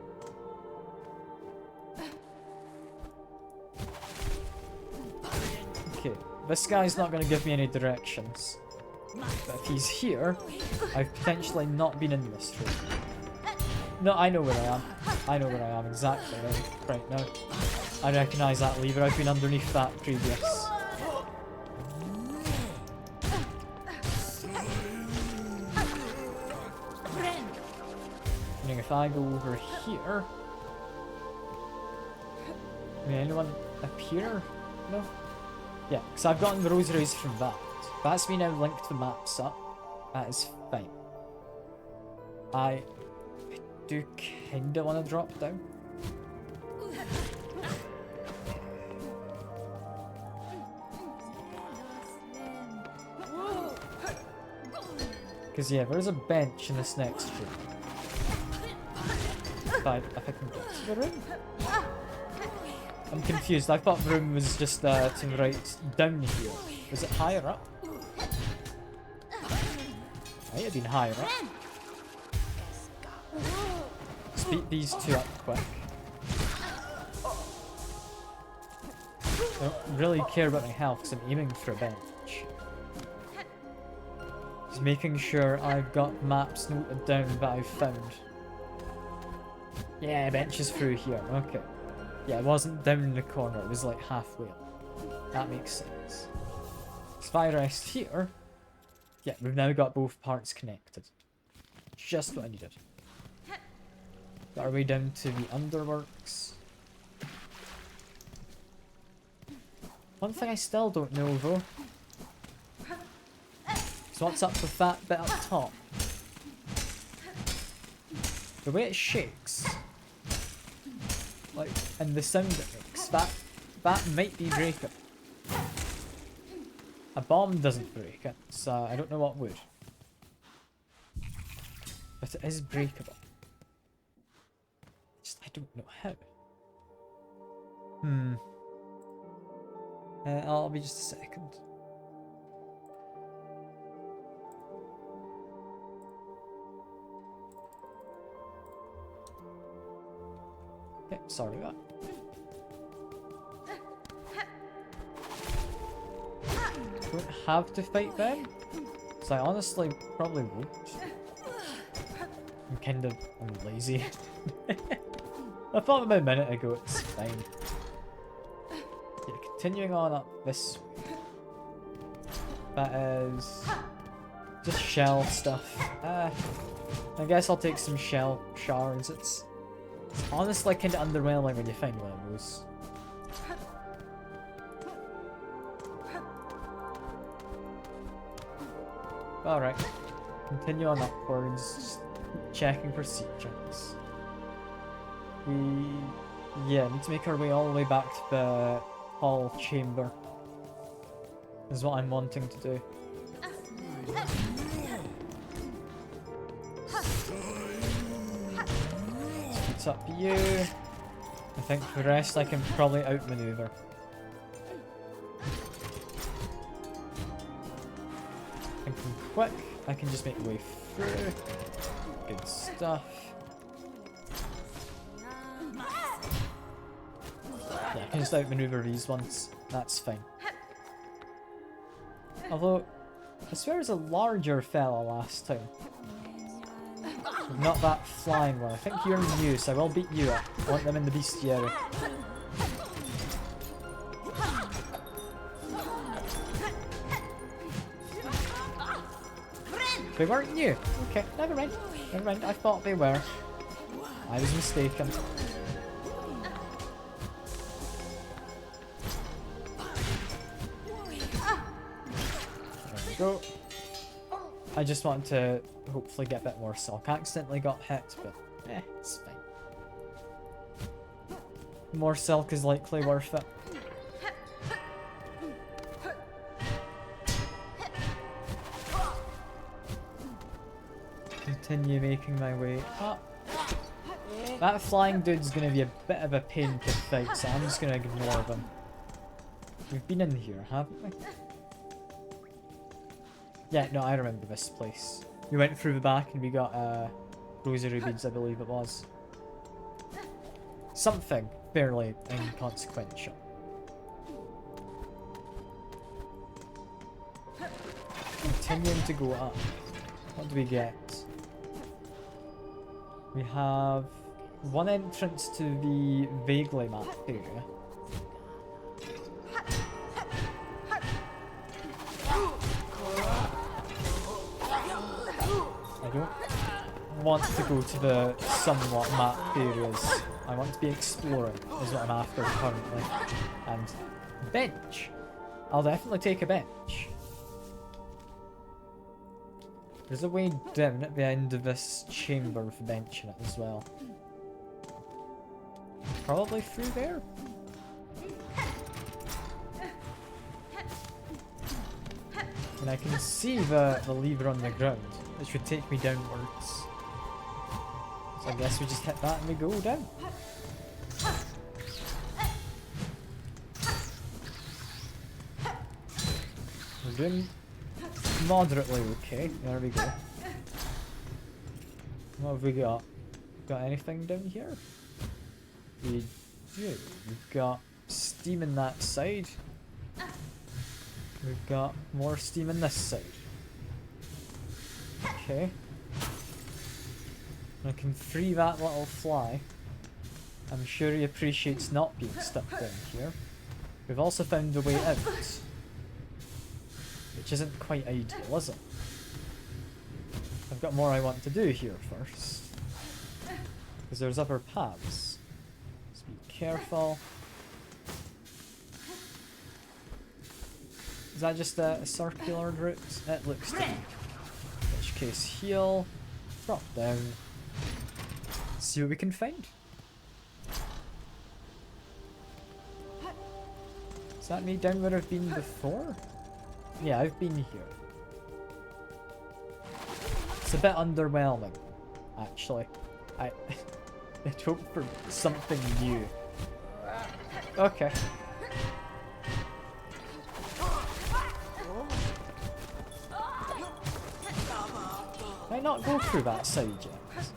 Okay, this guy's not going to give me any directions. But if he's here, I've potentially not been in this room. No, I know where I am. I know where I am exactly right now. I recognise that lever. I've been underneath that previous. Meaning if I go over here... I mean, anyone up here? No? Yeah, because I've gotten the rosaries from that. That's me now linked the maps up. That is fine. I do kinda want to drop down. Because yeah, there's a bench in this next room. If I can get to the room? I'm confused. I thought the room was just to the right down here. Was it higher up? Might have been higher up. Let's beat these two up quick. I don't really care about my health because I'm aiming for a bench. Just making sure I've got maps noted down that I've found. Yeah, bench is through here. Okay. Yeah, it wasn't down in the corner. It was like halfway up. That makes sense. So if I rest here... Yeah, we've now got both parts connected. Just what I needed. Got our way down to the underworks. One thing I still don't know though. So what's up with that bit up top? The way it shakes. Like, and the sound it makes. That might be breakable. A bomb doesn't break it, so I don't know what would. But it is breakable. Just, I don't know how. Hmm. I'll be just a second. Okay, sorry about that. Don't have to fight them, so I honestly probably won't. I'm lazy. I thought about a minute ago, it's fine. Yeah, continuing on up this way. That is just shell stuff. I guess I'll take some shell shards. It's honestly kind of underwhelming when you find one of those. Alright, continue on upwards, just checking for sea chunks. Yeah, need to make our way all the way back to the hall chamber. Is what I'm wanting to do. Speeds up you. I think the rest I can probably outmaneuver. Thinking quick, I can just make my way through. Good stuff. Yeah, I can just outmaneuver these ones. That's fine. Although, I swear there's a larger fella last time. Not that flying one. I think you're new, so I will beat you up. I want them in the bestiary. They weren't new. Okay, never mind. Never mind, I thought they were. I was mistaken. There we go. I just want to hopefully get a bit more silk. I accidentally got hit, but it's fine. More silk is likely worth it. Continue making my way up. That flying dude's gonna be a bit of a pain to fight, so I'm just gonna ignore them. We've been in here, haven't we? Yeah, no, I remember this place. We went through the back and we got rosary beads, I believe it was. Something fairly inconsequential. Continuing to go up. What do we get? We have one entrance to the vaguely mapped area. I don't want to go to the somewhat mapped areas. I want to be exploring, is what I'm after currently. And bench. I'll definitely take a bench. There's a way down at the end of this chamber with a bench in it as well. Probably through there? And I can see the lever on the ground. It should take me downwards. So I guess we just hit that and we go down. We're doing moderately okay. There we go. What have we got? Got anything down here? We do. We've got steam in that side. We've got more steam in this side. Okay. I can free that little fly. I'm sure he appreciates not being stuck down here. We've also found a way out. Which isn't quite ideal, is it? I've got more I want to do here first. Because there's other paths. Just be careful. Is that just a circular route? It looks to be. In which case, heal, drop down, see what we can find. Is that me down where I've been before? Yeah, I've been here. It's a bit underwhelming, actually. I'd hoped for something new. Okay. Might not go through that side yet.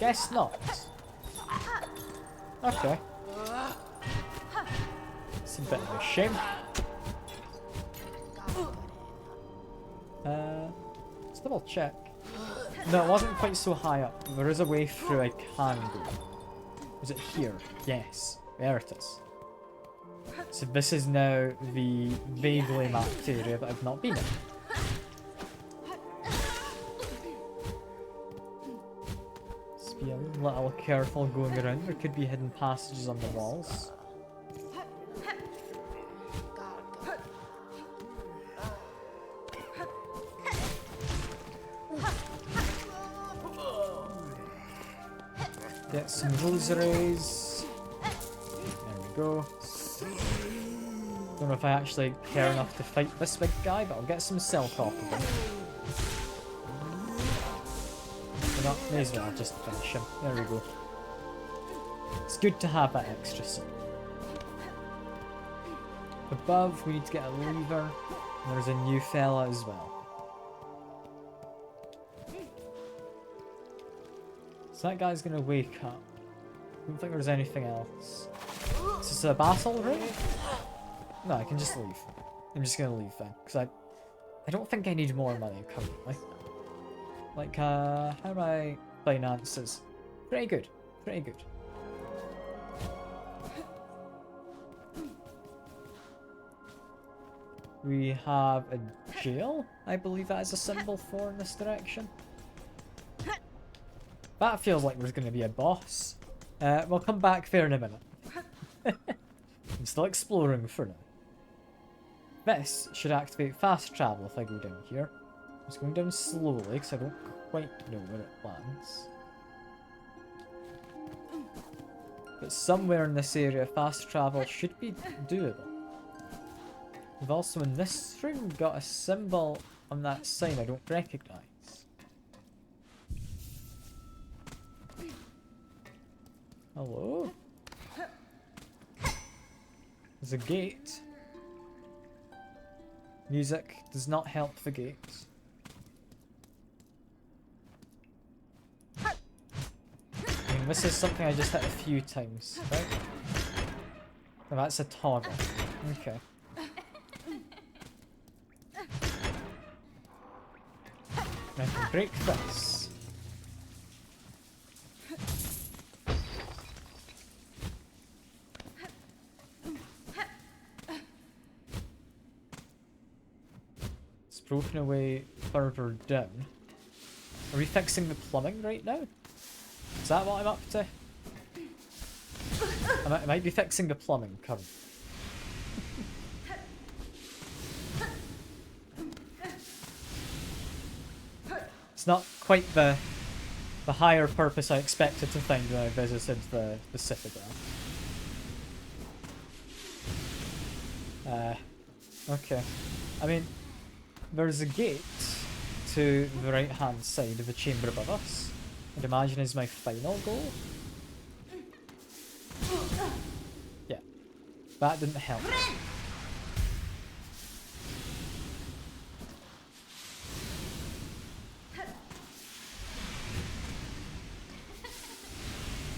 Guess not. Okay. It's a bit of a shame. Let's double check. No, it wasn't quite so high up. There is a way through I can go. Was it here? Yes. There it is. So this is now the vaguely mapped area that I've not been in. Just be a little careful going around. There could be hidden passages on the walls. Get some rosaries. There we go. Don't know if I actually care enough to fight this big guy, but I'll get some silk off of him. May as well just finish him. There we go. It's good to have that extra silk. Above, we need to get a lever. And there's a new fella as well. So that guy's gonna wake up. I don't think there's anything else. Is this a battle room? No, I can just leave. I'm just gonna leave then, because I don't think I need more money currently. Like, how are my finances? Pretty good. Pretty good. We have a jail, I believe that is a symbol for in this direction. That feels like there's going to be a boss. We'll come back there in a minute. I'm still exploring for now. This should activate fast travel if I go down here. I'm just going down slowly because I don't quite know where it lands. But somewhere in this area, fast travel should be doable. We've also in this room got a symbol on that sign I don't recognise. Hello? There's a gate. Music does not help the gate. I mean, this is something I just hit a few times, right? Oh, that's a toggle. Okay. I can break this. It's broken away further down. Are we fixing the plumbing right now? Is that what I'm up to? I might be fixing the plumbing currently. It's not quite the higher purpose I expected to find when I visited the Citadel. Okay. I mean, there's a gate to the right hand side of the chamber above us. I'd imagine is my final goal. Yeah. That didn't help.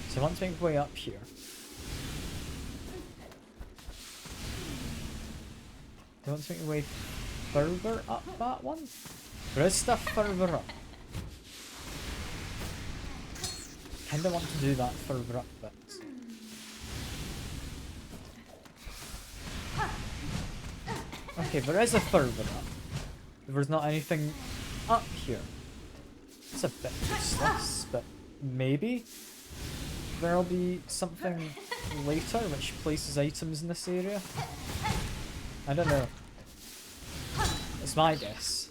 So I want to make my way up here. Do I want to make my way further up that one? There is stuff further up. Kinda want to do that further up bit. Okay, there is a further up. There's not anything up here. It's a bit useless, but maybe there'll be something later which places items in this area. I don't know. It's my guess.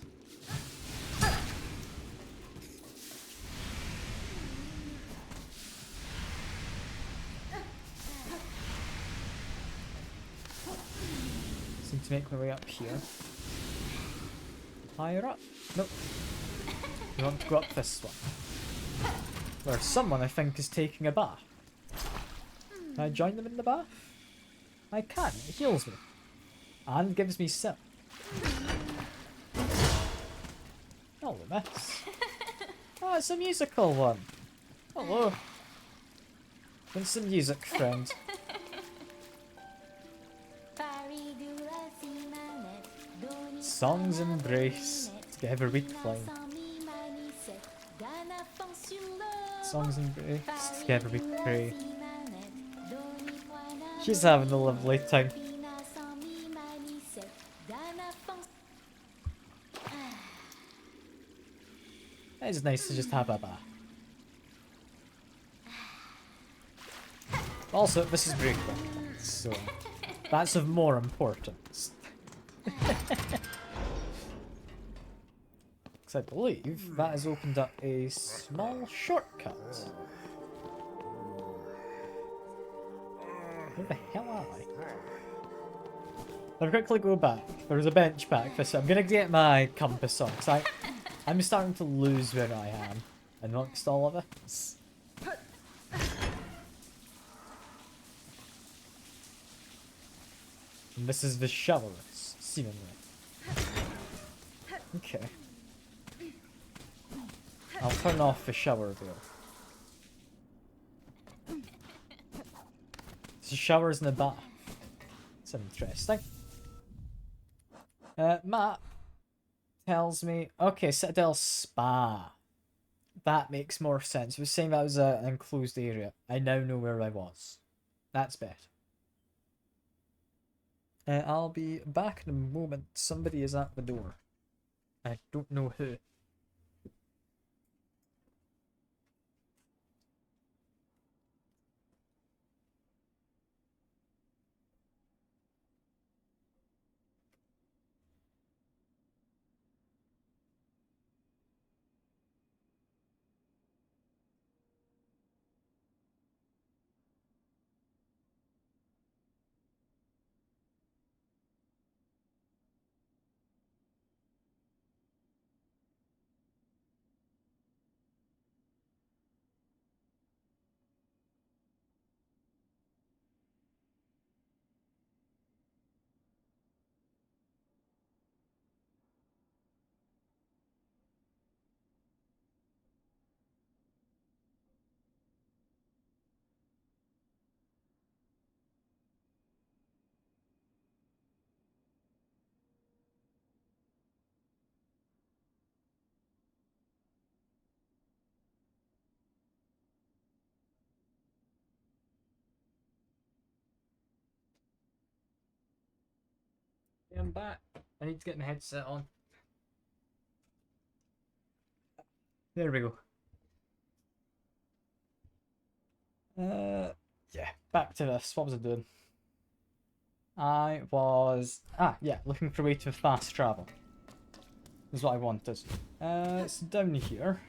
Seem to make my way up here. Higher up? Nope. We want to go up this one. Where someone, I think, is taking a bath. Can I join them in the bath? I can. It heals me. And gives me silk. Oh, miss. Oh, it's a musical one. Hello. What's the music, friend? Songs embrace, together we climb. Songs embrace, together we pray. She's having a lovely time. It's nice to just have a bath. Also, this is breaking, so that's of more importance. Because I believe that has opened up a small shortcut. Where the hell am I? I'll quickly go back. There's a bench back this. I'm gonna get my compass on, because I'm starting to lose where I am amongst all of this. And this is the showers, seemingly. Okay. I'll turn off the shower veil. So showers in the bath. It's interesting. Matt tells me, okay, Citadel Spa. That makes more sense. He was saying that was an enclosed area. I now know where I was. That's better. I'll be back in a moment. Somebody is at the door. I don't know who. I'm back. I need to get my headset on. There we go. Yeah, back to this. What was I doing? I was... yeah, looking for a way to fast travel. Is what I wanted. It's down here.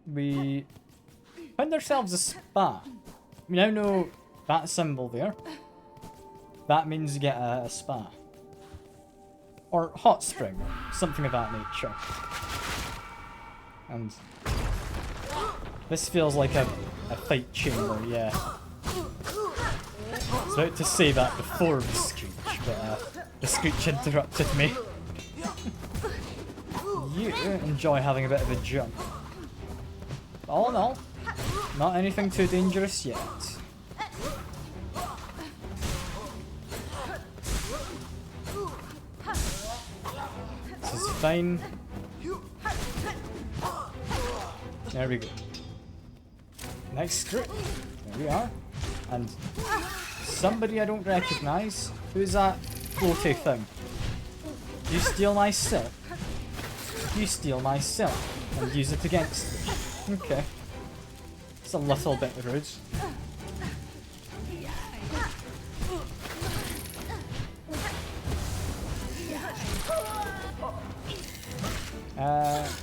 We found ourselves a spa. We now know that symbol there. That means you get a spa. Or hot spring, or something of that nature. And this feels like a fight chamber, yeah. I was about to say that before the screech, but the screech interrupted me. You enjoy having a bit of a jump. All in all, not anything too dangerous yet. This is fine. There we go. Nice script. There we are. And somebody I don't recognise. Who's that floaty thing? You steal my silk. You steal my silk and use it against me. Okay. It's a little bit rude.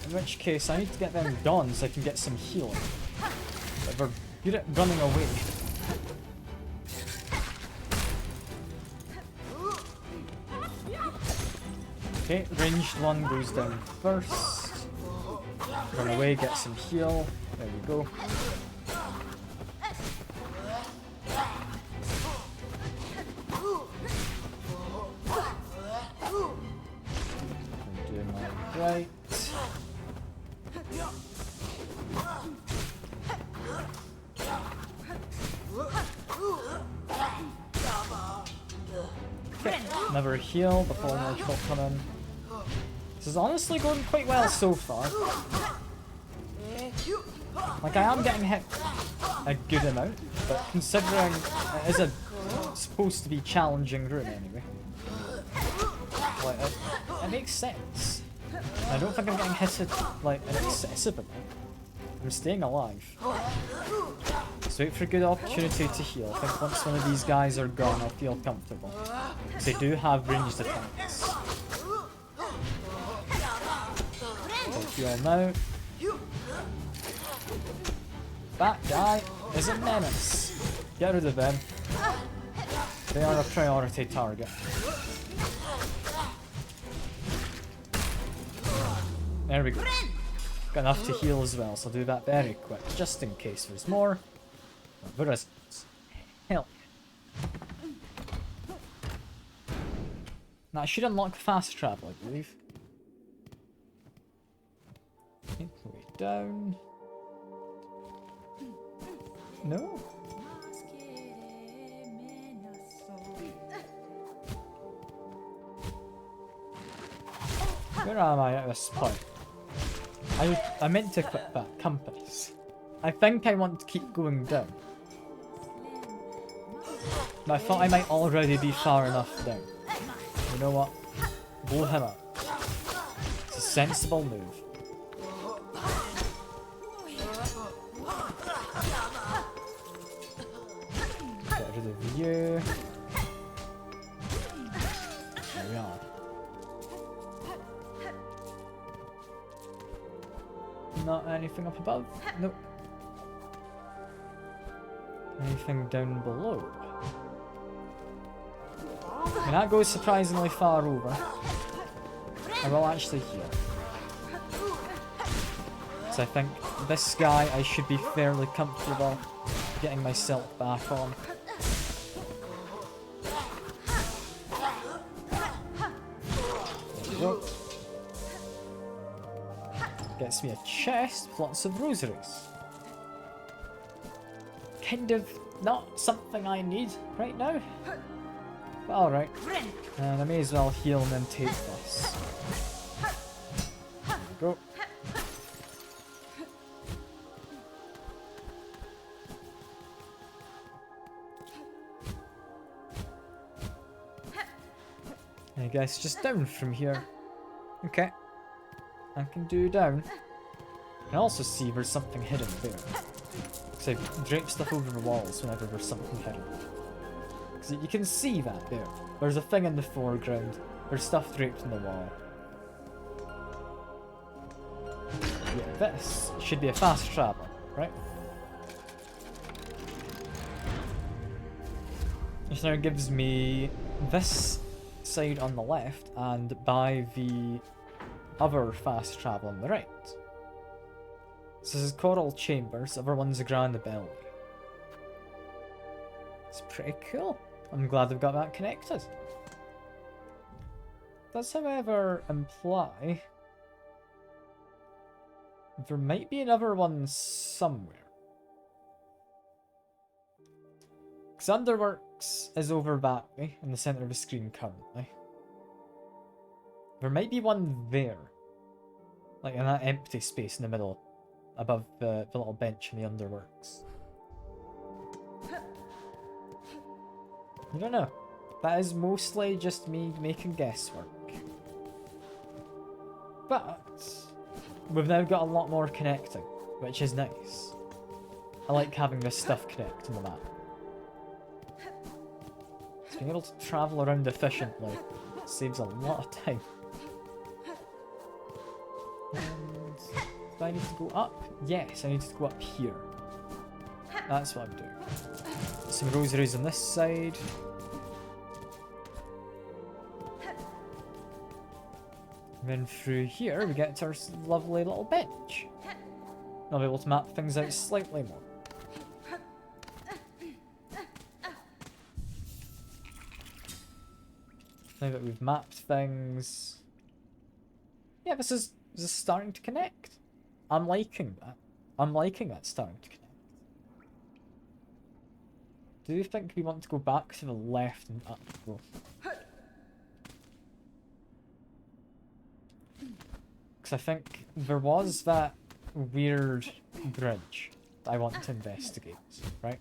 In which case, I need to get them gone so I can get some healing. But we're good at running away. Okay, ranged one goes down first. Run away, get some heal. There we go. Never heal before another kill come in. This is honestly going quite well so far. Like, I am getting hit a good amount, but considering it is supposed to be challenging room anyway. Like, it makes sense. And I don't think I'm getting hit like an excessive amount. I'm staying alive. So wait for a good opportunity to heal. I think once one of these guys are gone, I'll feel comfortable. Because they do have ranged attacks. I'll heal now. That guy is a menace. Get rid of them. They are a priority target. There we go. Got enough to heal as well, so I'll do that very quick, just in case there's more. But there isn't. Hell. Now I should unlock fast travel, I believe. Okay, way down. No? Where am I at this point? I meant to click that compass. I think I want to keep going down. But I thought I might already be far enough down. You know what? Blow him up. It's a sensible move. Get rid of you. There we are. Not anything up above? Nope. Anything down below? And that goes surprisingly far over. I will actually heal. So I think this guy I should be fairly comfortable getting myself back on. There we go. Gets me a chest with lots of rosaries. Kind of not something I need right now. But alright. And I may as well heal and then take this. There we go. I guess just down from here. Okay. I can do down. I can also see there's something hidden there. Because I drape stuff over the walls whenever there's something hidden. Because you can see that there. There's a thing in the foreground. There's stuff draped in the wall. Yeah, this should be a fast travel, right? This now gives me this side on the left and by the other fast travel on the right. So this is Coral Chambers, the other one's the Grand Belly. It's pretty cool. I'm glad they've got that connected. Does however imply there might be another one somewhere. Because Underworks is over that way, in the centre of the screen currently. There might be one there. Like in that empty space in the middle, above the little bench in the Underworks. I don't know. That is mostly just me making guesswork. But we've now got a lot more connecting, which is nice. I like having this stuff connect in the map. So being able to travel around efficiently saves a lot of time. And do I need to go up? Yes, I need to go up here. That's what I'm doing. Some rosaries on this side. And then through here we get to our lovely little bench. I'll be able to map things out slightly more. Now that we've mapped things... Yeah, this is starting to connect. I'm liking that. I'm liking that starting to connect. Do you think we want to go back to the left and up? Well, Because I think there was that weird bridge that I want to investigate, right?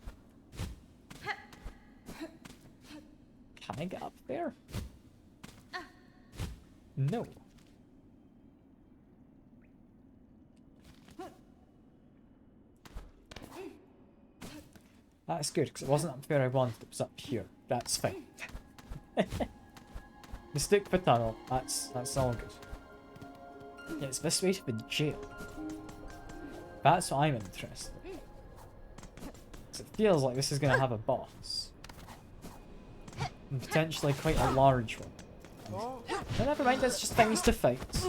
Can I get up there? No. That's good, because it wasn't up where I wanted, it was up here. That's fine. Mistake for tunnel, that's all good. Yeah, it's this way to the jail. That's what I'm interested in. 'Cause it feels like this is going to have a boss. And potentially quite a large one. No, never mind, there's just things to fight. It's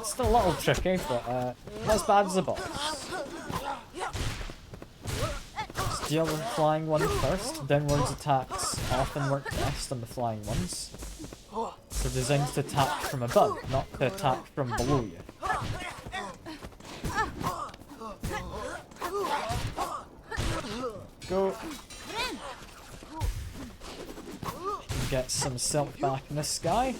still a little tricky, but not as bad as a boss. Let's deal with the flying one first. Downwards attacks often work best on the flying ones. They're designed to attack from above, not to attack from below you. Go. Get some silk back in this guy.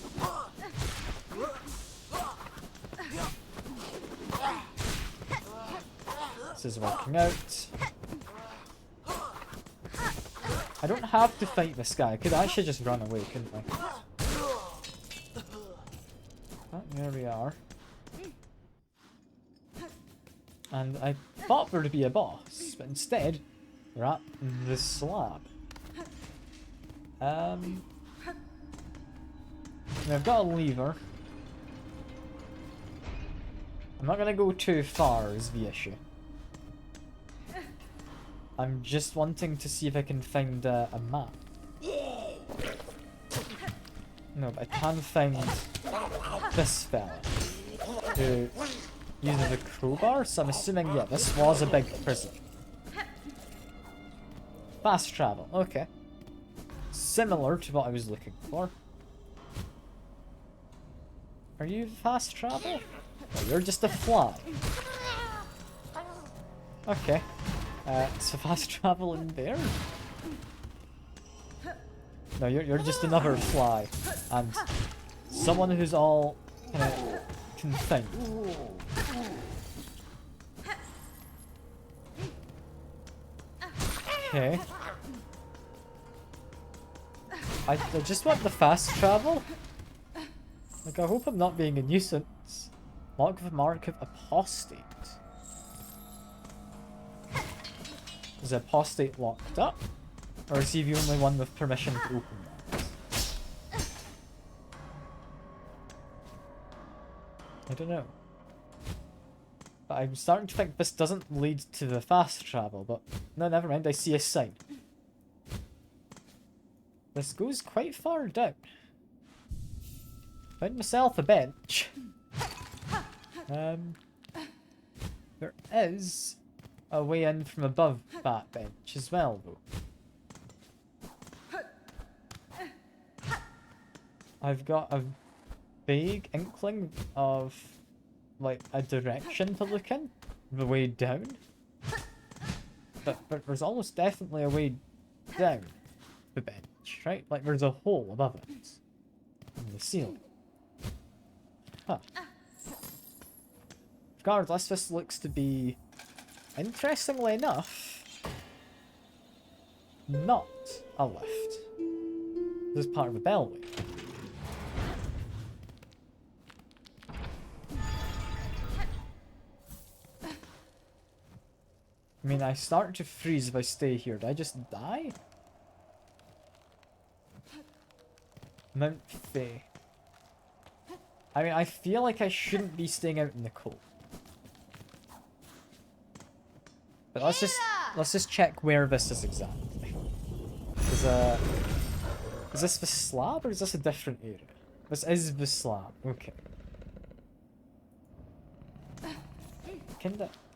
This is working out. I don't have to fight this guy. I could actually just run away, couldn't I? Oh, there we are. And I thought there would be a boss, but instead, we're at the slab. I've got a lever. I'm not gonna go too far is the issue. I'm just wanting to see if I can find a map. No, but I can find this fella who uses a crowbar, so I'm assuming, yeah, this was a big prison. Fast travel, okay. Similar to what I was looking for. Are you fast travel? Oh, you're just a fly. Okay. So fast travel in there? No, you're just another fly. And someone who's all kind of can think. Okay. I just want the fast travel. Like, I hope I'm not being a nuisance. Mark of apostate. Is the apostate locked up? Or is he the only one with permission to open that? I don't know. But I'm starting to think this doesn't lead to the fast travel, but no, never mind, I see a sign. This goes quite far down. Found myself a bench. There is a way in from above that bench as well, though. I've got a vague inkling of, like, a direction to look in, the way down. But there's almost definitely a way down the bench, right? Like, there's a hole above it in the ceiling. Huh. Regardless, this looks to be, interestingly enough, not a lift. This is part of a bellway. I mean, I start to freeze if I stay here. Do I just die? Mount Faye. I mean, I feel like I shouldn't be staying out in the cold. But let's just check where this is exactly. Is this the slab or is this a different area? This is the slab. Okay.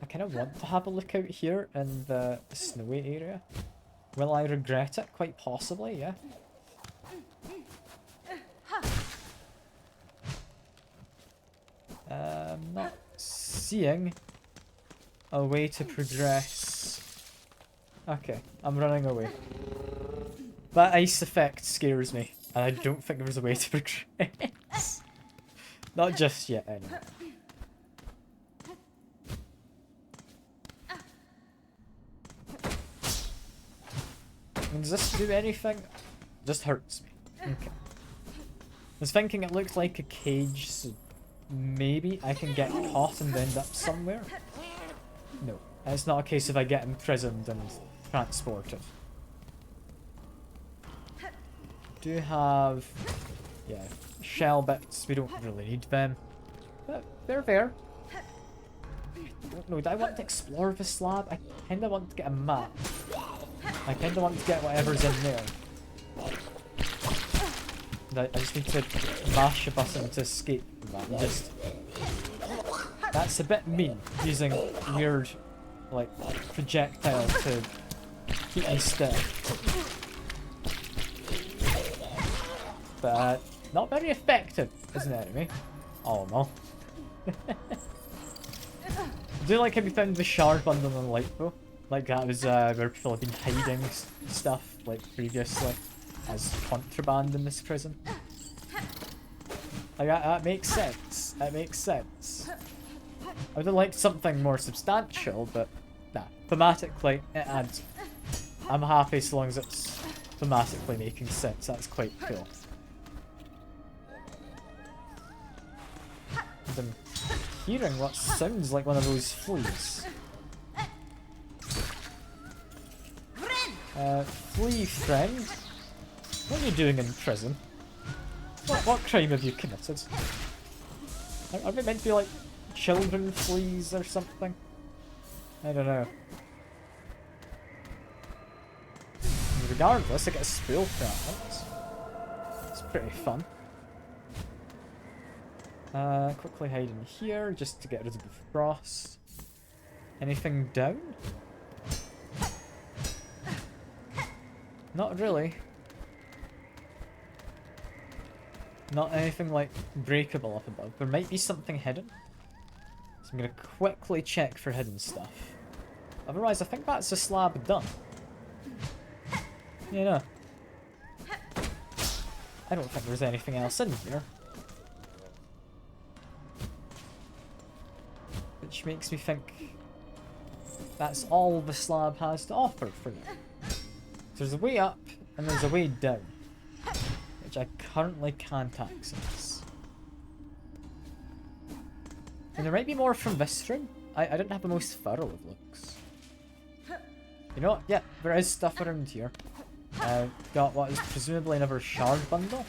I kind of want to have a look out here in the snowy area. Will I regret it? Quite possibly, yeah. I'm not seeing a way to progress. Okay, I'm running away. That ice effect scares me, and I don't think there's a way to progress. Not just yet, anyway. Does this do anything? Just hurts me. Okay. I was thinking it looked like a cage, so maybe I can get caught and end up somewhere. No, it's not a case of I get imprisoned and transported. Do have, yeah, shell bits. We don't really need them, but they're there. I don't know. Do I want to explore the slab? I kind of want to get a map. I kind of want to get whatever's in there. I just need to mash a button to escape from that. Just that's a bit mean, using weird, like, projectile to keep me still. But not very effective as an enemy. Oh no. I do like how we found the shard bundle on the light though. Like that was where people have been hiding stuff like previously as contraband in this prison. Like that makes sense. That makes sense. I would have liked something more substantial, but nah. Thematically, it adds. I'm happy so long as it's thematically making sense. That's quite cool. And I'm hearing what sounds like one of those fleas. Flea friend, what are you doing in prison? What crime have you committed? Are they meant to be like children fleas or something? I don't know. Regardless, I get a spool for that. It's pretty fun. Quickly hide in here just to get rid of the frost. Anything down? Not really. Not anything like breakable up above. There might be something hidden. So I'm gonna quickly check for hidden stuff. Otherwise, I think that's the slab done. You know. I don't think there's anything else in here. Which makes me think that's all the slab has to offer for me. There's a way up and there's a way down, which I currently can't access. And there might be more from this room. I didn't have the most thorough of looks. You know what? Yeah, there is stuff around here. Got what is presumably another shard bundle.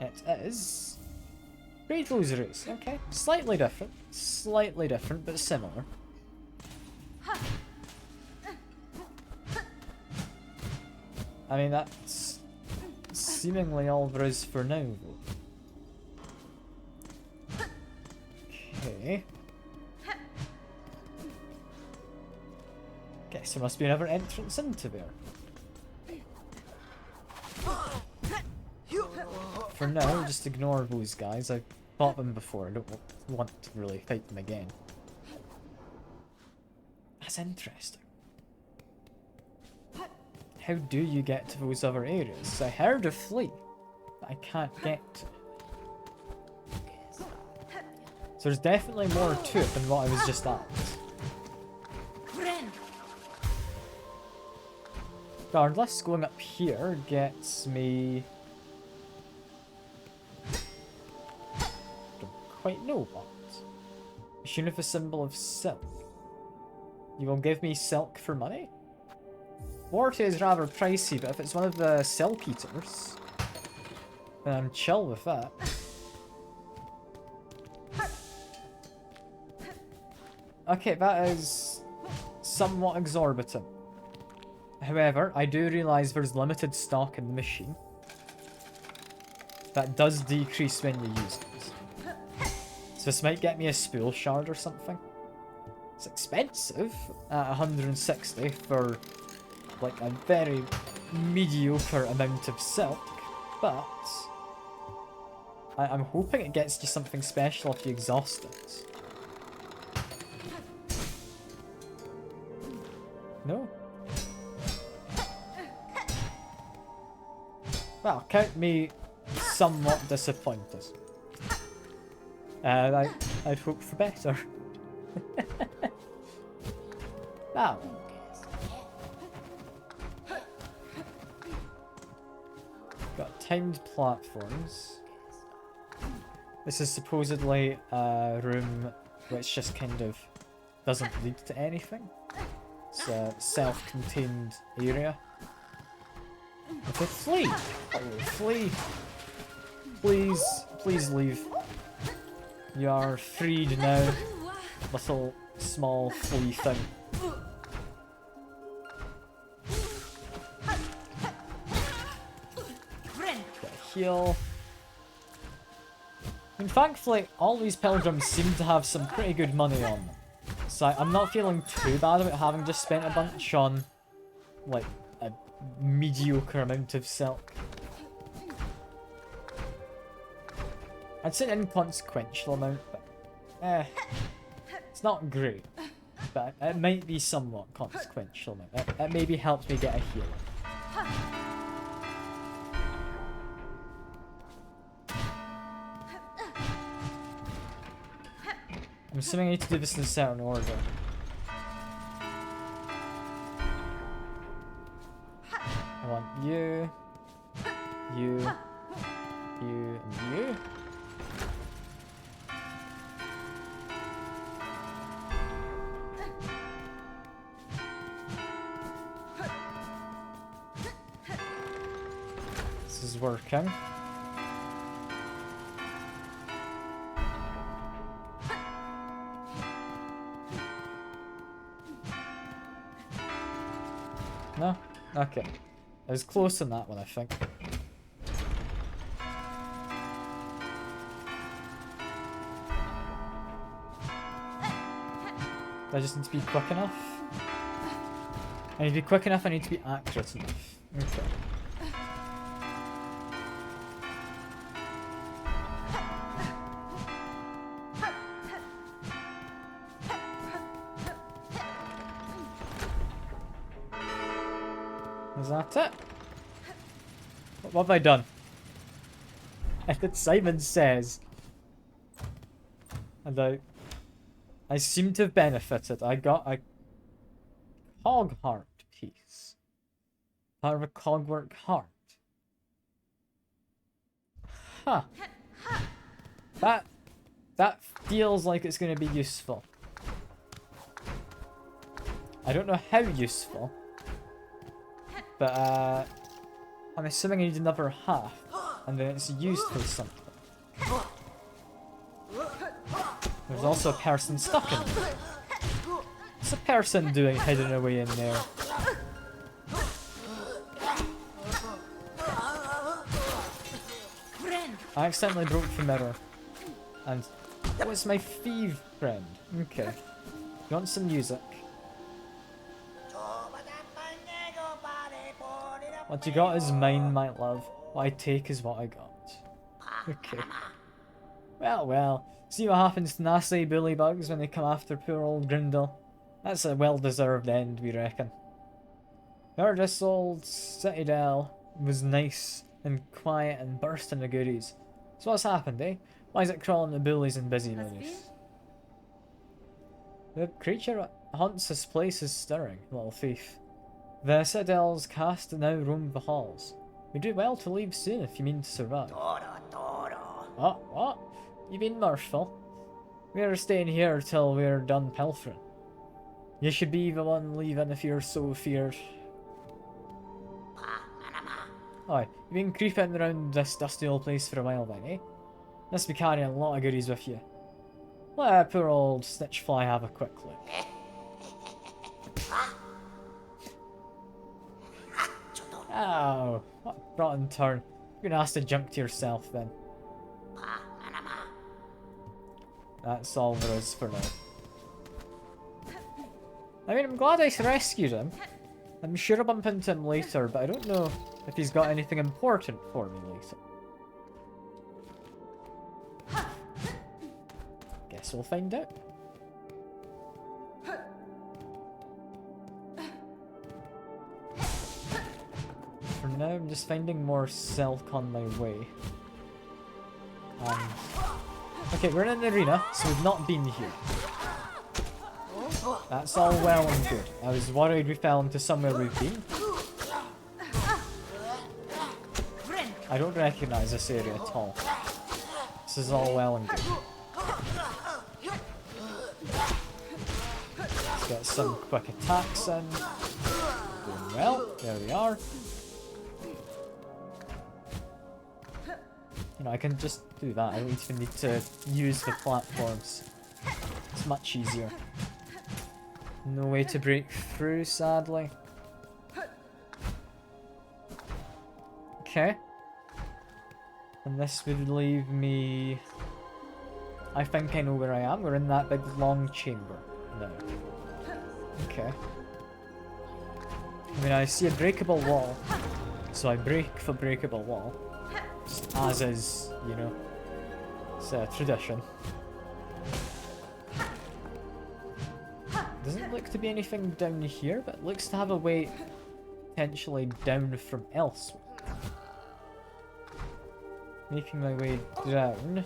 It is Great Rosaries. Okay, slightly different, but similar. I mean, that's seemingly all there is for now, though. Okay. Guess there must be another entrance into there. For now, just ignore those guys. I've fought them before. I don't want to really fight them again. That's interesting. How do you get to those other areas? I heard a flea, but I can't get to. So there's definitely more to it than what I was just at. Regardless, going up here gets me... don't quite know what. Machine with a symbol of silk. You will give me silk for money? Water is rather pricey, but if it's one of the silk eaters, then I'm chill with that. Okay, that is somewhat exorbitant. However, I do realise there's limited stock in the machine. That does decrease when you use it. So this might get me a spool shard or something. It's expensive at 160 for like a very mediocre amount of silk, but I'm hoping it gets you something special if you exhaust it. No? Well, count me somewhat disappointed. I'd hope for better. Now. Got timed platforms. This is supposedly a room which just kind of doesn't lead to anything. It's a self-contained area. With a flea! Oh, flea! Please leave. You are freed now, little small flea thing. Get a heal. I mean, thankfully, all these pilgrims seem to have some pretty good money on them. So I'm not feeling too bad about having just spent a bunch on, like, a mediocre amount of silk. I'd say an inconsequential amount, but it's not great. But it might be somewhat consequential amount. It maybe helps me get a healer. I'm assuming I need to do this in a certain order. I want you, you, you, and you. This is working. No? Okay. I was close on that one, I think. Do I just need to be quick enough? I need to be quick enough, I need to be accurate enough. Okay. Is that it? What have I done? And Simon Says. And I seem to have benefited. I got a cog heart piece. Part of a cogwork heart. Huh. That feels like it's going to be useful. I don't know how useful. But, I'm assuming I need another half, and then it's used for something. There's also a person stuck in there. What's a person doing hidden away in there? I accidentally broke the mirror. And that was my thief friend. Okay. You want some music? What you got is mine, my love. What I take is what I got. Okay. Well. See what happens to nasty bully bugs when they come after poor old Grindel. That's a well-deserved end, we reckon. This old citadel was nice and quiet and bursting with goodies. So what's happened, eh? Why is it crawling to bullies and busybodies? The creature that haunts this place is stirring, little thief. The citadel's cast now roam the halls. We do well to leave soon if you mean to survive. What? You mean mirthful? We're staying here till we're done pilfering. You should be the one leaving if you're so feared. Aye, you've been creeping around this dusty old place for a while then, eh? Must be carrying a lot of goodies with you. Let poor old Snitchfly have a quick look. Oh, what a rotten turn. You're gonna have to jump to yourself then. That's all there is for now. I mean, I'm glad I rescued him. I'm sure I'll bump into him later, but I don't know if he's got anything important for me later. Guess we'll find out. For now, I'm just finding more silk on my way. Okay, we're in an arena, so we've not been here. That's all well and good. I was worried we fell into somewhere we've been. I don't recognise this area at all. This is all well and good. Let's get some quick attacks in. Doing well. There we are. You know, I can just do that. I don't even need to use the platforms. It's much easier. No way to break through, sadly. Okay. And this would leave me... I think I know where I am. We're in that big long chamber now. Okay. I mean, I see a breakable wall, so I break the breakable wall. Just as is, you know. It's a tradition. Doesn't look to be anything down here, but it looks to have a way potentially down from elsewhere. Making my way down.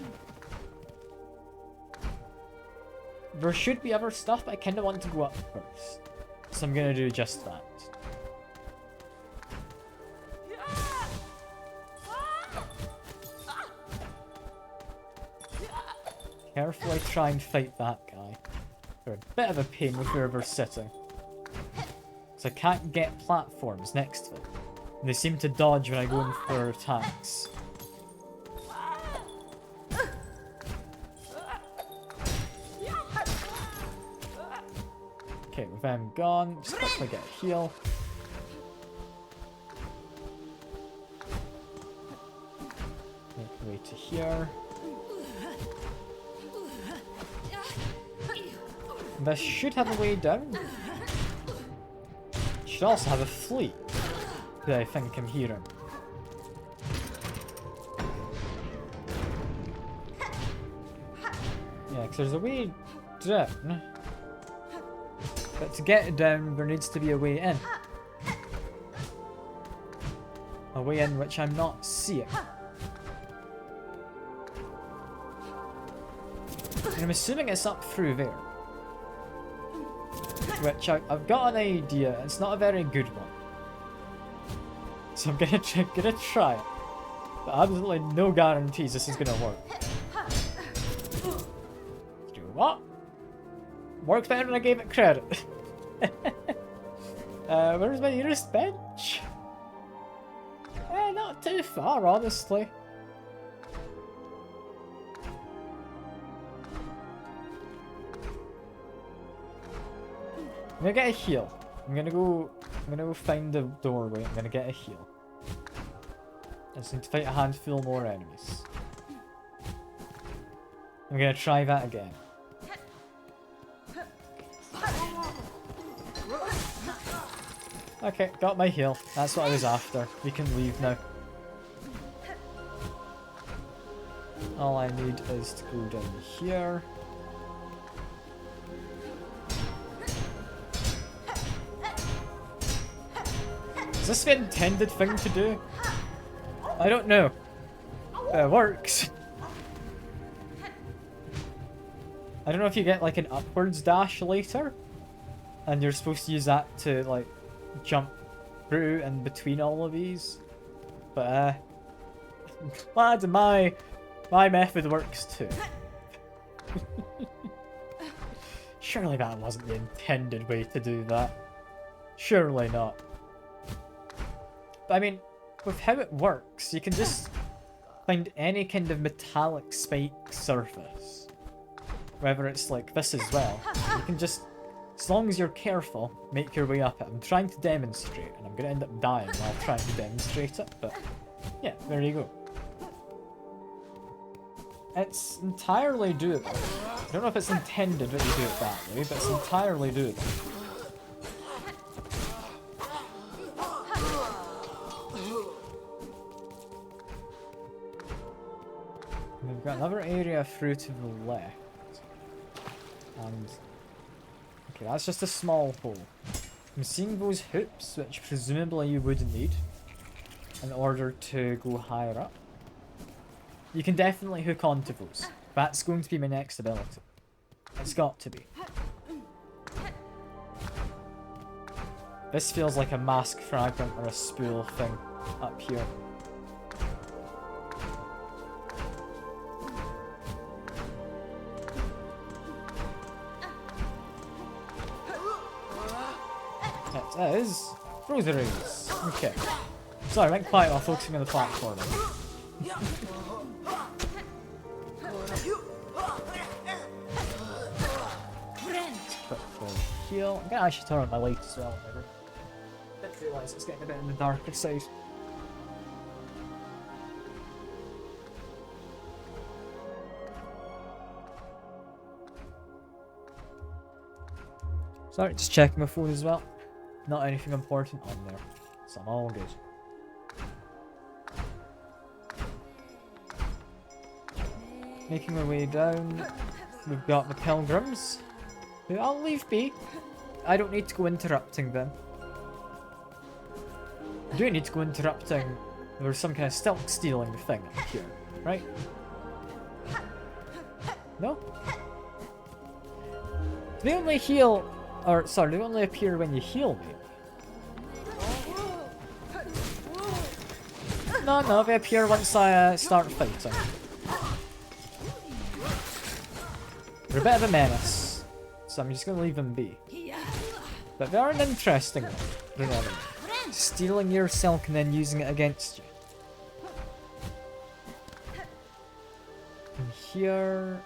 There should be other stuff, but I kind of want to go up first. So I'm going to do just that. Carefully try and fight that guy. They're a bit of a pain with where we're sitting. Because I can't get platforms next to them. And they seem to dodge when I go in for attacks. Okay, with them gone, just quickly get a heal. Make my way to here. This should have a way down. Should also have a fleet that I think I'm hearing. Yeah, because there's a way down. But to get it down, there needs to be a way in. A way in which I'm not seeing. And I'm assuming it's up through there. Which I've got an idea, it's not a very good one. So I'm gonna try it. But absolutely no guarantees this is gonna work. Do what? Worked better than I gave it credit. Where's my nearest bench? Not too far, honestly. I'm gonna get a heal. I'm gonna go find the doorway. I'm gonna get a heal. I just need to fight a handful more enemies. I'm gonna try that again. Okay, got my heal. That's what I was after. We can leave now. All I need is to go down here. Is this the intended thing to do? I don't know. It works. I don't know if you get like an upwards dash later, and you're supposed to use that to like jump through and between all of these. But lads, my method works too. Surely that wasn't the intended way to do that. Surely not. But I mean, with how it works, you can just find any kind of metallic spike surface. Whether it's like this as well. You can just, as long as you're careful, make your way up it. I'm trying to demonstrate, and I'm going to end up dying while trying to demonstrate it, but yeah, there you go. It's entirely doable. I don't know if it's intended that you do it that way, but it's entirely doable. We've got another area through to the left. And okay, that's just a small hole. I'm seeing those hoops, which presumably you would need in order to go higher up. You can definitely hook onto those. That's going to be my next ability. It's got to be. This feels like a mask fragment or a spool thing up here. It is rosaries. Okay. Sorry, I went quiet while focusing on the platforming. Quickly heal. I'm gonna actually turn on my light as well. I didn't realise it's getting a bit on the darker side. Sorry, just checking my phone as well. Not anything important on there, so I'm all good. Making my way down, we've got the pilgrims, who I'll leave be. I don't need to go interrupting them. I do need to go interrupting. There's some kind of stealth stealing thing up here, right? No? They only heal, or sorry, they only appear when you heal me. No, they appear once I start fighting. They're a bit of a menace, so I'm just gonna leave them be. But they are an interesting one. Stealing your silk and then using it against you. And here...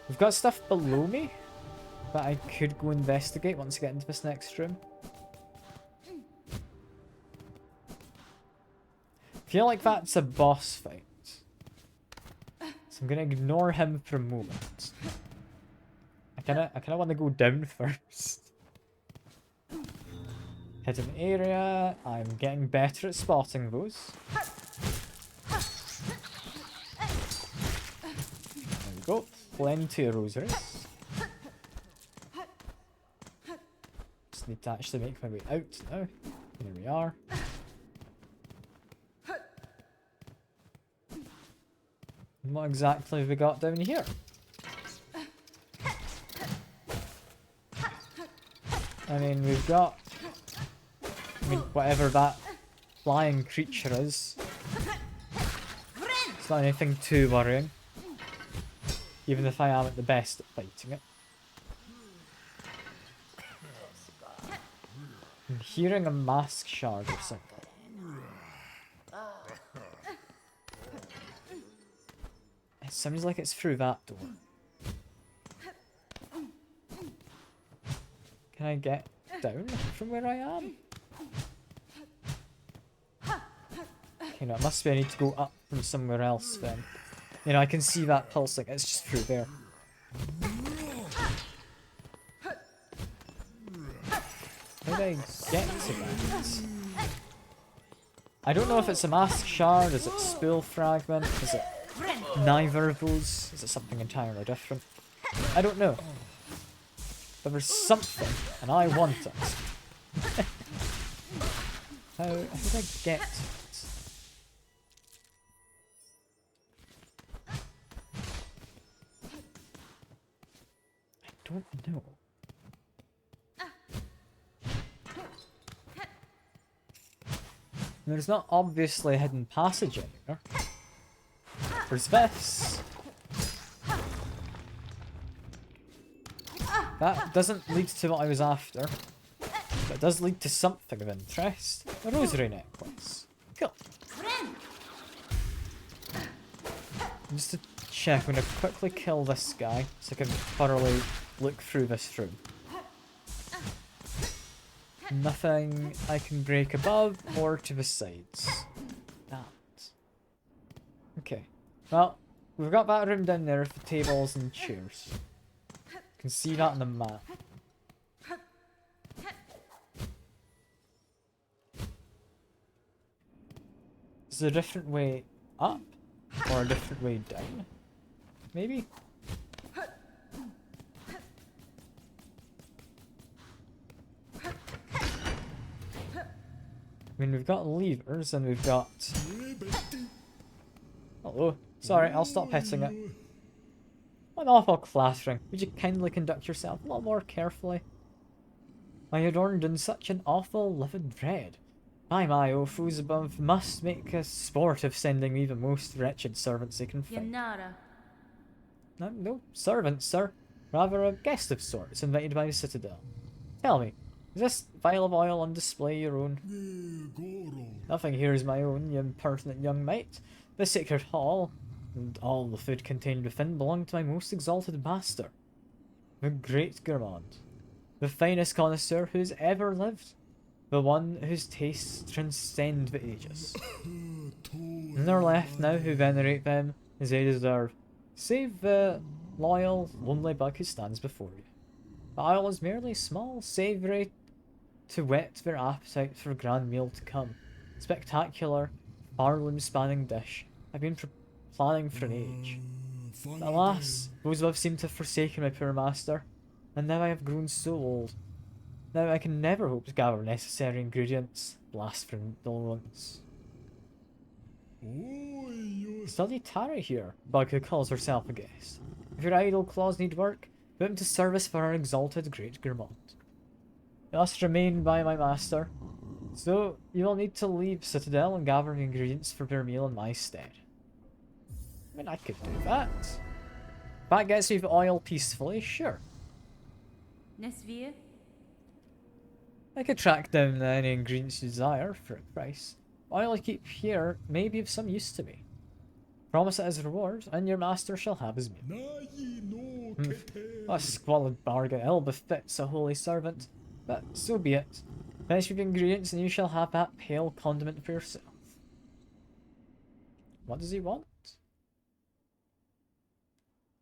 We've got stuff below me that I could go investigate once I get into this next room. I feel like that's a boss fight. So I'm gonna ignore him for a moment. I kinda wanna go down first. Hidden area. I'm getting better at spotting those. There we go. Plenty of rosaries. Just need to actually make my way out now. Here we are. And what exactly have we got down here? I mean, we've got... whatever that flying creature is. It's not anything too worrying. Even if I am at the best at fighting it. I'm hearing a mask shard or something. It sounds like it's through that door. Can I get down from where I am? Okay, no, it must be I need to go up from somewhere else then. You know, I can see that pulsing, it's just through there. How do I get to that? I don't know if it's a mask shard, is it spool fragment, is it neither of those, is it something entirely different? I don't know. But there's something, and I want it. How did I get to it? I don't know. There's not obviously a hidden passage anywhere. There's this. That doesn't lead to what I was after. But it does lead to something of interest. A rosary necklace. Cool. Just to check, I'm going to quickly kill this guy so I can thoroughly look through this room. Nothing I can break above or to the sides. That. Okay. Well, we've got that room down there with the tables and chairs. You can see that on the map. Is there a different way up? Or a different way down? Maybe? I mean, we've got levers and we've got... Hello. Sorry, I'll stop petting it. What an awful clattering. Would you kindly conduct yourself a little more carefully? I adorned in such an awful livid dread. My, oh, fools above must make a sport of sending me the most wretched servants they can find. Yanara. No servant, sir. Rather a guest of sorts, invited by the Citadel. Tell me, is this vial of oil on display your own? Nothing here is my own, you impertinent young mate. The sacred hall, and all the food contained within, belong to my most exalted master, the great gourmand, the finest connoisseur who's ever lived, the one whose tastes transcend the ages. And there are left now who venerate them as they deserve, save the loyal, lonely bug who stands before you. The oil is merely small, savoury, to whet their appetite for a grand meal to come. Spectacular, far-limb-spanning dish I've been planning for an age. But alas, those above seem to have forsaken my poor master, and now I have grown so old. Now I can never hope to gather necessary ingredients. Blasphemous indolence. Study tarry here, bug who calls herself a guest. If your idle claws need work, put them to service for our exalted great gourmand. You must remain by my master, so you will need to leave Citadel and gather the ingredients for their meal in my stead. I mean, I could do that. That gets me the oil peacefully, sure. Nesvia? I could track down any ingredients you desire for a price. Oil I keep here may be of some use to me. Promise it as a reward, and your master shall have his meal. What a squalid bargain, ill befits a holy servant, but so be it. Finish with the ingredients and you shall have that pale condiment for yourself. What does he want?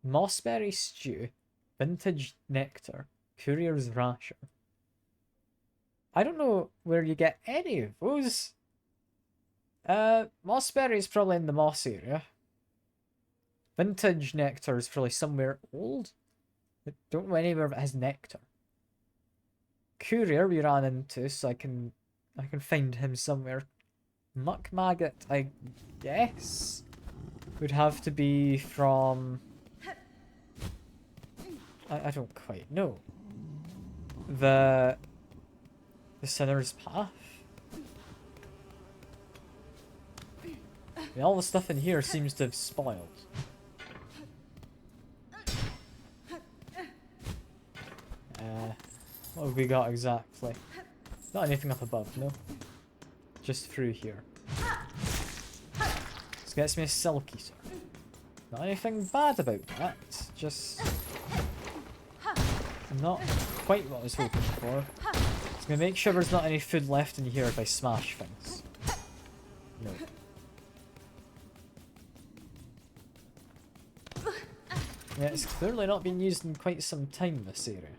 Mossberry stew, vintage nectar, courier's rasher. I don't know where you get any of those. Mossberry is probably in the moss area. Vintage nectar is probably somewhere old. I don't know anywhere that has nectar. Courier we ran into, so I can find him somewhere. Muck maggot, I guess, would have to be from. I don't quite know. The Sinner's Path. I mean, all the stuff in here seems to have spoiled. What have we got exactly? Not anything up above, no. Just through here. This gets me a silk eater. Not anything bad about that, just not quite what I was hoping for. Just gonna make sure there's not any food left in here if I smash things. No. Yeah, it's clearly not been used in quite some time, this area.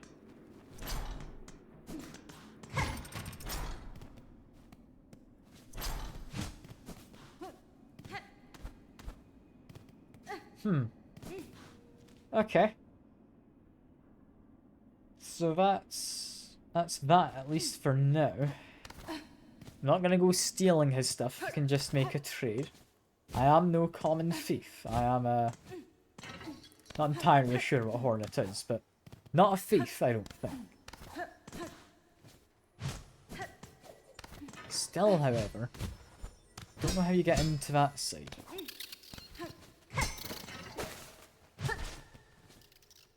Okay. So that's that, at least for now. I'm not gonna go stealing his stuff, I can just make a trade. I am no common thief. I am not entirely sure what Hornet is, but not a thief, I don't think. Still, however, don't know how you get into that side.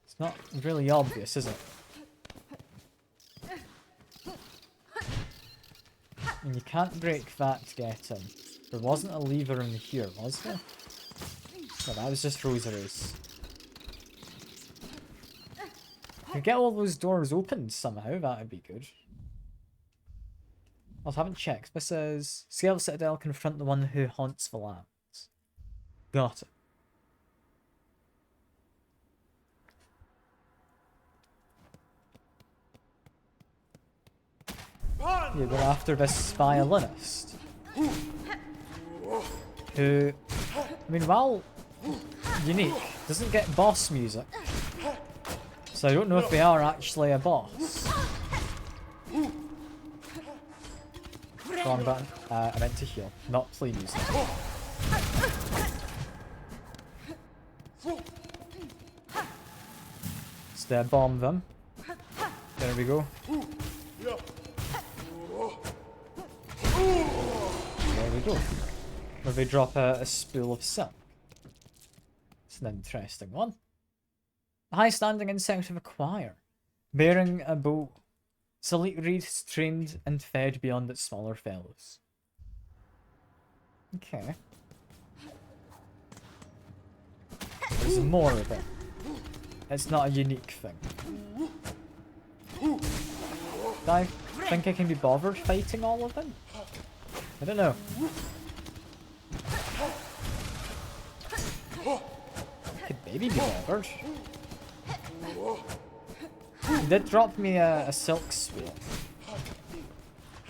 It's not really obvious, is it? And you can't break that to get in. There wasn't a lever in here, was there? No, that was just rosaries. If you get all those doors opened somehow, that'd be good. I haven't checked. This says, scale of Citadel, confront the one who haunts the lands. Got it. You go after this violinist. Who, I mean, while unique, doesn't get boss music. So I don't know if they are actually a boss. Wrong button. I meant to heal, not play music. bomb them. There we go. There we go. Where we drop a spool of silk. It's an interesting one. A high-standing insect of a choir, bearing a bow. Its elite reeds trained and fed beyond its smaller fellows. Okay. There's more of it. It's not a unique thing. Do I think I can be bothered fighting all of them? I don't know. Could maybe be bothered. He did drop me a silk spool.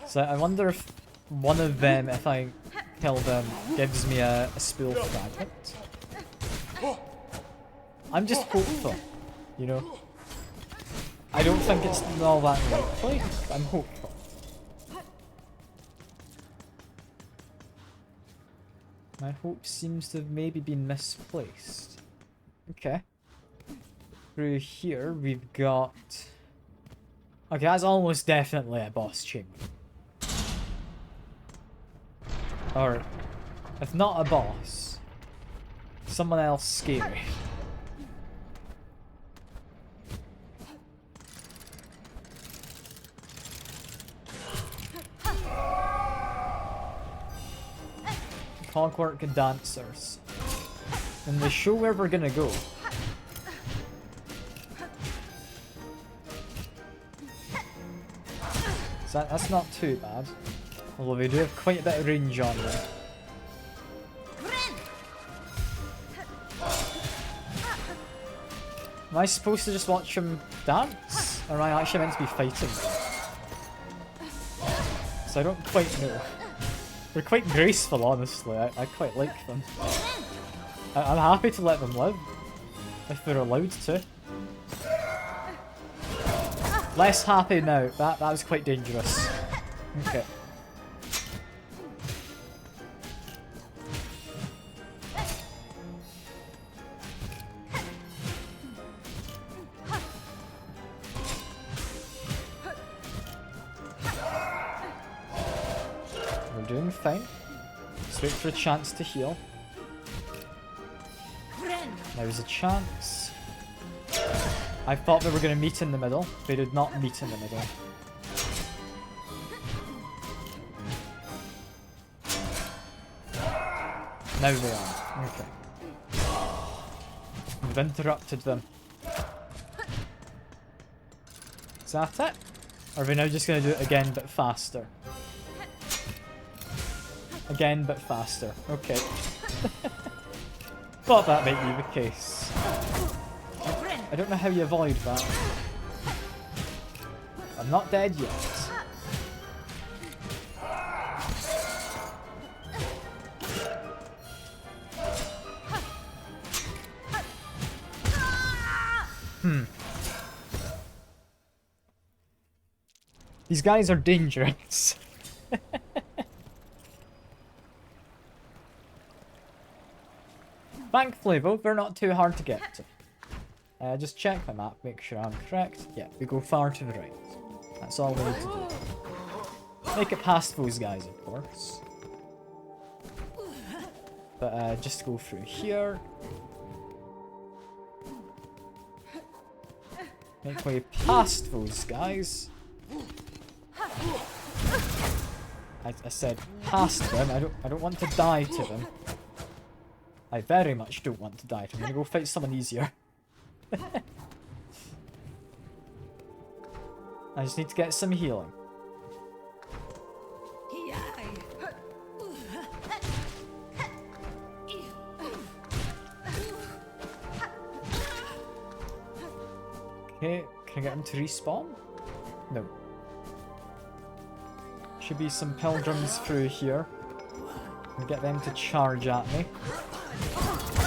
So I wonder if one of them, if I kill them, gives me a spool fragment. I'm just hopeful, you know. I don't think it's all that likely, but I'm hopeful. My hope seems to have maybe been misplaced. Okay. Through here, we've got... Okay, that's almost definitely a boss chamber. Or, if not a boss, someone else scary. Clockwork dancers. And they show where we're gonna go. So that's not too bad. Although we do have quite a bit of range on them. Am I supposed to just watch them dance? Or am I actually meant to be fighting them? So I don't quite know. They're quite graceful, honestly. I quite like them. I'm happy to let them live. If they're allowed to. Less happy now. That was quite dangerous. Okay. We're doing fine. Let's wait for a chance to heal. There was a chance. I thought they were going to meet in the middle. They did not meet in the middle. Now they are. Okay. We've interrupted them. Is that it? Or are we now just going to do it again but faster? Again but faster. Okay. Thought that might be the case. I don't know how you avoid that. I'm not dead yet. These guys are dangerous. Thankfully though, they're not too hard to get to. Just check my map, make sure I'm correct. Yeah, we go far to the right. That's all we need to do. Make it past those guys, of course. But just go through here. Make way past those guys. I said past them. I don't want to die to them. I very much don't want to die to them. I'm gonna go fight someone easier. I just need to get some healing. Okay, can I get him to respawn? No. Should be some pilgrims through here. And get them to charge at me.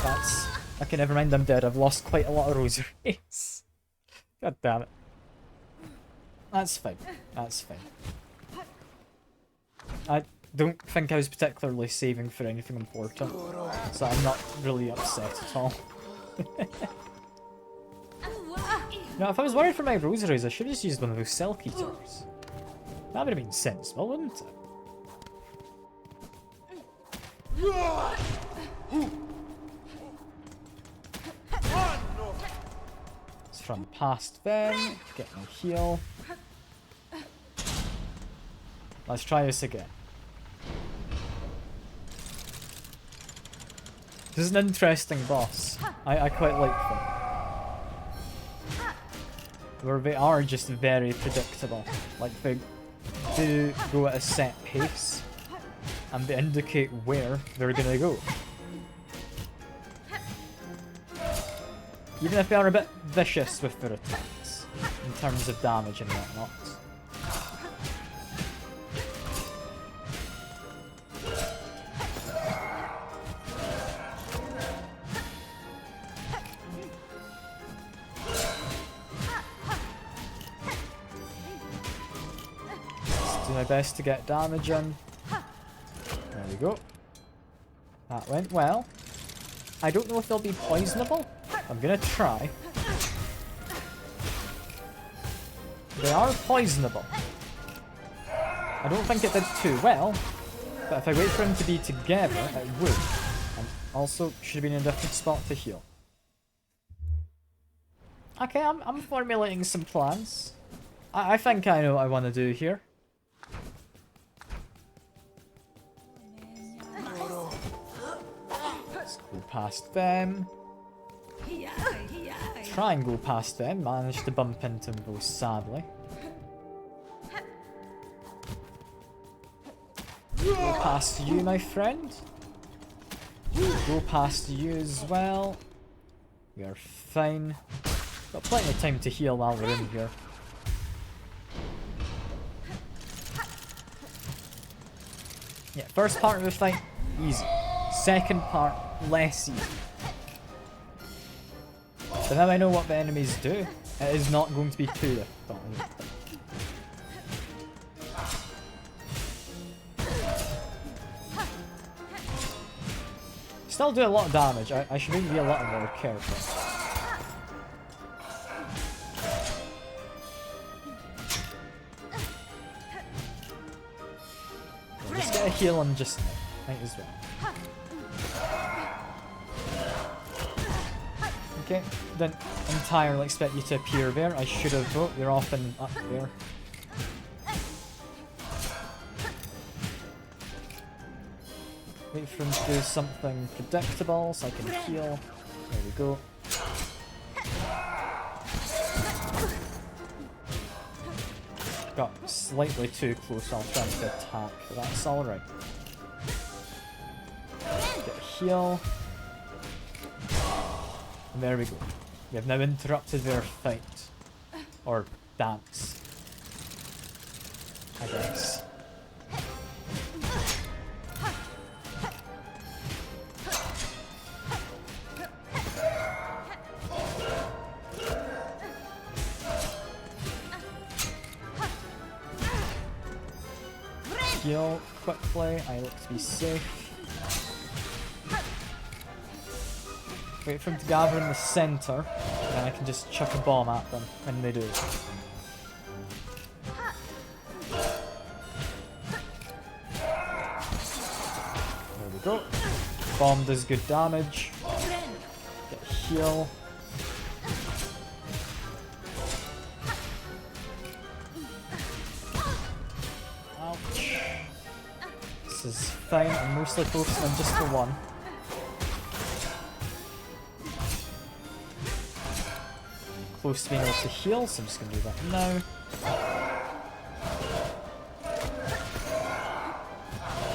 That's... Okay, never mind, I'm dead. I've lost quite a lot of rosaries. God damn it. That's fine. That's fine. I don't think I was particularly saving for anything important. So I'm not really upset at all. Now, if I was worried for my rosaries, I should have just used one of those silk eaters. That would have been sensible, wouldn't it? Let's run past them, get my heal. Let's try this again. This is an interesting boss. I quite like them. Where they are just very predictable. Like, they do go at a set pace, and they indicate where they're gonna go. Even if they are a bit vicious with their attacks, in terms of damage and whatnot. Let's do my best to get damage in. There we go. That went well. I don't know if they'll be poisonable. I'm gonna try. They are poisonable. I don't think it did too well, but if I wait for them to be together, it would. And also, should have been in a different spot to heal. Okay, I'm formulating some plans. I think I know what I want to do here. Let's go past them. Try and go past them, managed to bump into them though, sadly. Go past you, my friend. Go past you as well. We are fine. Got plenty of time to heal while we're in here. Yeah, first part of the fight, easy. Second part, less easy. So now I know what the enemies do. It is not going to be too difficult. Still do a lot of damage. I should maybe be a lot more careful. Let's get a heal on just now. Might as well. Okay, didn't entirely expect you to appear there. I should have. Oh, you're often up there. Wait for him to do something predictable so I can heal. There we go. Got slightly too close. I'll try to attack, but that's alright. Get a heal. And there we go. We have now interrupted their fight. Or dance. I guess. Heal quickly. I look to be safe. Wait for them to gather in the center, and I can just chuck a bomb at them when they do. There we go. Bomb does good damage. Get a heal. Ouch. This is fine. I'm mostly focused on just the one. Close to being able to heal, so I'm just going to do that now.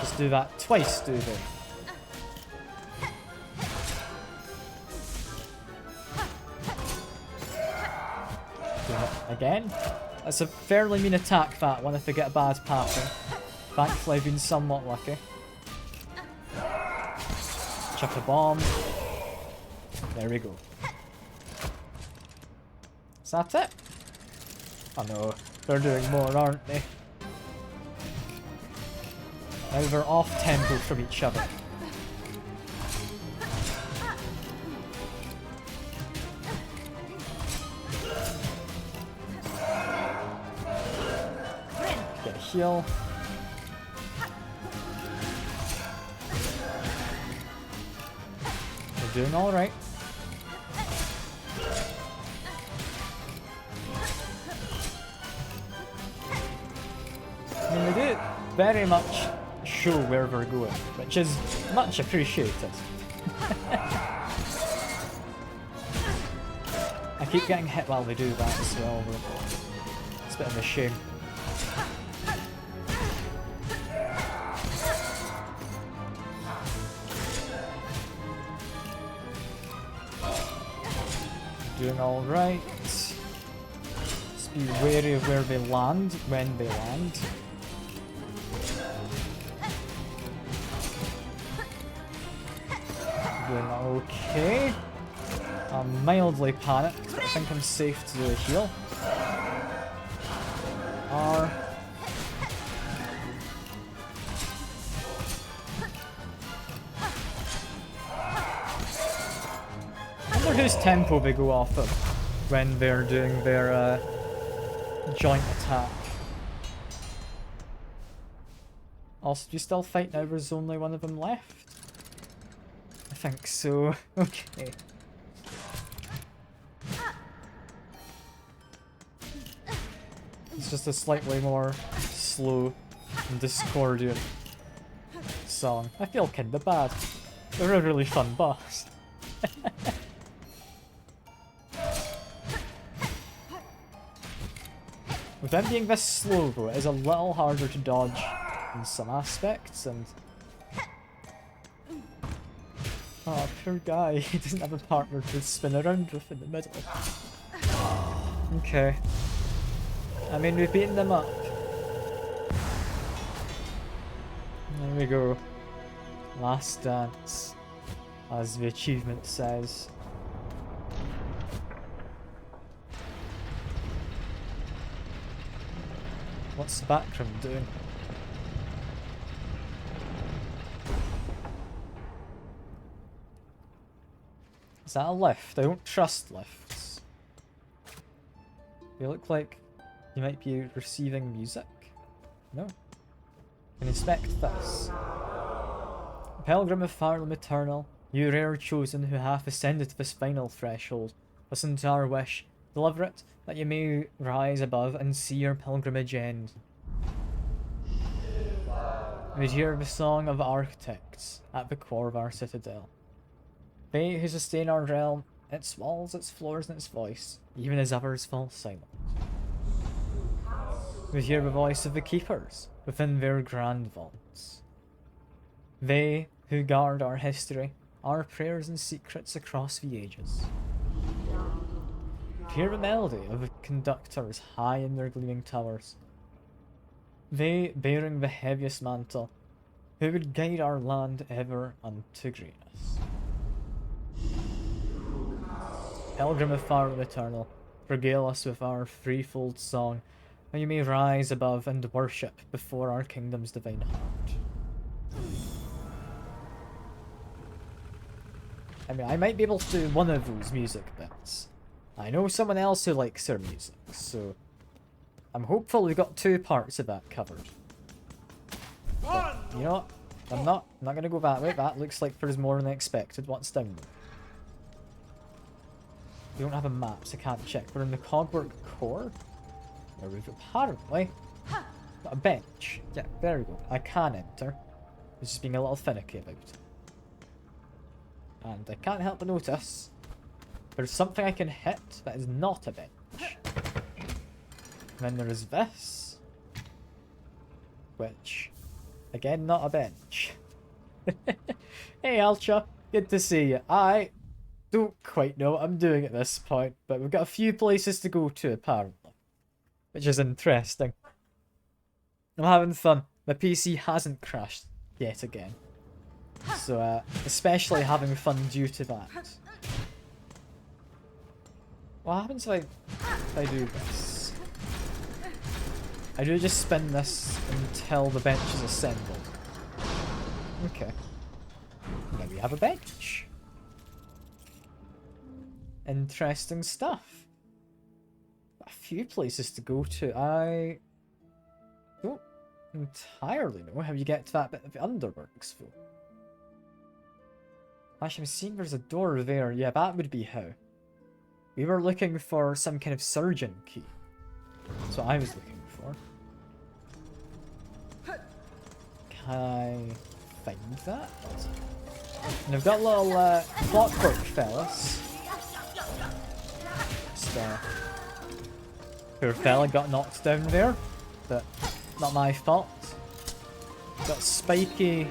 Just do that twice, do they? Do it again. That's a fairly mean attack, that one, if they get a bad pattern. Thankfully, I've been somewhat lucky. Chuck a bomb. There we go. Is that it? Oh no, they're doing more, aren't they? Now they're off tempo from each other. heal. We're doing alright. I mean, they do very much show where we're going, which is much appreciated. I keep getting hit while they do that as well, though. It's a bit of a shame. Doing alright. Just be wary of where they land when they land. Doing okay. I'm mildly panicked, but I think I'm safe to do a heal. R. I wonder whose tempo they go off of when they're doing their joint attack. Also, do you still fight now there's only one of them left? I think so. Okay. It's just a slightly more slow and discordant song. I feel kinda bad. They're a really fun boss. With them being this slow though, it is a little harder to dodge in some aspects, and... Oh, poor guy, he doesn't have a partner to spin around with in the middle. Okay. I mean, we've beaten them up. There we go. Last dance, as the achievement says. What's the background doing? Is that a lift? I don't trust lifts. They look like you might be receiving music. No. Can inspect this. Pilgrim of Farnham Eternal, you rare chosen who hath ascended to this final threshold. Listen to our wish. Deliver it, that you may rise above and see your pilgrimage end. We hear the song of architects at the core of our citadel. They who sustain our realm, its walls, its floors, and its voice, even as others fall silent. We hear the voice of the keepers within their grand vaults. They who guard our history, our prayers and secrets across the ages. Hear the melody of the conductors high in their gleaming towers. They bearing the heaviest mantle, who would guide our land ever unto greatness. Pilgrim of Farnham Eternal, regale us with our threefold song, that you may rise above and worship before our kingdom's divine heart. I mean, I might be able to do one of those music bits. I know someone else who likes their music, so I'm hopeful we got 2 parts of that covered. But, you know what? I'm not gonna go that way. That looks like there's more than I expected. What's down there? We don't have a map, so I can't check. We're in the Cogwork Core, where we've apparently got a bench. Yeah, there we go. I can enter. It's just being a little finicky about it. And I can't help but notice there's something I can hit that is not a bench. And then there is this, which, again, not a bench. Hey Alcha, good to see you. I don't quite know what I'm doing at this point, but we've got a few places to go to apparently, which is interesting. I'm having fun. My PC hasn't crashed yet again, so especially having fun due to that. What happens if I do this? I do just spin this until the bench is assembled. Okay. Now we have a bench. Interesting stuff. A few places to go to. I don't entirely know how you get to that bit of the underworks, though. Actually, I'm seeing there's a door there. Yeah, that would be how. We were looking for some kind of surgeon key. That's what I was looking for. Can I find that? And I've got little clockwork fellas. Just, poor fella got knocked down there, but not my fault. Got a spiky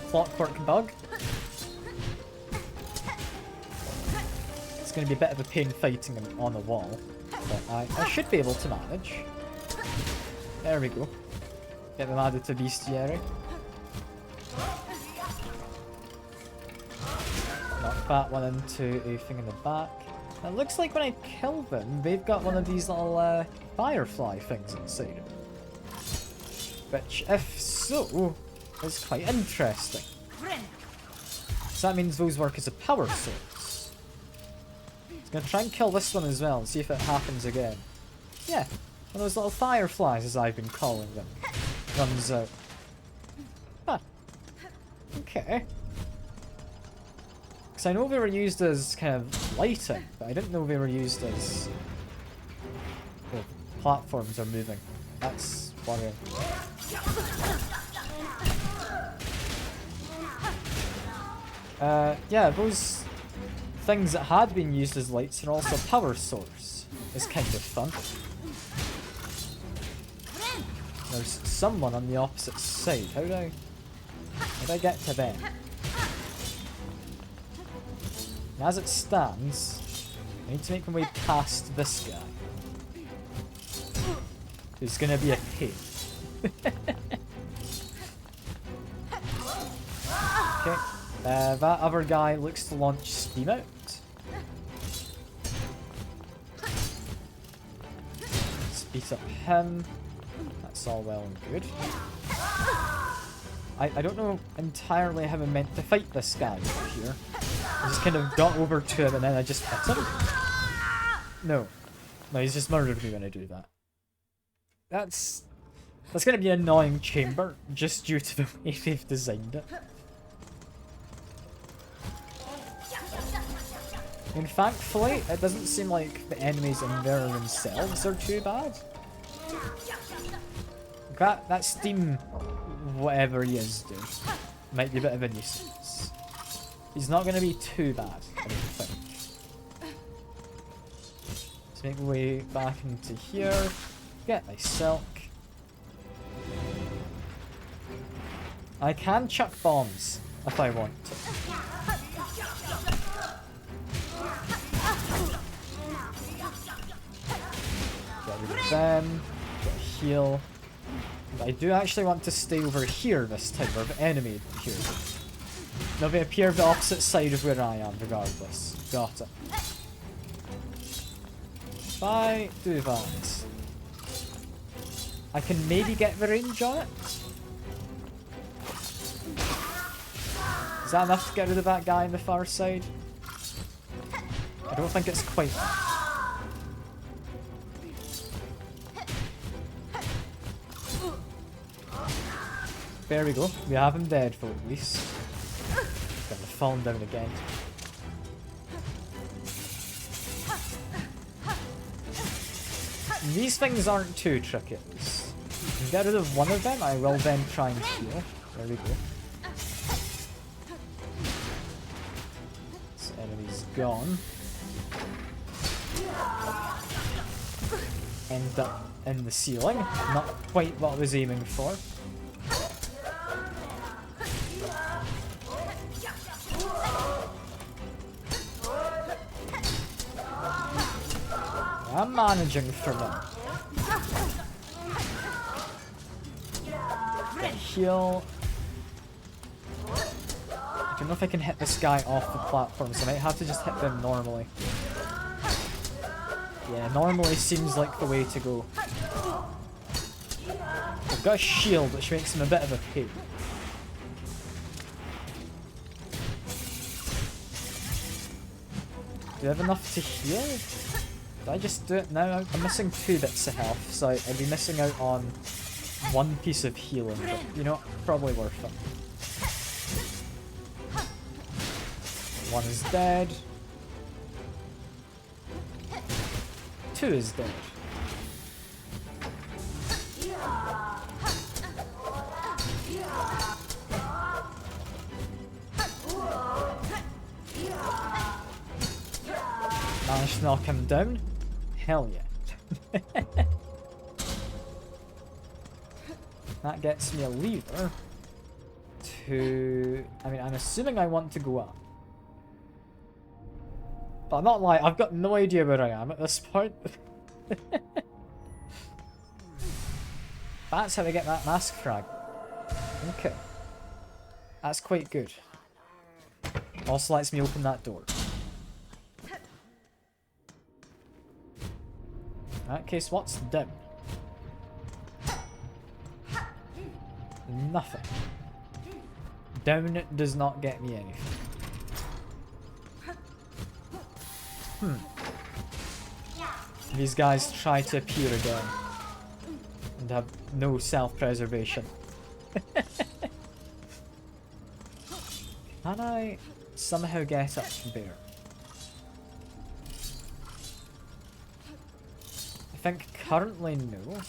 clockwork bug. It's going to be a bit of a pain fighting him on the wall, but I should be able to manage. There we go. Get them added to bestiary. Knock that one into a thing in the back. It looks like when I kill them, they've got one of these little firefly things inside of them. Which, if so, is quite interesting. So that means those work as a power source. I'm gonna try and kill this one as well and see if it happens again. Yeah, one of those little fireflies, as I've been calling them, runs out. Huh. Okay. Because I know they were used as kind of lighting, but I didn't know they were used as... well, platforms are moving. That's worrying. Yeah, those things that had been used as lights are also a power source. It's kind of fun. There's someone on the opposite side. How do I get to them? And as it stands, I need to make my way past this guy. Who's gonna be a pain. Okay. That other guy looks to launch steam out. Speed up him. That's all well and good. I don't know entirely how I'm meant to fight this guy over here. I just kind of got over to him and then I just hit him. No. No, he's just murdered me when I do that. That's gonna be an annoying chamber, just due to the way they've designed it. And thankfully, it doesn't seem like the enemies in there themselves are too bad. That steam, whatever he is, dude, might be a bit of a nuisance. He's not going to be too bad, I don't think. Let's make my way back into here. Get my silk. I can chuck bombs if I want to. Get rid of them. Get a heal. But I do actually want to stay over here this time, where the enemy appears. No, they appear the opposite side of where I am, regardless. Got it. If I do that, I can maybe get the range on it. Is that enough to get rid of that guy on the far side? I don't think it's quite that. There we go. We have him dead for at least. Gonna fall down again. These things aren't too tricky at least. If I get rid of one of them, I will then try and heal. There we go. This enemy's gone. End up in the ceiling. Not quite what I was aiming for. I'm managing for them. Get heal. I don't know if I can hit this guy off the platform, so I might have to just hit them normally. Yeah, normally seems like the way to go. I've got a shield, which makes him a bit of a pain. Do I have enough to heal? Did I just do it now? I'm missing 2 bits of health, so I'd be missing out on one piece of healing, but you know, probably worth it. One is dead. Two is dead. Managed to knock him down? Hell yeah. That gets me a lever to... I mean, I'm assuming I want to go up. But I'm not lying, I've got no idea where I am at this point. That's how I get that mask frag. Okay. That's quite good. Also lets me open that door. In that case, what's down? Nothing. Down does not get me anything. These guys try to appear again and have no self-preservation. Can I somehow get up there? I think currently no.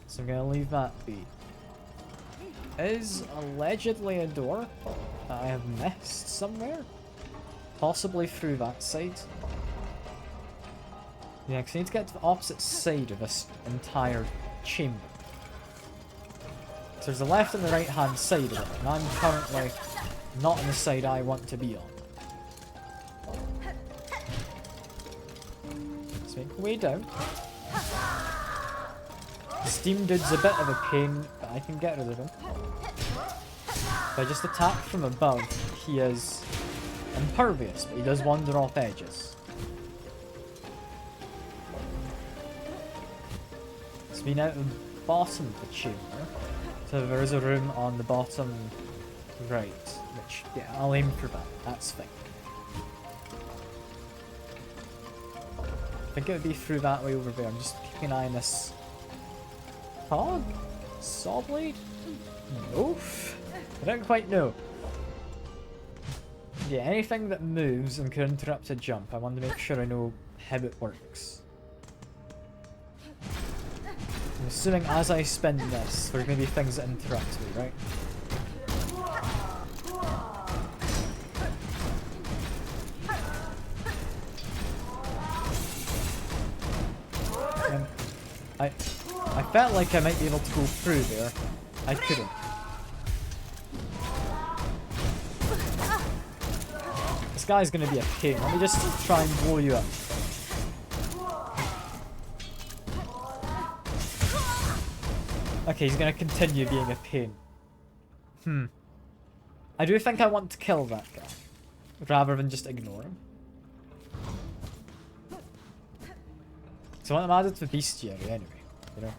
So I'm gonna leave that be. Is allegedly a door that I have missed somewhere? Possibly through that side. Yeah, because I need to get to the opposite side of this entire chamber. So there's the left and the right hand side of it, and I'm currently not on the side I want to be on. Let's make our way down. Steam Dude's a bit of a pain, but I can get rid of him. If I just attack from above, he is impervious, but he does wander off edges. It's been out of the bottom of the chamber, so there is a room on the bottom right, which, yeah, I'll aim for that, that's fine. I think it would be through that way over there. I'm just keeping an eye on this hog? Saw blade? No? I don't quite know. Yeah, anything that moves and can interrupt a jump, I want to make sure I know how it works. I'm assuming as I spin this, there are going to be things that interrupt me, right? I felt like I might be able to go through there. I couldn't. This guy's gonna be a pain. Let me just try and blow you up. Okay, he's gonna continue being a pain. I do think I want to kill that guy, rather than just ignore him. So I want him added to the bestiary anyway, you know.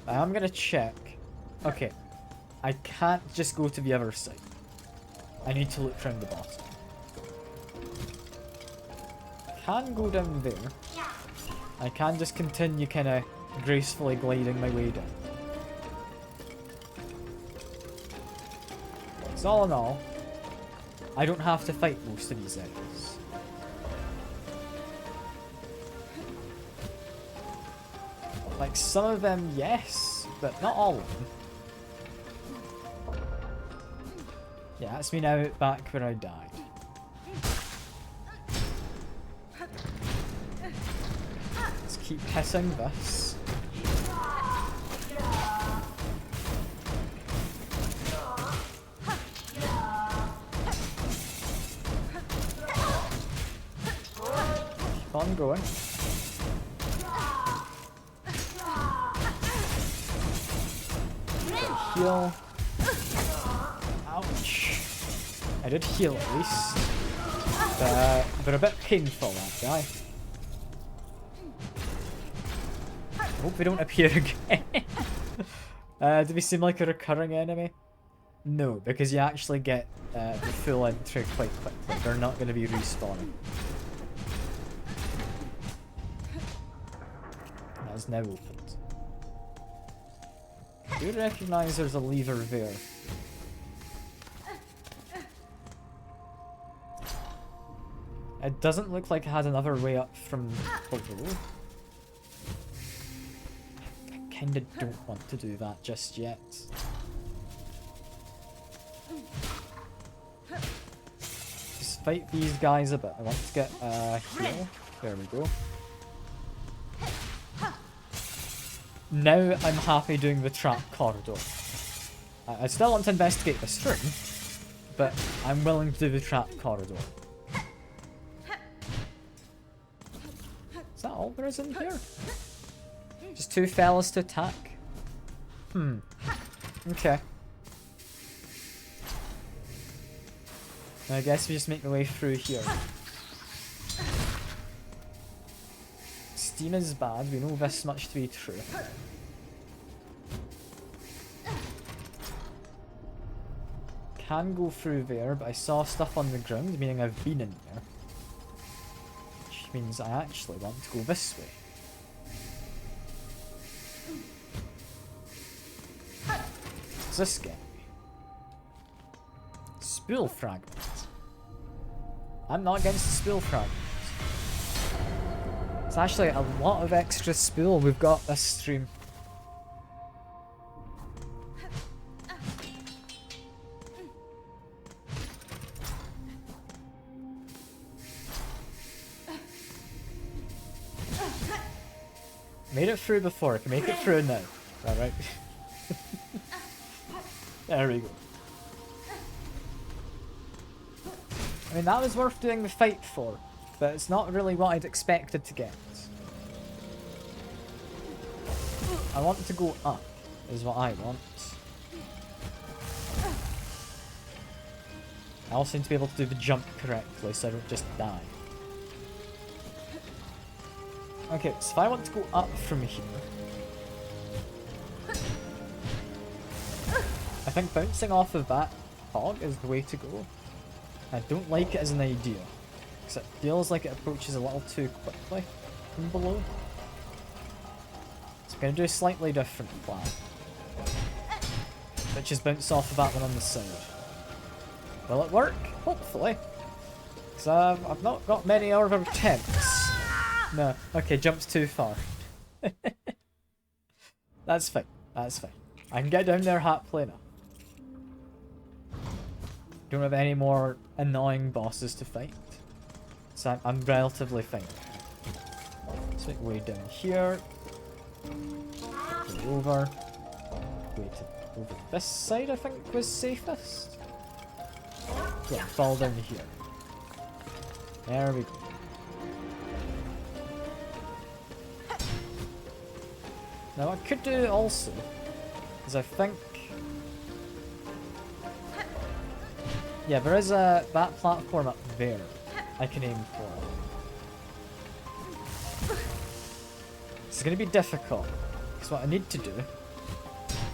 I'm gonna check. Okay, I can't just go to the other side. I need to look around the bottom. Can go down there. I can just continue kind of gracefully gliding my way down. So all in all, I don't have to fight most of these enemies. Like, some of them, yes, but not all of them. Yeah, that's me now back where I died. Let's keep hitting this. Keep on going. Heal. Ouch. I did heal at least. They're a bit painful, that guy. Hope they don't appear again. Do they seem like a recurring enemy? No, because you actually get the full entry quite quickly. They're not going to be respawning. That is now opened. I do recognise there's a lever there. It doesn't look like it has another way up from below. I kinda don't want to do that just yet. Just fight these guys a bit. I want to get a heal. There we go. Now I'm happy doing the trap corridor. I still want to investigate this room, but I'm willing to do the trap corridor. Is that all there is in here? Just two fellas to attack? Okay. I guess we just make my way through here. Steam is bad, we know this much to be true. Can go through there, but I saw stuff on the ground, meaning I've been in there. Which means I actually want to go this way. What's this get me? Spool fragment. I'm not against the spool fragment. It's actually a lot of extra spool we've got this stream. Made it through before, I can make it through now. Alright. There we go. I mean, that was worth doing the fight for, but it's not really what I'd expected to get. I want to go up, is what I want. I also need to be able to do the jump correctly so I don't just die. Okay, so if I want to go up from here... I think bouncing off of that hog is the way to go. I don't like it as an idea, because it feels like it approaches a little too quickly from below. So I'm going to do a slightly different plan, which is bounce off of that one on the side. Will it work? Hopefully. Because I've not got many other attempts. No. Okay, jumps too far. That's fine. That's fine. I can get down there happily enough. Don't have any more annoying bosses to fight. So I'm relatively fine. Let's make way down here. Go over. Wait, over this side I think was safest. Yeah, fall down here. There we go. Now what I could do also is I think... Yeah, there is that platform up there I can aim for. It's going to be difficult, because what I need to do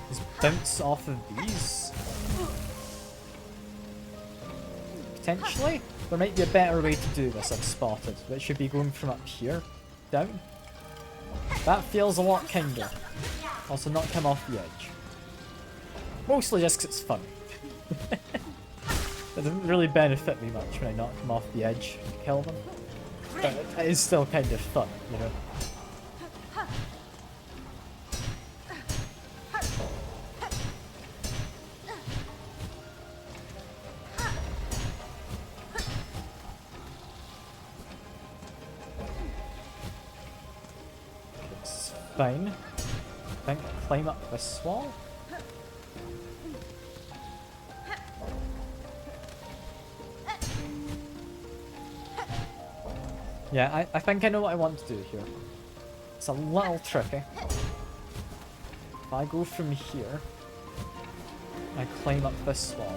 is bounce off of these. Potentially, there might be a better way to do this I've spotted, which should be going from up here, down. That feels a lot kinder. Also not come off the edge. Mostly just because it's funny. It doesn't really benefit me much when I not come off the edge and kill them. But it is still kind of fun, you know. It's fine. I think I'll climb up this wall. Yeah, I think I know what I want to do here. It's a little tricky. If I go from here, I climb up this wall.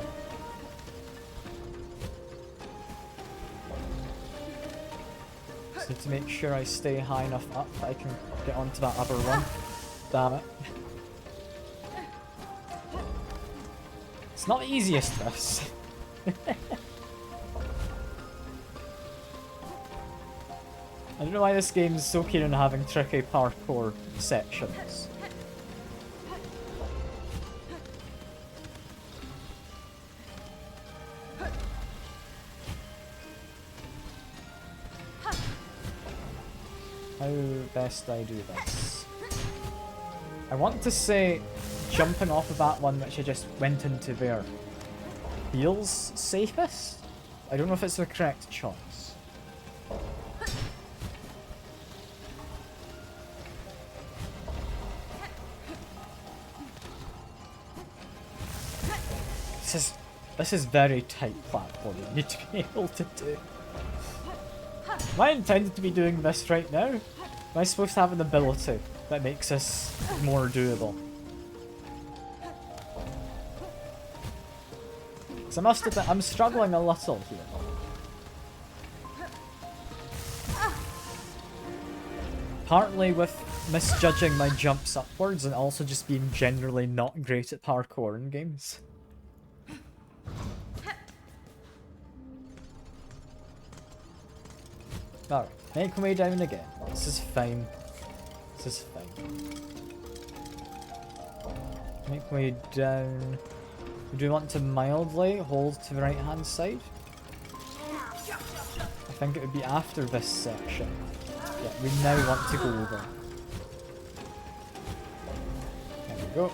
Just need to make sure I stay high enough up that I can get onto that other one. Damn it. It's not the easiest, this. I don't know why this game's so keen on having tricky parkour sections. How best I do this? I want to say jumping off of that one which I just went into there feels safest. I don't know if it's the correct choice. This is very tight platform you need to be able to do. Am I intended to be doing this right now? Am I supposed to have an ability that makes this more doable? Because I must admit, I'm struggling a little here. Partly with misjudging my jumps upwards and also just being generally not great at parkour in games. Alright, make my way down again. This is fine. This is fine. Make my way down. Do we want to mildly hold to the right hand side? I think it would be after this section. Yeah, we now want to go over. There we go.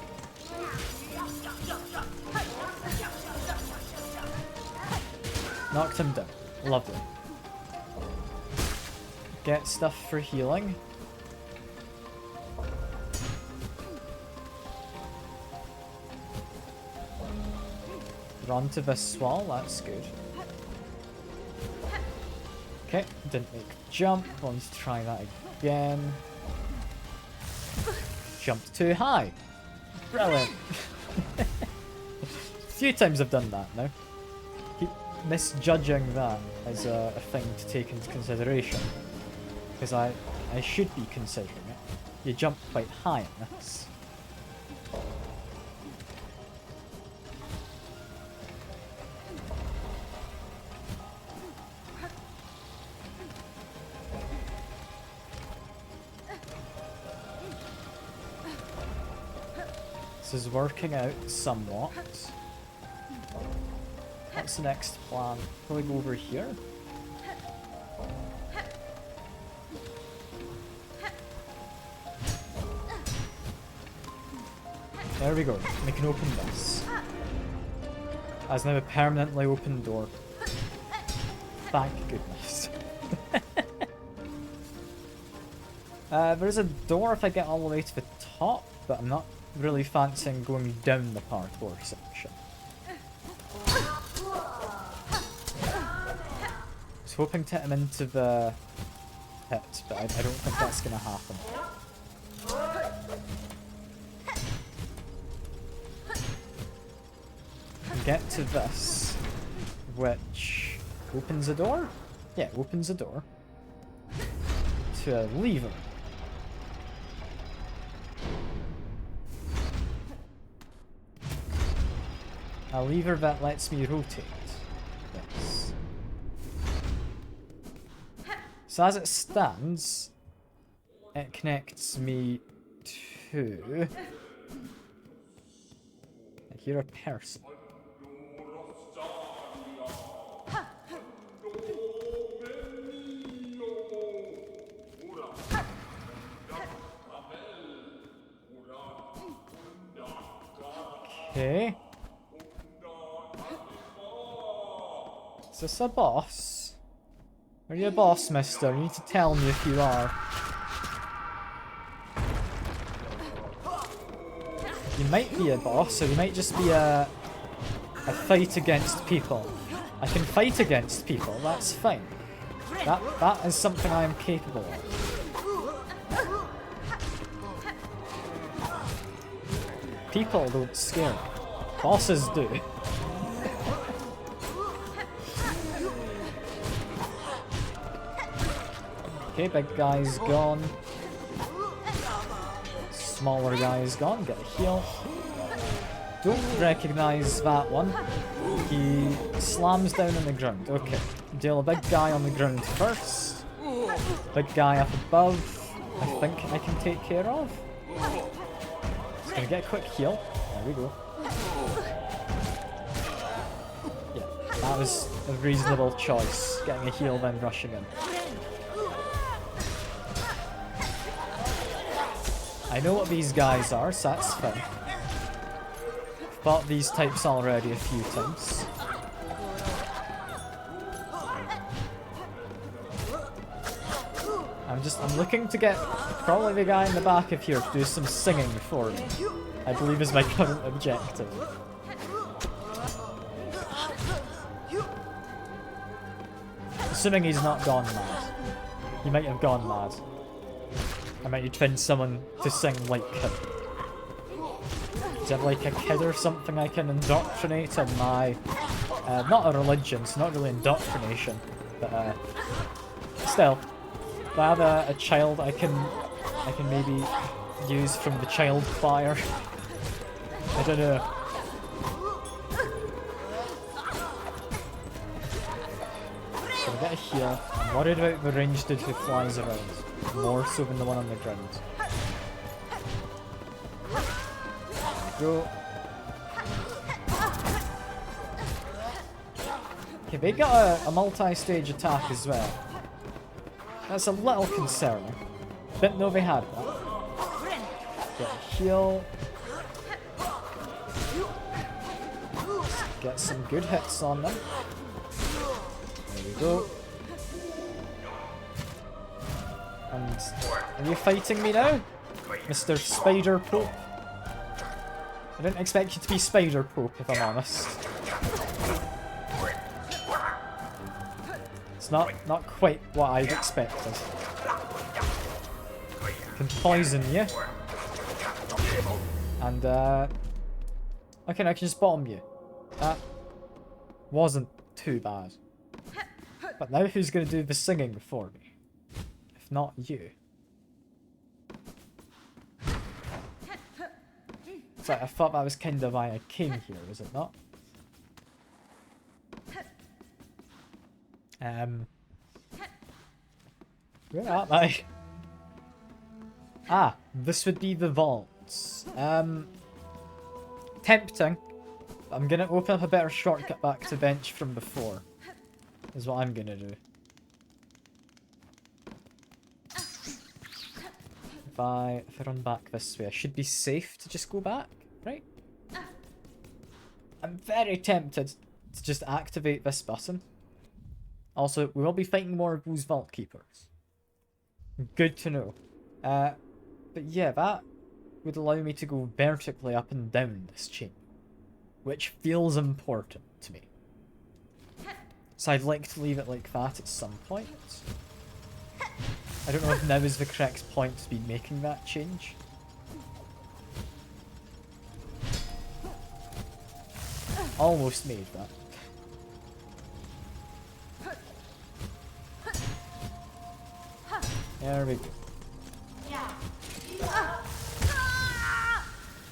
Knocked him down. Lovely. Get stuff for healing. Run to this wall, that's good. Okay, didn't make a jump. I'll need to try that again. Jumped too high. Brilliant. A few times I've done that now. Keep misjudging that as a thing to take into consideration. Because I should be considering it. You jump quite high in this. This is working out somewhat. What's the next plan? Probably go over here. There we go. We can open this. As now a permanently open door. Thank goodness. There's a door if I get all the way to the top, but I'm not really fancying going down the parkour section. I was hoping to hit him into the pit, but I don't think that's going to happen. Get to this, which opens a door? Yeah, opens a door to a lever. A lever that lets me rotate. Yes. So as it stands, it connects me to... I hear a person. Okay. Is this a boss? Are you a boss, mister? You need to tell me if you are. You might be a boss, or you might just be a fight against people. I can fight against people, that's fine. That is something I am capable of. People don't scare me. Bosses do. Okay, big guy's gone. Smaller guy's gone. Get a heal. Don't recognise that one. He slams down on the ground. Okay. Deal a big guy on the ground first. big guy up above, I think I can take care of. Just gonna get a quick heal. There we go. Yeah, that was a reasonable choice, getting a heal then rushing in. I know what these guys are, so that's fine. Fought these types already a few times. I'm looking to get probably the guy in the back of here to do some singing for me. I believe is my current objective. Assuming he's not gone mad. He might have gone mad. I might need to find someone to sing like him. Is there like a kid or something I can indoctrinate in my... not a religion, it's not really indoctrination, but still. If I have a child I can maybe use from the child choir. I don't know. So I get a heal. I'm worried about the ranged dude who flies around. More so than the one on the ground. Go. Okay, they got a multi-stage attack as well. That's a little concerning. Didn't know they had that. Get a heal. Get some good hits on them. There we go. And are you fighting me now? Mr. Spider Pope? I didn't expect you to be Spider Pope, if I'm honest. It's not quite what I'd expected. Can poison you. And, okay, I can just bomb you. That wasn't too bad. But now who's going to do the singing for me? If not you. So I thought that was kind of why I came here, was it not? Where am I? Ah, this would be the vaults. Tempting. I'm gonna open up a better shortcut back to bench from before. Is what I'm gonna do. If I run back this way, I should be safe to just go back, right? I'm very tempted to just activate this button. Also, we will be fighting more of those Vault Keepers. Good to know. But yeah, that would allow me to go vertically up and down this chain, which feels important to me. So I'd like to leave it like that at some point. I don't know if now is the correct point to be making that change. Almost made that. There we go.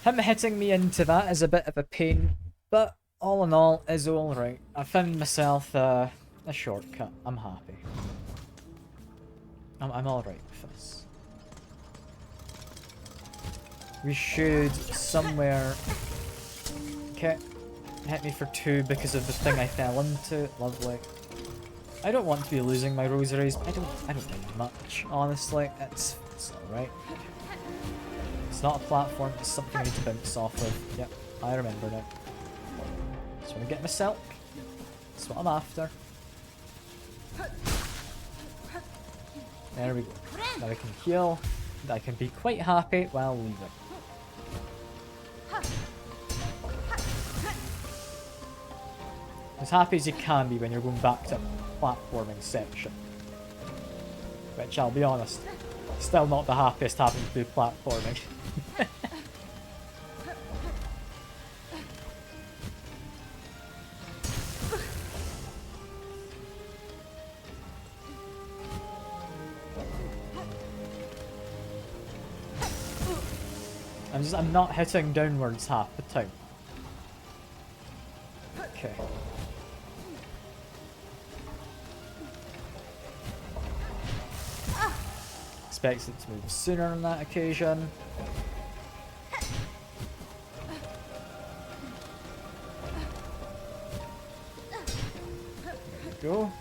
Him hitting me into that is a bit of a pain, but all in all is alright. I found myself a shortcut. I'm happy. I'm alright with this. We should somewhere... Okay. Hit me for 2 because of the thing I fell into. Lovely. I don't want to be losing my rosaries, but I don't mind much, honestly. It's alright. It's not a platform, it's something I need to bounce off of. Yep, I remember now. Just want to get my silk. That's what I'm after. There we go. Now I can heal, and I can be quite happy while leaving. As happy as you can be when you're going back to platforming section. Which, I'll be honest, still not the happiest having to do platforming. I'm not hitting downwards half the time. Okay. expected it to move sooner on that occasion. There we go.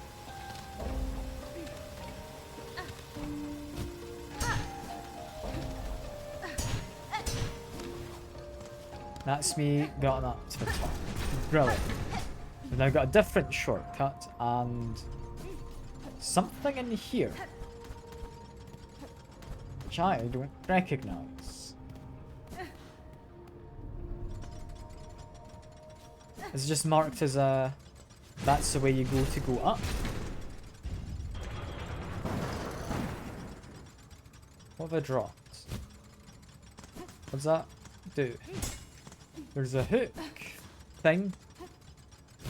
That's me gotten up to the top. Brilliant. We've now got a different shortcut and something in here which I don't recognise. It's just marked as a... that's the way you go up. What have I dropped? What's that do? There's a hook thing.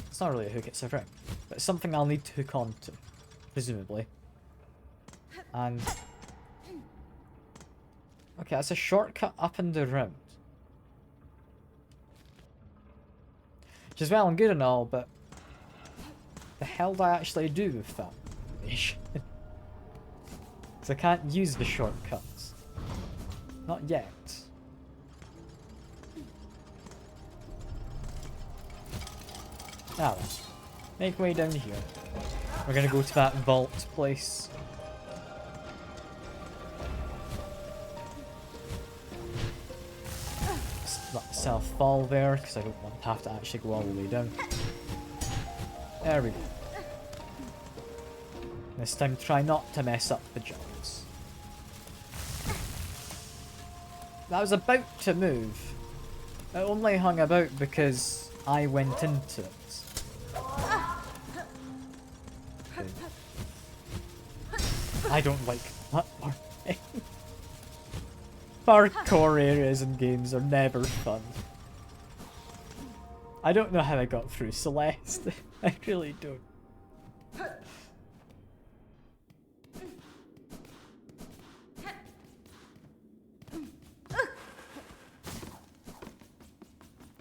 It's not really a hook, it's a ring. But it's something I'll need to hook onto, presumably. And... okay, that's a shortcut up and around. Which is well and good and all, but... the hell do I actually do with that information? Because I can't use the shortcuts. Not yet. Now then, make way down here. We're gonna go to that vault place. Let myself fall there, because I don't want to have to actually go all the way down. There we go. This time try not to mess up the jumps. That was about to move. It only hung about because I went into it. I don't like platforming. Parkour areas in games are never fun. I don't know how I got through Celeste. I really don't.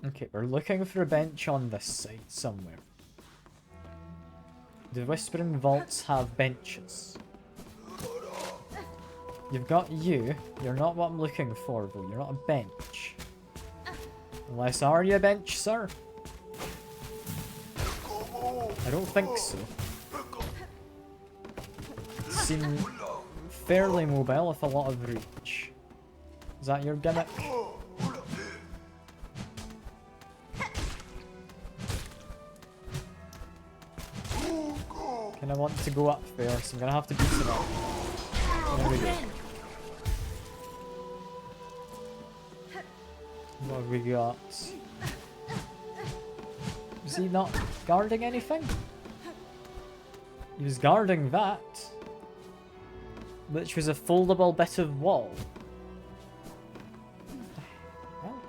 Okay, we're looking for a bench on this side somewhere. Do Whispering Vaults have benches? You've got you. You're not what I'm looking for, though. You're not a bench. Unless, are you a bench, sir? I don't think so. Seem fairly mobile with a lot of reach. Is that your gimmick? And I want to go up there, so I'm gonna have to beat it up. There we go. What have we got? Was he not guarding anything? He was guarding that, which was a foldable bit of wall. Well,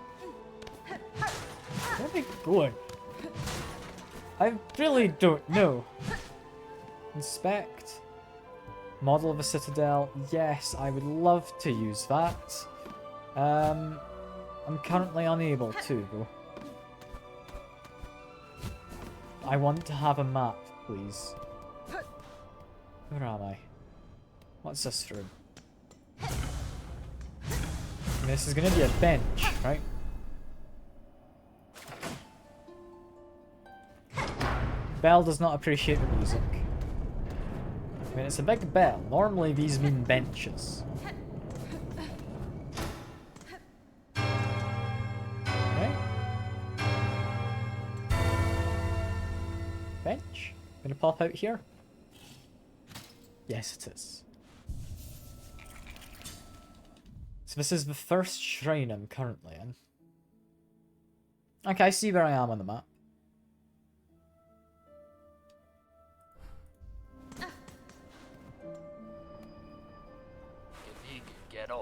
where are we going? I really don't know. Inspect. Model of a citadel. Yes, I would love to use that. I'm currently unable to, though. I want to have a map, please. Where am I? What's this room? I mean, this is going to be a bench, right? Bell does not appreciate the music. I mean, it's a big bell. Normally these mean benches. Okay. Bench? Gonna pop out here? Yes, it is. So this is the first shrine I'm currently in. Okay, I see where I am on the map.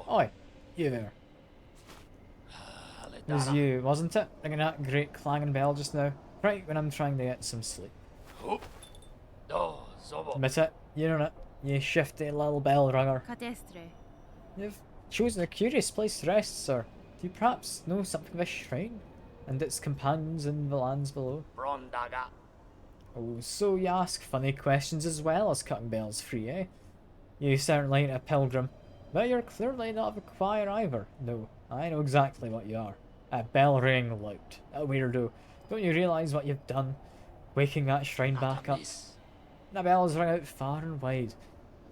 Oi, you there. It was you, wasn't it? Ringing that great clanging bell just now. Right when I'm trying to get some sleep. Admit it, you're on it. You shifty little bell ringer. You've chosen a curious place to rest, sir. Do you perhaps know something of a shrine? And its companions in the lands below? Oh, so you ask funny questions as well as cutting bells free, eh? You certainly ain't a pilgrim. But you're clearly not a choir either. No, I know exactly what you are. A bell ringing loud. A weirdo. Don't you realise what you've done? Waking that shrine back up. The bells ring out far and wide.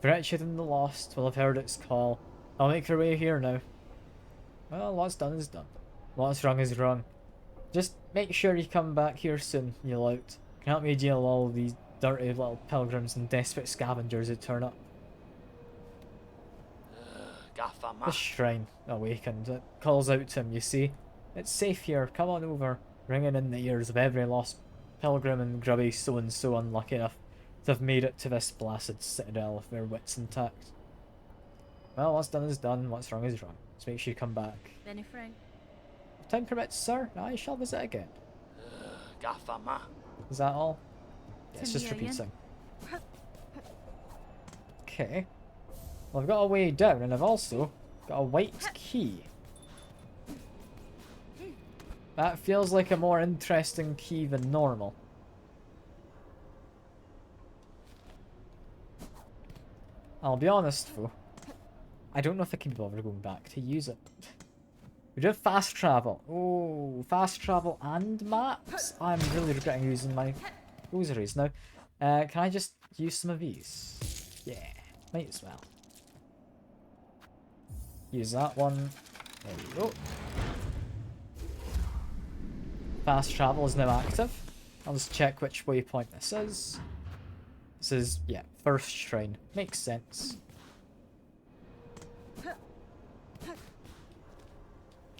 The wretched and the lost will have heard its call. I'll make their way here now. Well, what's done is done. What's wrong is wrong. Just make sure you come back here soon, you lout. Can't me deal with all these dirty little pilgrims and desperate scavengers who turn up. The shrine awakened. It calls out to him, you see. It's safe here, come on over. Ringing in the ears of every lost pilgrim and grubby so-and-so unlucky enough to have made it to this blasted citadel with their wits intact. Well, what's done is done, what's wrong is wrong. Just make sure you come back. Benny Frank. If time permits, sir, I shall visit again. Is that all? Yeah, it's just repeating. Okay. Well, I've got a way down, and I've also got a white key. That feels like a more interesting key than normal. I'll be honest though, I don't know if I can be bothered going back to use it. We do have fast travel. Oh, fast travel and maps? I'm really regretting using my rosaries now. Can I just use some of these? Yeah, might as well. Use that one. There we go. Fast travel is now active. I'll just check which waypoint this is. This is, yeah, first shrine. Makes sense.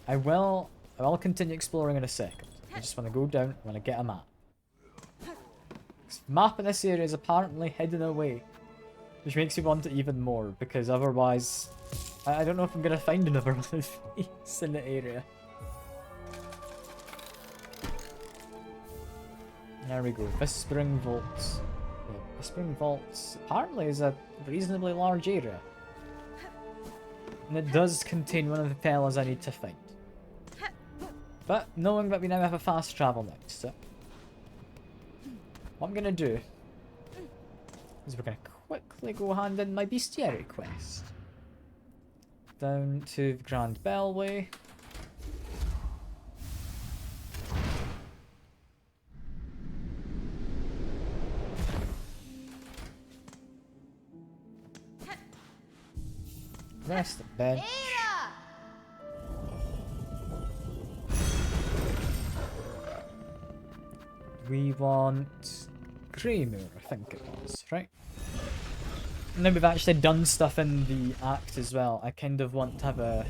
I will continue exploring in a second. I just want to go down, I want to get a map. This map in this area is apparently hidden away, which makes me want it even more, because otherwise, I don't know if I'm going to find another one of these in the area. There we go, Whispering Vaults. The Whispering Vaults apparently is a reasonably large area. And it does contain one of the fellas I need to find. But knowing that we now have a fast travel next to it, what I'm going to do is we're going to quickly go hand in my bestiary quest. Down to the Grand Bellway. Rest the bench. We want Greymoor, I think it was, right? And then we've actually done stuff in the act as well. I kind of want to have a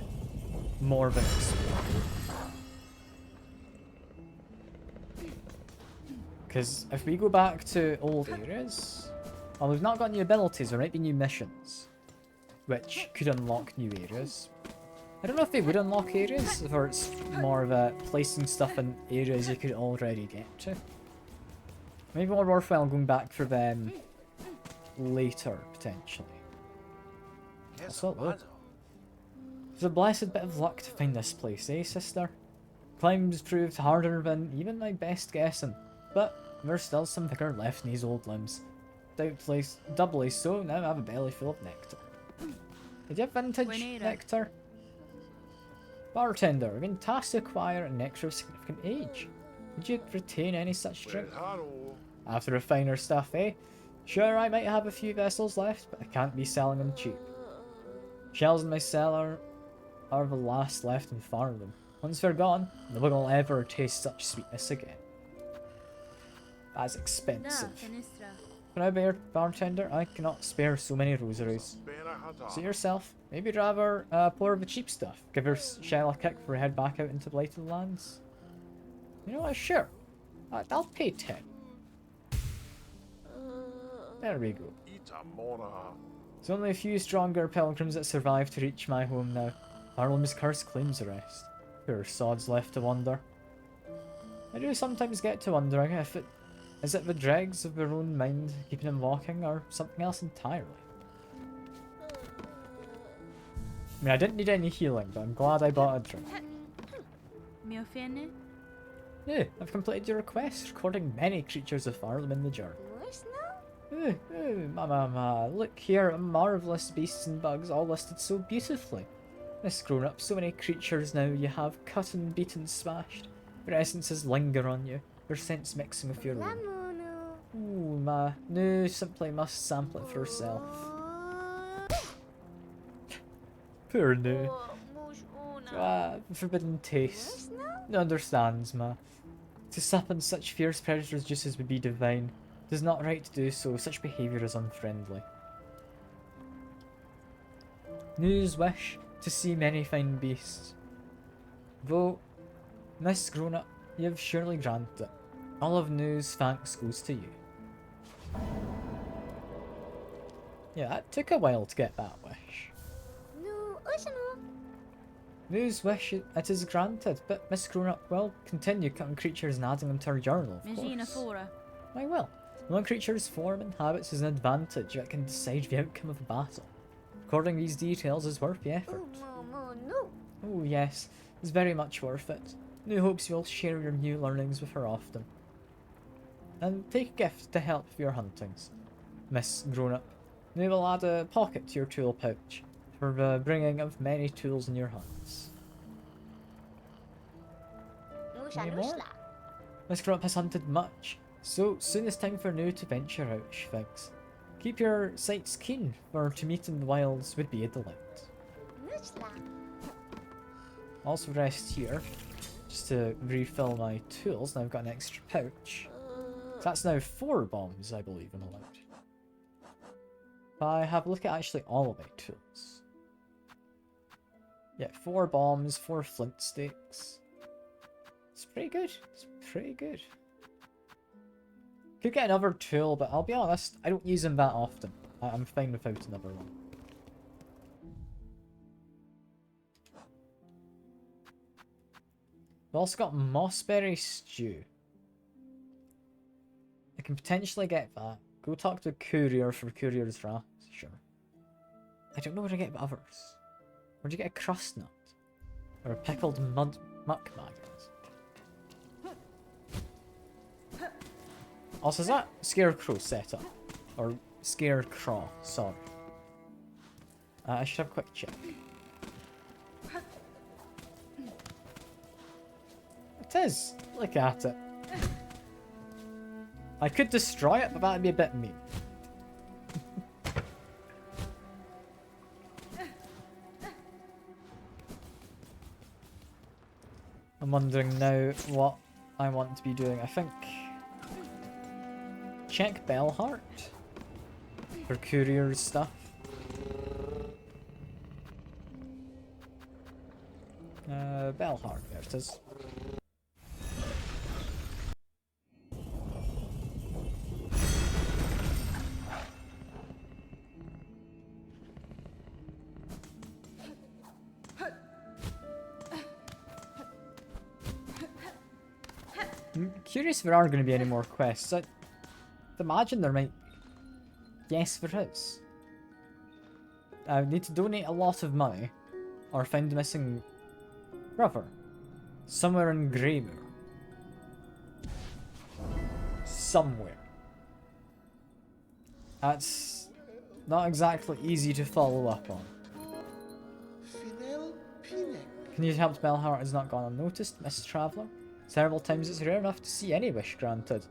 more of an explore. Because if we go back to old areas, well, we've not got new abilities, there might be new missions, which could unlock new areas. I don't know if they would unlock areas, or it's more of a placing stuff in areas you could already get to. Maybe more worthwhile going back for them later, potentially. Also, look. It's a blessed bit of luck to find this place, eh, sister? Climbs proved harder than even my best guessing, but there's still some vigor left in these old limbs. Doubly so, now I have a belly full of nectar. Did you have vintage nectar? Bartender, I've been tasked to acquire a nectar of significant age. Did you retain any such drink? After the finer stuff, eh? Sure, I might have a few vessels left, but I can't be selling them cheap. Shells in my cellar are the last left in Farnham. Once they're gone, no one will ever taste such sweetness again. That's expensive. Can I bear, bartender? I cannot spare so many rosaries. Suit yourself. Maybe you'd rather pour the cheap stuff. Give your shell a kick before we head back out into the blighted lands. You know what? Sure. I'll pay 10. There we go. There's only a few stronger pilgrims that survive to reach my home now. Harlem's curse claims the rest. Poor sods left to wander. I do sometimes get to wondering if it is it the dregs of their own mind keeping them walking, or something else entirely. I mean, I didn't need any healing, but I'm glad I bought a drink. Yeah, I've completed your request, recording many creatures of Farnham in the journal. Ma, look here, marvellous beasts and bugs, all listed so beautifully. Miss Grown Up, so many creatures now you have cut and beaten, smashed. Their essences linger on you, their scents mixing with your own. Ooh, ma, no, simply must sample it for herself. Poor no. Forbidden taste. No understands, ma. To sup on such fierce predators' juices would be divine. It is not right to do so, such behaviour is unfriendly. News wish to see many fine beasts. Though, Miss Grown Up, you have surely granted it. All of News thanks goes to you. Yeah, that took a while to get that wish. News wish it is granted, but Miss Grown Up will continue cutting creatures and adding them to her journal, of course. I will. Knowing creatures' form and habits is an advantage that can decide the outcome of a battle. Recording these details is worth the effort. Oh yes, it's very much worth it. New hopes you'll share your new learnings with her often. And take a gift to help with your huntings, Miss Grown Up. New will add a pocket to your tool pouch for the bringing of many tools in your hunts. Any more? Miss Grown Up has hunted much, so soon it's time for New to venture out, she thinks. Keep your sights keen, for to meet in the wilds would be a delight. Also rest here, just to refill my tools. Now I've got an extra pouch. So that's now 4 bombs, I believe I'm allowed. If I have a look at actually all of my tools. Yeah, 4 bombs, 4 flint sticks. It's pretty good. It's pretty good. Could get another tool, but I'll be honest, I don't use them that often. I'm fine without another one. We've also got mossberry stew. I can potentially get that. Go talk to a courier for courier's wrath. Sure. I don't know where to get others. Where'd you get a crust nut? Or a pickled muck maggot? Also, is that scarecrow setup? Or scarecraw, sorry. I should have a quick check. It is! Look at it. I could destroy it, but that'd be a bit mean. I'm wondering now what I want to be doing. I think... check Bellheart for courier stuff. Bellheart, there it is. I'm curious if there are going to be any more quests. I imagine there might be. Yes, there is. I need to donate a lot of money or find a missing brother somewhere in Greymore. Somewhere. That's not exactly easy to follow up on. Can you help Bellheart has not gone unnoticed, Miss Traveller? Several times it's rare enough to see any wish granted.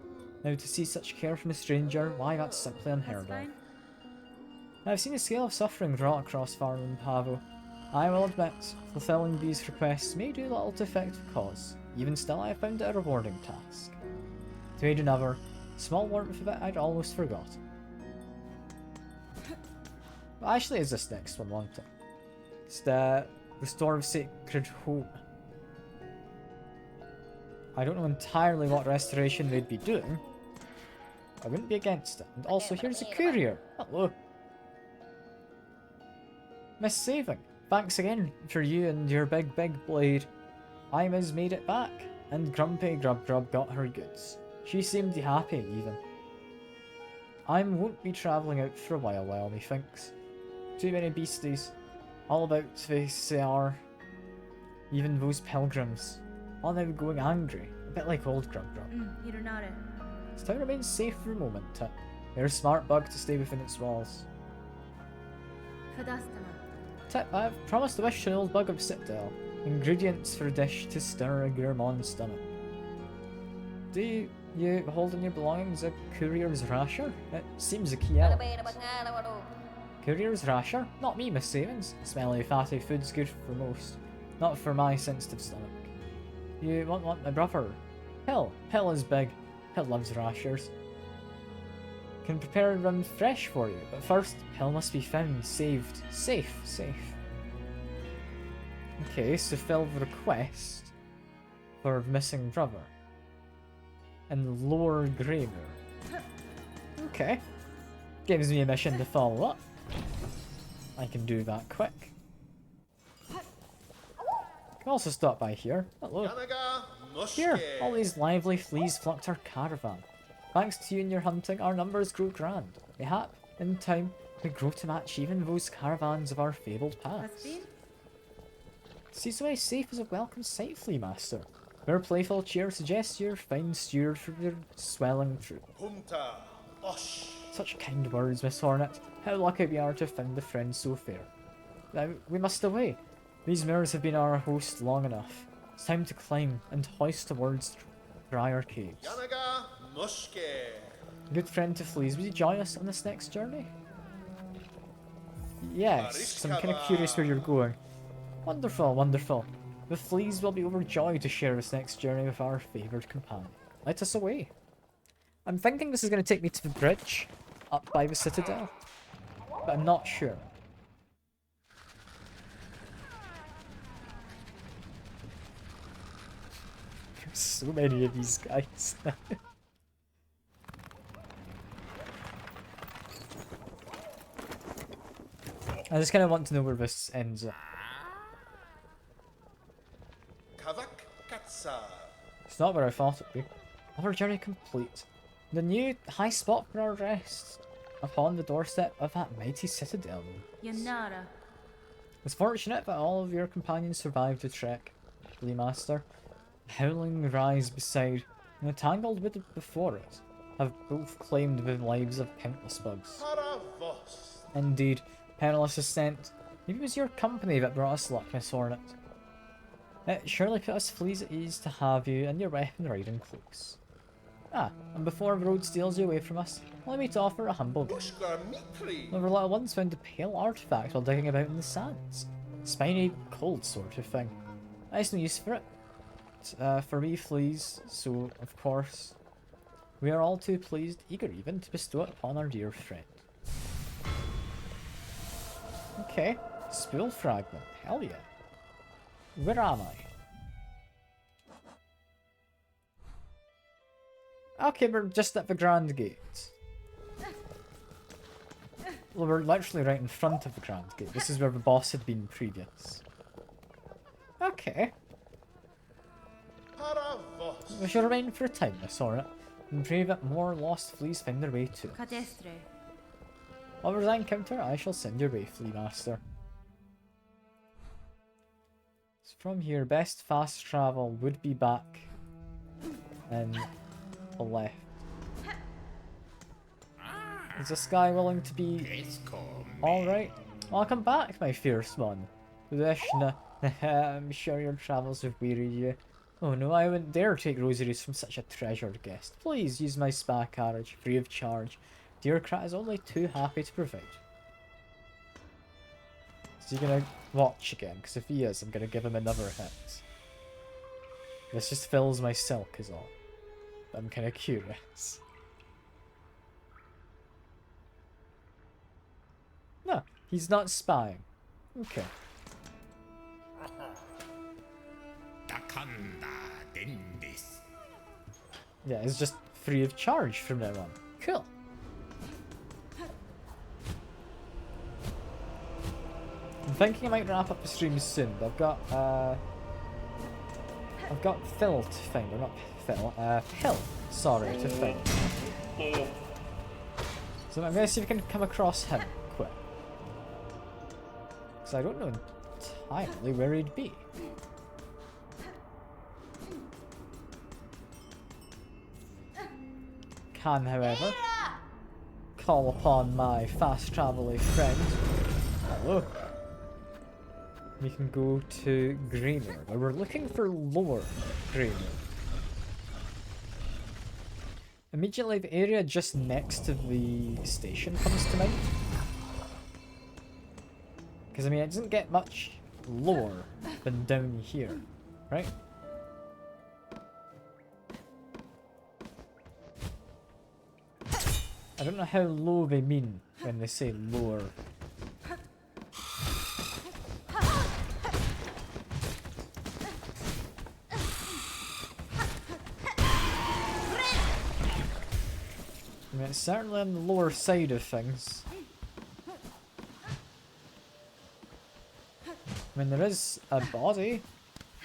Now to see such care from a stranger, why that's simply unheard of. I've seen a scale of suffering wrought across Farm and Pavo. I will admit, fulfilling these requests may do little to effect the cause. Even still, I have found it a rewarding task. To aid another, small warmth of it I'd almost forgotten. Well, actually, is this next one, won't it? It's the Restore of Sacred Home. I don't know entirely what restoration they'd be doing. I wouldn't be against it. And also, here's a courier. Hello. Miss Saving, thanks again for you and your big blade. Ima's made it back, and Grumpy Grub got her goods. She seemed happy, even. I won't be travelling out for a while, methinks. Too many beasties. All about they are. Even those pilgrims. All now going angry. A bit like old Grub. This town remains safe for a moment. You're a smart bug to stay within its walls. Fadastama. Tip, I've promised to wish to an old bug of Citadel. Ingredients for a dish to stir a gourmand's stomach. Do you hold in your belongings a courier's rasher? It seems a key element. Courier's rasher? Not me, Miss Savins. Smelly, fatty food's good for most. Not for my sensitive stomach. You want my brother? Hill. Hill is big. Hill loves rashers. Can prepare rum fresh for you, but first, Hill must be found, saved. Safe. Okay, so fill the request for missing brother. And lower graver. Okay. Gives me a mission to follow up. I can do that quick. Can also stop by here. Hello. Here, all these lively fleas flocked our caravan. Thanks to you and your hunting, our numbers grow grand. Mayhap, in time, we grow to match even those caravans of our fabled past. Seasway Safe is a welcome sight, Flea Master. Your playful cheer suggests you're fine steward for your swelling troop. Such kind words, Miss Hornet. How lucky we are to have found a friend so fair. Now, we must away. These mirrors have been our host long enough. It's time to climb and hoist towards drier caves. Good friend to fleas, would you join us on this next journey? Yes, I'm kind of curious where you're going. Wonderful. The fleas will be overjoyed to share this next journey with our favoured companion. Let us away. I'm thinking this is going to take me to the bridge up by the Citadel, but I'm not sure. There's so many of these guys. I just kind of want to know where this ends up. It's not where I thought it'd be. Our journey complete. The new high spot for our rest. Upon the doorstep of that mighty citadel. Yanara. It's fortunate that all of your companions survived the trek, Flea Master. The howling rise beside and the tangled wood before it have both claimed the lives of countless bugs. Indeed, perilous ascent. Maybe it was your company that brought us luck, Miss Hornet. It surely put us fleas at ease to have you and your weapon riding cloaks. Ah, and before the road steals you away from us, allow me to offer a humble gift. One of our little ones found a pale artifact while digging about in the sands. Spiny, cold sort of thing. Nice no use for it. For me, fleas, so, of course, we are all too pleased, eager even, to bestow it upon our dear friend. Okay, spool fragment, hell yeah. Where am I? Okay, we're just at the Grand Gate. Well, we're literally right in front of the Grand Gate. This is where the boss had been previous. Okay. We shall remain for a time, Miss Hornet, and pray that more lost fleas find their way to us. Cadestre. Whatever I encounter, I shall send your way, Flea Master. So from here, best fast travel would be back and the left. Is this guy willing to be alright? Welcome back, my fierce one. Vishna, I'm sure your travels have wearied you. Oh no, I wouldn't dare take rosaries from such a treasured guest. Please use my spa carriage, free of charge. Dear Krat is only too happy to provide. Is he gonna watch again? Because if he is, I'm gonna give him another hit. This just fills my silk is all. I'm kind of curious. No, he's not spying. Okay. Yeah, it's just free of charge from now on. Cool. I'm thinking I might wrap up the stream soon, but I've got Phil to find, or not Phil, Hill, sorry, to find. So I'm gonna see if I can come across him quick. Because I don't know entirely where he'd be. Can, however. call upon my fast traveling friend. Hello. We can go to Greymere. But we're looking for lower Greymere. Immediately the area just next to the station comes to mind. Because I mean, it doesn't get much lower than down here, right? I don't know how low they mean when they say lower. I mean, it's certainly on the lower side of things. I mean, there is a body.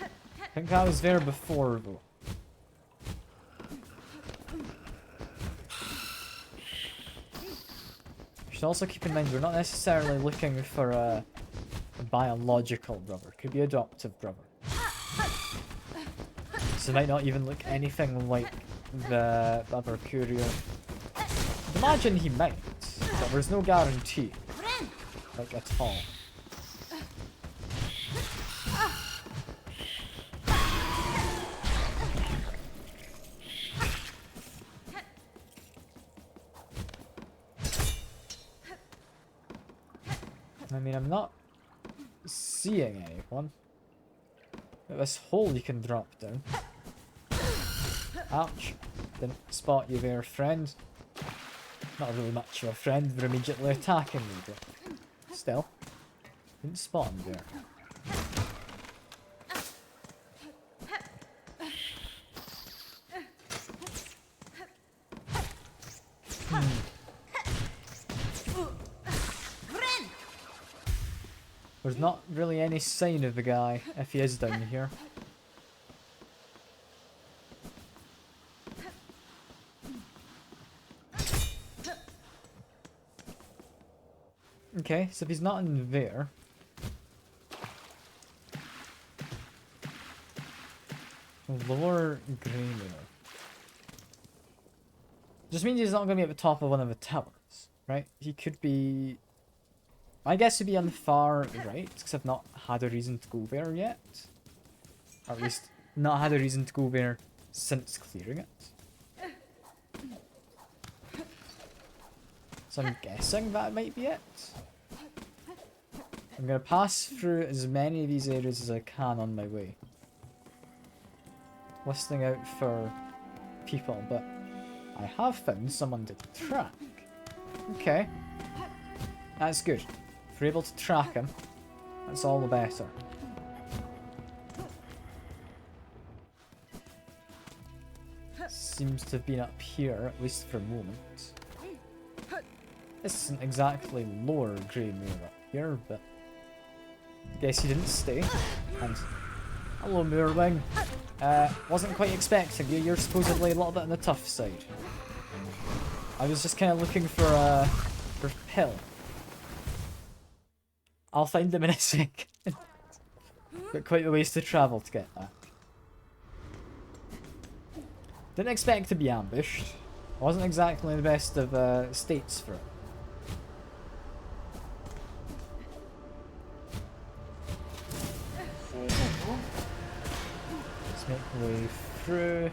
I think I was there before, though. You should also keep in mind, we're not necessarily looking for a biological brother. Could be adoptive brother. So it might not even look anything like the other courier. Imagine he might, but there's no guarantee. Like, at all. I mean, I'm not seeing anyone. But this hole you can drop down. Ouch. Didn't spot you there, friend. Not really much of a friend, they're immediately attacking me, but still. Didn't spot him there. There's not really any sign of the guy, if he is down here. Okay, so if he's not in there... Lower Greymere. Just means he's not going to be at the top of one of the towers, right? He could be... My guess would be on the far right, because I've not had a reason to go there yet. Or at least, not had a reason to go there since clearing it. So I'm guessing that might be it. I'm going to pass through as many of these areas as I can on my way. Listening out for people, but I have found someone to track. Okay. That's good. If we're able to track him, that's all the better. Seems to have been up here, at least for a moment. This isn't exactly lower Greymere up here, but I guess he didn't stay. And hello, Moorwing. Wasn't quite expecting you. You're supposedly a little bit on the tough side. I was just kind of looking for Pill. I'll find him in a sec. But quite a ways to travel to get that. Didn't expect to be ambushed. Wasn't exactly in the best of states for it. Let's make our way through.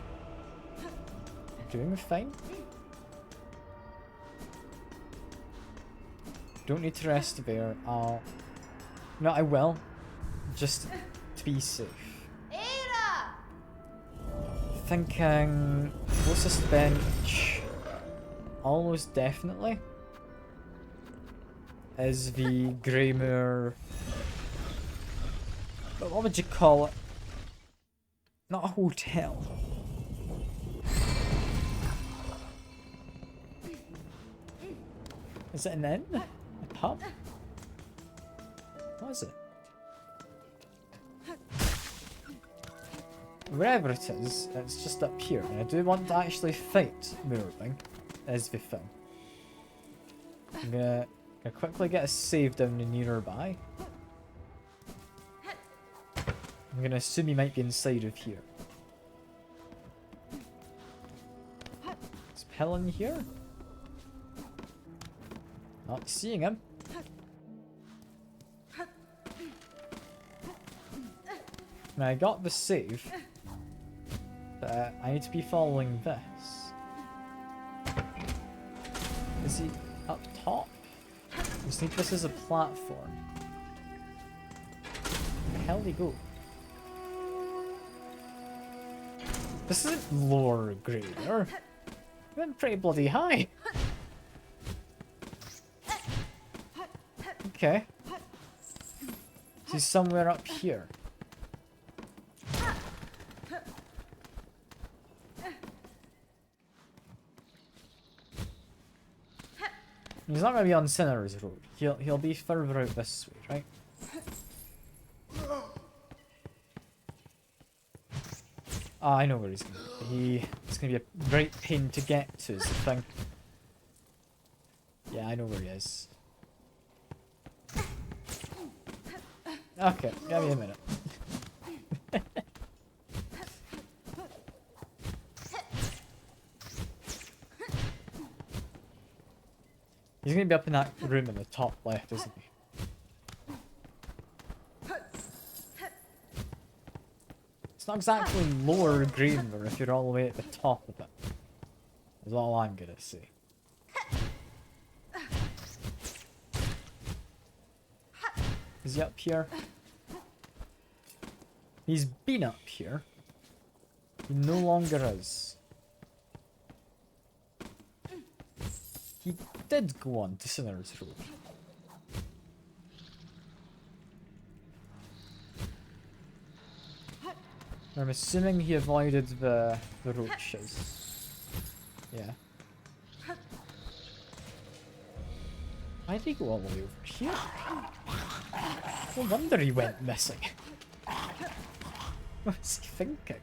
Doing fine. Don't need to rest there. No, I will. Just to be safe. Thinking closest bench, almost definitely, is the Greymere. But what would you call it? Not a hotel. Is it an inn? A pub? What is it? Wherever it is, it's just up here. And I do want to actually fight Moorwing as the thing. I'm gonna quickly get a save down nearby. I'm gonna assume he might be inside of here. Is Pill in here? Not seeing him. Now I got the save, but I need to be following this. Is he up top? I just think this is a platform. Where the hell did he go? This isn't lower grade, or I'm pretty bloody high. Okay. He's somewhere up here. He's not gonna be on Sinner's Road. He'll be further out this way, right? Ah, I know where he's gonna be. It's gonna be a great pain to get to is the thing. Yeah, I know where he is. Okay, give me a minute. He's gonna be up in that room in the top left, isn't he? It's not exactly lower green, but if you're all the way at the top of it, is all I'm gonna say. Is he up here? He's been up here. He no longer is. He did go on to Sinner's Road. I'm assuming he avoided the roaches. Yeah. Why did he go all the way over here? No wonder he went missing. What was he thinking?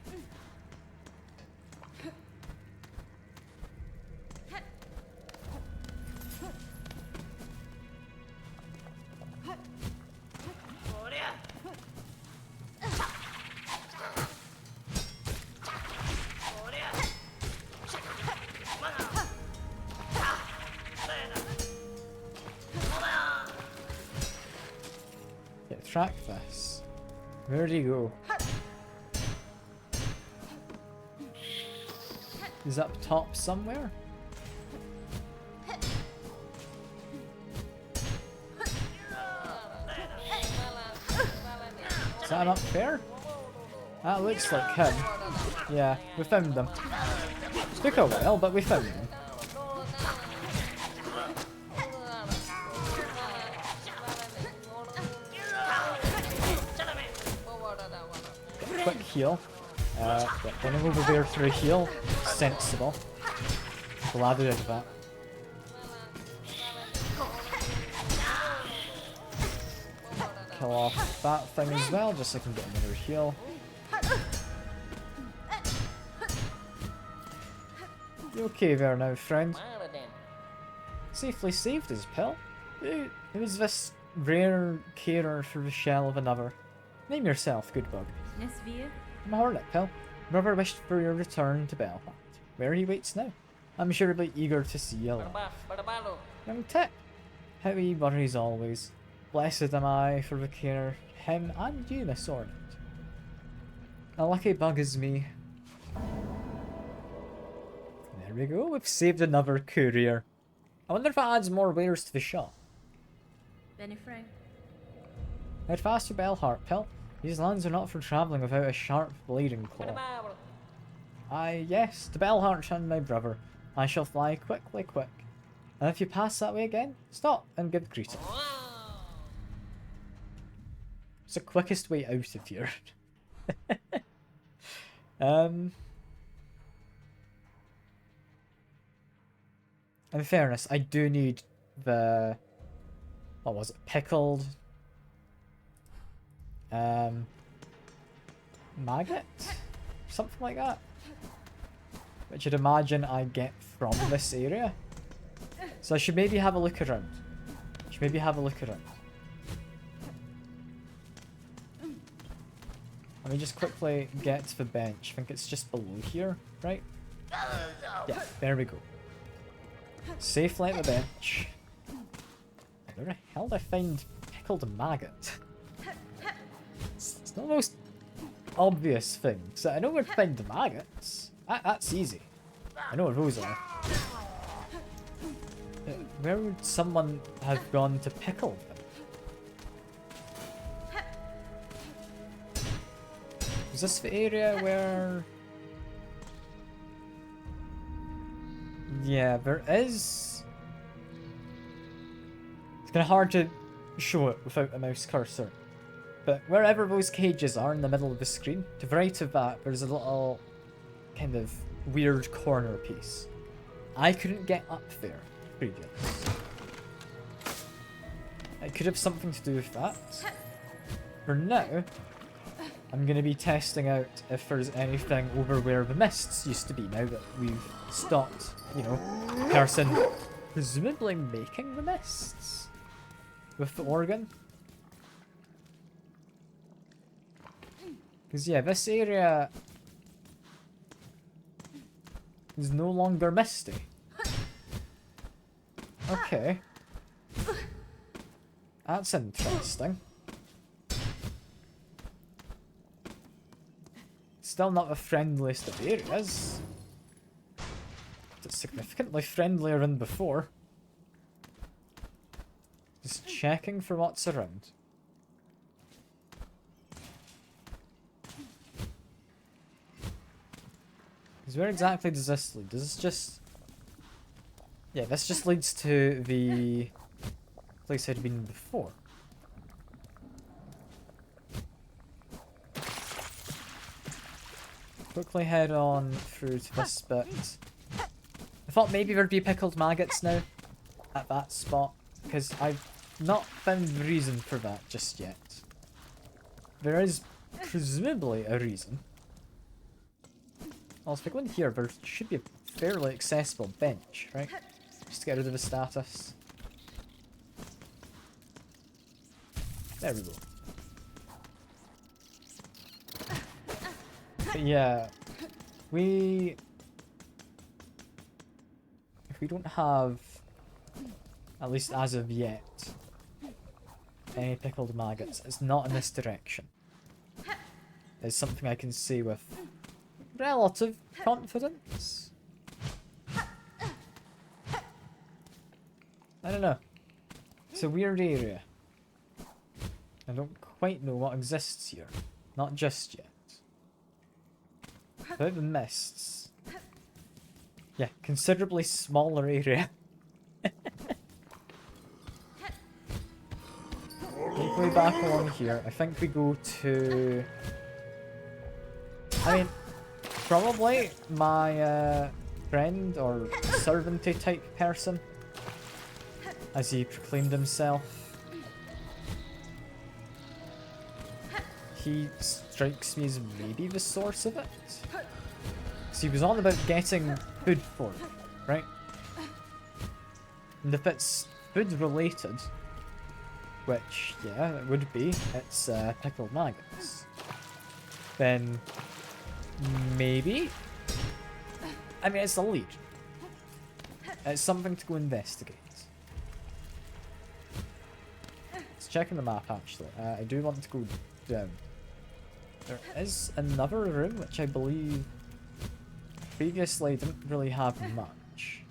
Track this. Where did he go? He's up top somewhere? Is that up there? That looks like him. Yeah, we found him. Took a while, but we found him. Quick heal. Running over there for a heal. Sensible. Glad we did that. Kill off that thing as well, just so I can get another heal. You okay there now, friend? Safely saved his pill. Who is this rare carer for the shell of another? Name yourself, good bug. Nesvia? I'm a hornet, pal. Brother wished for your return to Belhart, where he waits now. I'm sure he'll be eager to see you alive. Young Tit, how he worries always. Blessed am I for the care, him and you, Miss Hornet. A lucky bug is me. There we go, we've saved another courier. I wonder if it adds more wares to the shop. Benny Frank. Head fast to Belhart, pal. These lands are not for travelling without a sharp blading claw. Aye, yes, to Belhart and my brother. I shall fly quickly, quick. And if you pass that way again, stop and give greeting. It's the quickest way out of here. In fairness, I do need the... what was it? Pickled... maggot? Something like that. Which I'd imagine I get from this area. So I should maybe have a look around. Let me just quickly get to the bench. I think it's just below here, right? Yeah, there we go. Safely at the bench. Where the hell did I find pickled maggot? It's not the most obvious thing. So I know where to find the maggots. That's easy. I know where those are. Where would someone have gone to pickle them? Is this the area where... Yeah, there is... It's kind of hard to show it without a mouse cursor. But wherever those cages are in the middle of the screen, to the right of that, there's a little kind of weird corner piece. I couldn't get up there previously. It could have something to do with that. For now, I'm going to be testing out if there's anything over where the mists used to be now that we've stopped, you know, person presumably making the mists with the organ. Because yeah, this area is no longer misty. Okay. That's interesting. Still not the friendliest of areas. But it's significantly friendlier than before. Just checking for what's around. Because where exactly does this lead? Does this just... Yeah, this just leads to the place I'd been before. Quickly head on through to this bit. I thought maybe there'd be pickled maggots now at that spot, because I've not found the reason for that just yet. There is presumably a reason. Also, if I go in here, there should be a fairly accessible bench, right? Just to get rid of the status. There we go. But yeah, if we don't have, at least as of yet, any pickled maggots, it's not in this direction. It's something I can say with relative confidence. I don't know. It's a weird area. I don't quite know what exists here. Not just yet. About the mists. Yeah, considerably smaller area. Make way back along here. I think we go to... I mean, probably my friend or servanty type person, as he proclaimed himself. He strikes me as maybe the source of it. Because he was on about getting food for it, right? And if it's food related, which, yeah, it would be, it's pickled maggots, then maybe? I mean, it's a lead. It's something to go investigate. Let's check on the map, actually. I do want to go down. There is another room, which I believe previously didn't really have much.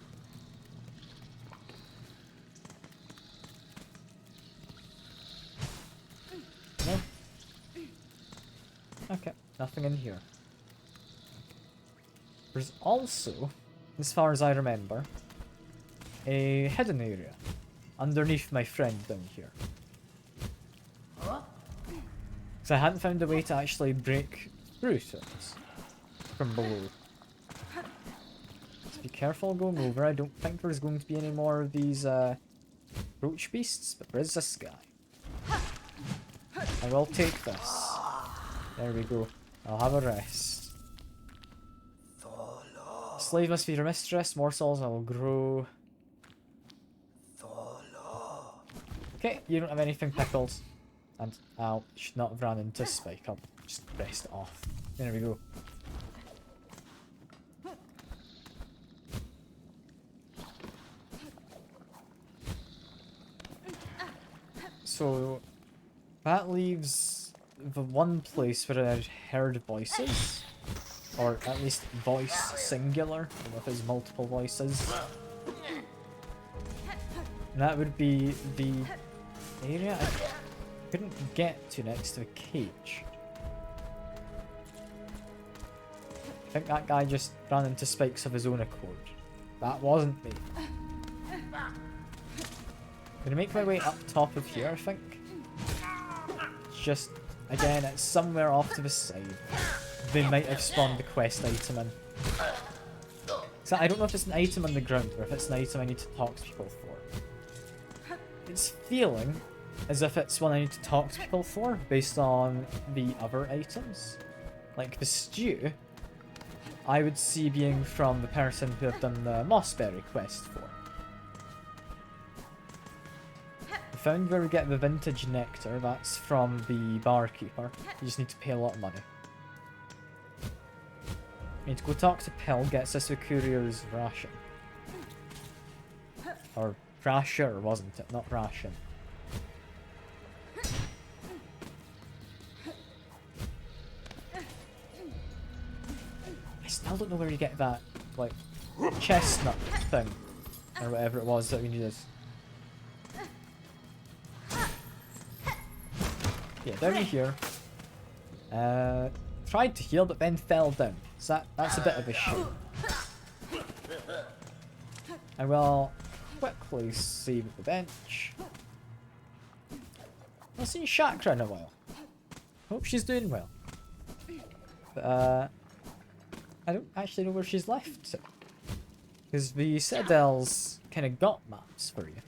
No? Okay, nothing in here. There's also, as far as I remember, a hidden area underneath my friend down here. So I hadn't found a way to actually break through to it from below. So be careful going over. I don't think there's going to be any more of these roach beasts, but there is this guy. I will take this. There we go. I'll have a rest. Slave must be your mistress. Morsels I will grow. Okay, you don't have anything pickled. And I should not have ran into Spike. I'll just rest it off. There we go. So that leaves the one place where I heard voices. Or at least voice singular, I don't know if it's multiple voices. And that would be the area I couldn't get to next to the cage. I think that guy just ran into spikes of his own accord. That wasn't me. I'm gonna make my way up top of here, I think. It's just, again, it's somewhere off to the side. They might have spawned the quest item in. So I don't know if it's an item on the ground or if it's an item I need to talk to people for. It's feeling as if it's one I need to talk to people for based on the other items. Like the stew, I would see being from the person who I've done the Mossberry quest for. I found where we get the vintage nectar, that's from the barkeeper. You just need to pay a lot of money. We need to go talk to Pill, gets us a courier's ration. Or rasher, wasn't it? Not ration. I still don't know where you get that, like, chestnut thing. Or whatever it was that we needed. Yeah, down here. Tried to heal, but then fell down. So that's a bit of a shame. I will quickly save at the bench. I've seen Chakra in a while. Hope she's doing well. But, I don't actually know where she's left to. Because the Citadel's kind of got maps for you.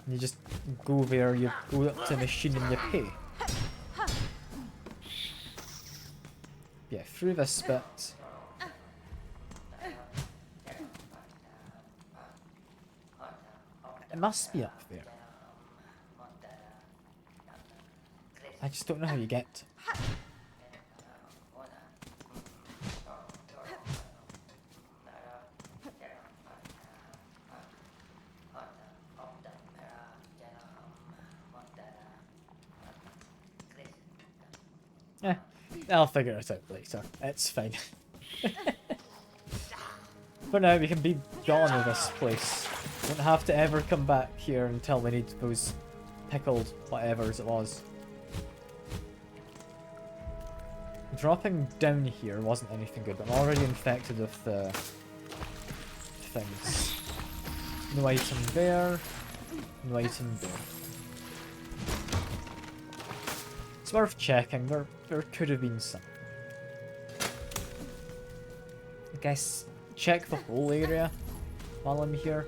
You just go there, you go up to the machine and you pay. Yeah, through this bit. It must be up there. I just don't know how you get to it. Eh, I'll figure it out later. It's fine. For now, we can be gone with this place. Won't have to ever come back here until we need those pickled whatevers it was. Dropping down here wasn't anything good, but I'm already infected with things. No item there. No item there. It's worth checking. There could have been some. I guess check the whole area while I'm here.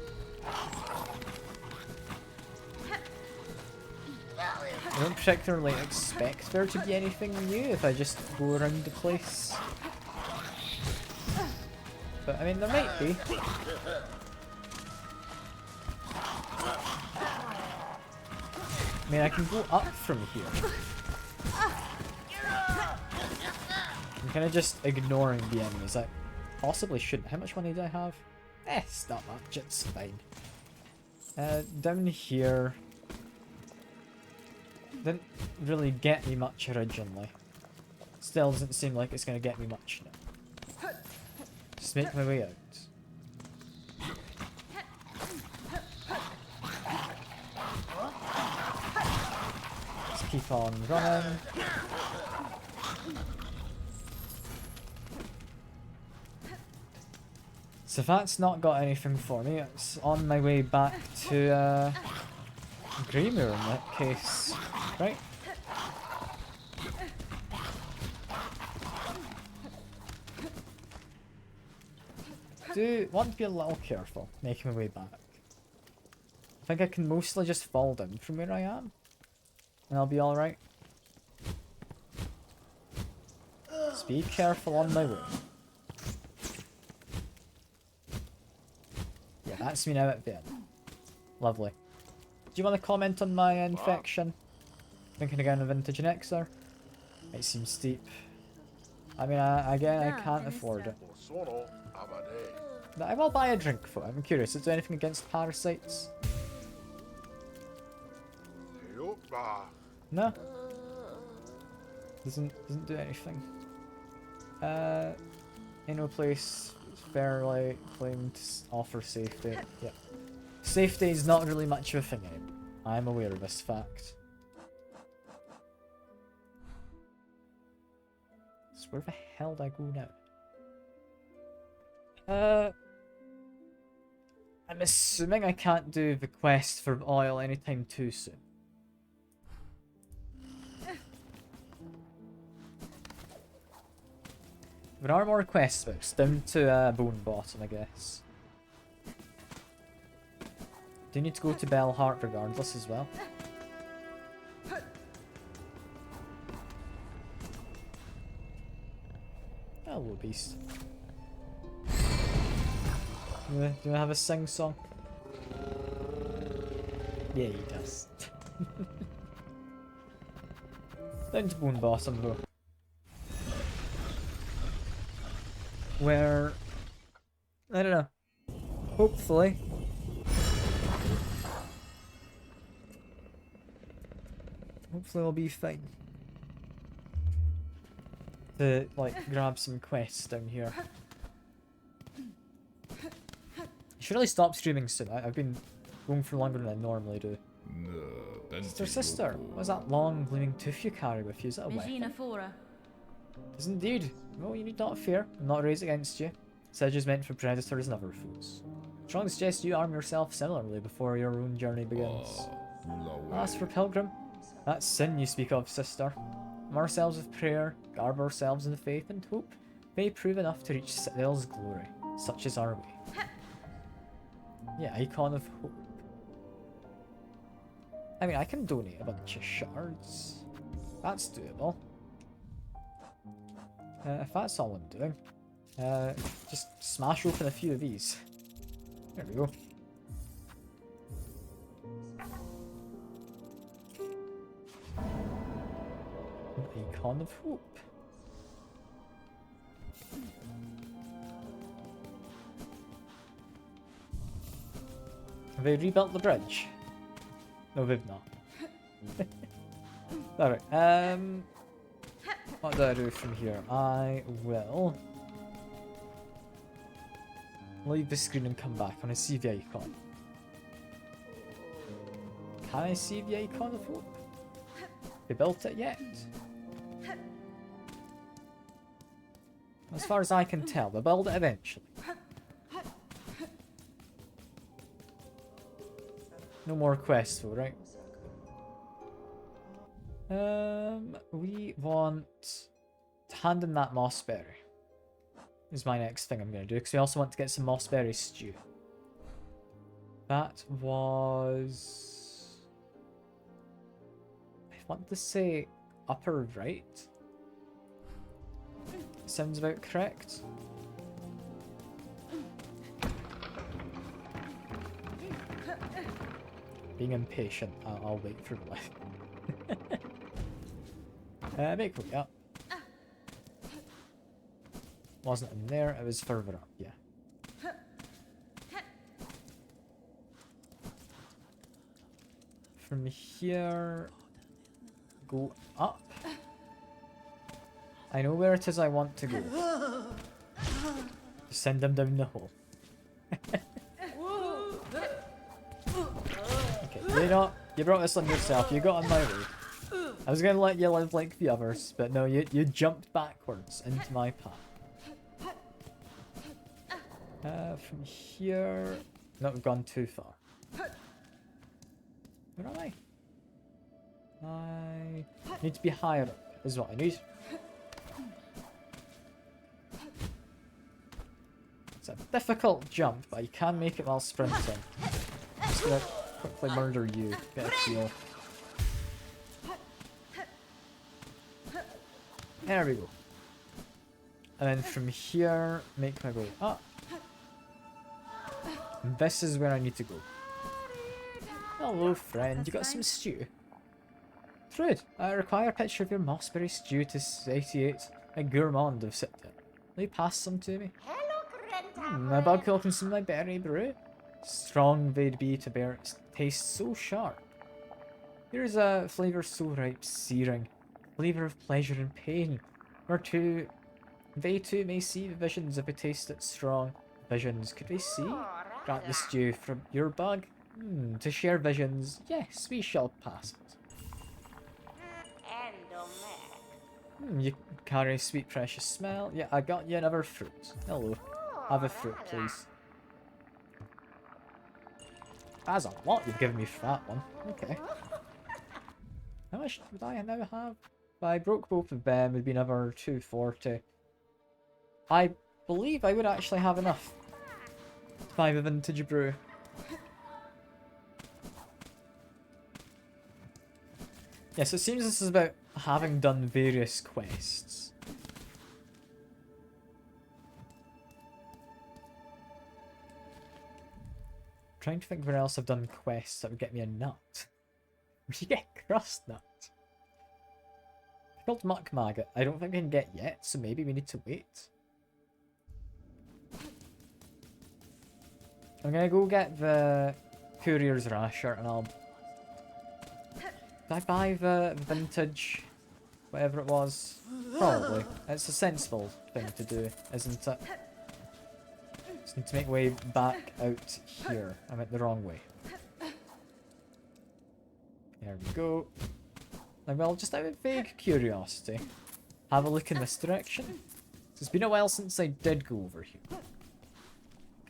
I don't particularly expect there to be anything new if I just go around the place. But I mean, there might be. I mean, I can go up from here. I'm kind of just ignoring the enemies. I possibly shouldn't. How much money do I have? It's not much, it's fine. Down here... didn't really get me much originally. Still doesn't seem like it's going to get me much now. Just make my way out. Let's keep on running. So if that's not got anything for me, it's on my way back to Greymoor in that case. Right? Do want to be a little careful making my way back. I think I can mostly just fall down from where I am, and I'll be alright. Just be careful on my way. Yeah, that's me now at the end. Lovely. Do you want to comment on my infection? Thinking again of vintage Nexer? It seems steep. I mean, again, I can't afford it. But I will buy a drink for it. I'm curious, is there anything against parasites? No. Doesn't do anything. In no place fairly claimed to offer safety. Yeah. Safety is not really much of a thing anymore. I'm aware of this fact. So where the hell do I go now? I'm assuming I can't do the quest for oil anytime too soon. There are more quest books, down to Bone Bottom, I guess. Do you need to go to Bellheart regardless as well? Hello, beast. Do you have a sing-song? Yeah, he does. Down to Bone Bottom, though. Where... I don't know. Hopefully... Hopefully I'll be fine. To, like, grab some quests down here. I should really stop streaming soon. I've been going for longer than I normally do. Sister, what is that long gleaming tooth you carry with you? Is that a weapon? Fora. It is indeed. No, you need not fear. I'm not raised against you. Sedge is meant for predators and other foes. Strongly suggest you arm yourself similarly before your own journey begins. As for Pilgrim, that sin you speak of, sister. Arm ourselves with prayer, garb ourselves in faith and hope, may prove enough to reach Citadel's glory. Such is our way. Yeah, icon of hope. I mean, I can donate a bunch of shards. That's doable. If that's all I'm doing, just smash open a few of these. There we go. Icon of hope. Have they rebuilt the bridge? No, they've not. Alright, what do I do from here? I will leave the screen and come back. I want to see the icon. Can I see the icon of hope? They built it yet? As far as I can tell, they'll build it eventually. No more quests though, right? We want to hand in that mossberry. Is my next thing I'm going to do, because we also want to get some mossberry stew. That was... I want to say upper right. Sounds about correct. Being impatient, I'll wait for life. Make way up. Wasn't in there, it was further up, yeah. From here, go up. I know where it is I want to go. Send them down the hole. Okay, you know, you brought this on yourself, you got on my way. I was gonna let you live like the others, but no, you jumped backwards into my path. From here... No, we've gone too far. Where am I? I need to be higher up, is what I need. It's a difficult jump, but you can make it while sprinting. I'm just gonna quickly murder you, get a heal. There we go. And then from here, make my way up. And this is where I need to go. Hello friend, you got some stew? Trude, I require a picture of your mossberry stew to satiate a gourmand of Citadel. Will you pass some to me? My bug can consume my berry brew. Strong they'd be to bear its taste so sharp. Here's a flavour so ripe, searing. Flavour of pleasure and pain. They too may see the visions if we taste it strong. Visions, could we see? Grant the stew from your bug? To share visions, yes, we shall pass it. You carry sweet precious smell. Yeah, I got you another fruit. Hello. Have a fruit, please. That's a lot you've given me for that one. Okay. How much would I now have? If I broke both of them, it'd be another 240. I believe I would actually have enough to buy the vintage brew. Yes, it seems this is about having done various quests. Trying to think where else I've done quests that would get me a nut. Where you get crust nut? Called Muck Maggot. I don't think I can get yet, so maybe we need to wait. I'm gonna go get the Courier's Rasher and I'll... Did I buy the vintage... whatever it was? Probably. It's a sensible thing to do, isn't it? Just need to make way back out here. I went the wrong way. There we go. Like, well, just out of vague curiosity, have a look in this direction. It's been a while since I did go over here.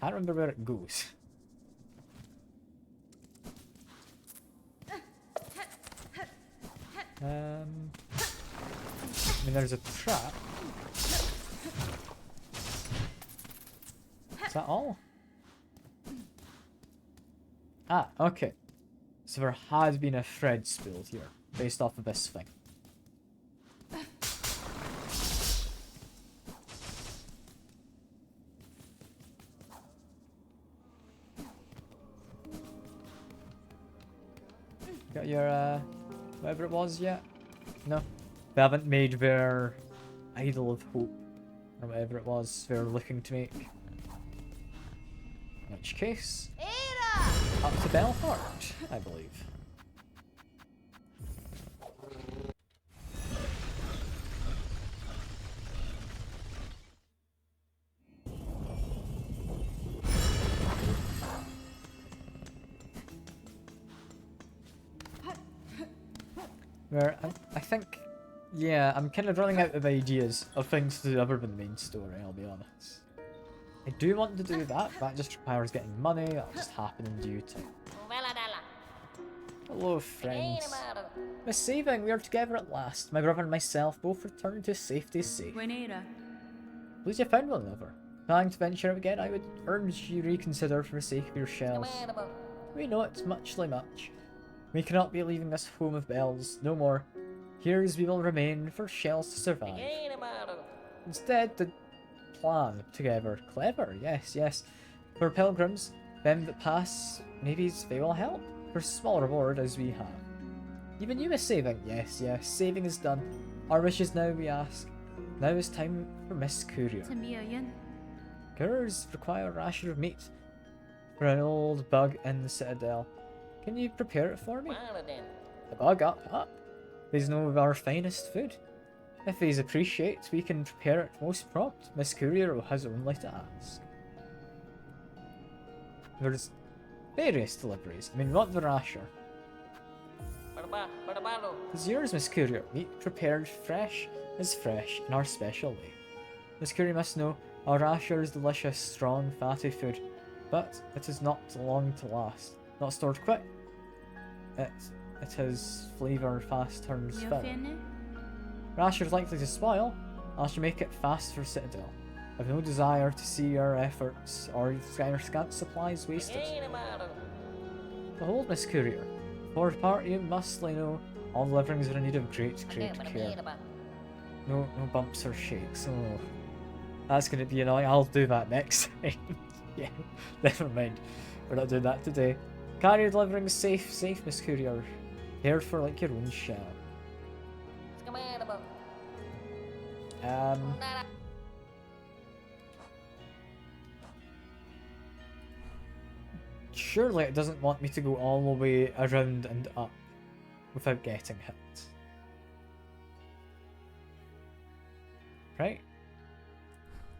Can't remember where it goes. I mean, there's a trap. Is that all? Ah, okay. So there had been a thread spooled here, based off of this thing. Got your, whatever it was yet? No. They haven't made their Idol of Hope, or whatever it was they're looking to make. In which case, up to Belfort, I believe. Where I think, yeah, I'm kind of running out of ideas of things to do other than the main story, I'll be honest. I do want to do that, that just requires getting money, that'll just happen in due time. Hello, friends. Miss Saving, we are together at last. My brother and myself both returned to safety safe. Please you found one another. Planning to venture out again, I would urge you reconsider for the sake of your shells. We know it's muchly much. We cannot be leaving this home of bells, no more. Here as we will remain for shells to survive. Instead, the plan together. Clever, yes, yes. For pilgrims, them that pass, maybe they will help. For small reward as we have. Even you is saving, yes, yes, saving is done. Our wishes now we ask. Now is time for Miss Courier. Couriers require a ration of meat for an old bug in the citadel. Can you prepare it for me? The bug up. These know of our finest food. If these appreciate, we can prepare it most prompt. Miss Courier has only to ask. There's various deliveries. I mean, not the rasher. It's yours, Miss Courier. Meat prepared fresh is fresh in our special way. Miss Courier must know our rasher is delicious, strong, fatty food, but it is not long to last. Not stored quick. It has flavour fast turns foul. Rasher is likely to spoil. I shall make it fast for Citadel. I have no desire to see our efforts or our scant supplies wasted. Behold, Miss Courier. For part you mustly know all deliverings are in need of great care. No bumps or shakes. Oh, that's going to be annoying. I'll do that next time. Yeah, never mind. We're not doing that today. Carrier delivering safe, Miss Courier. Care for like your own shell. Surely it doesn't want me to go all the way around and up. without getting hit. Right?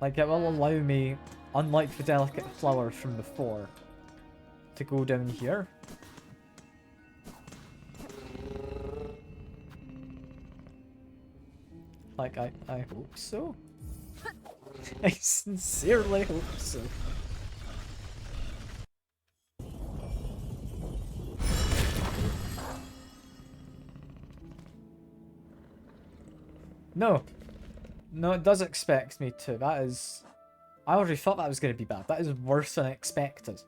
Like, it will allow me, unlike the delicate flower from before, to go down here. Like, I hope so. I sincerely hope so. No. No, it does expect me to. That is... I already thought that was going to be bad. That is worse than expected.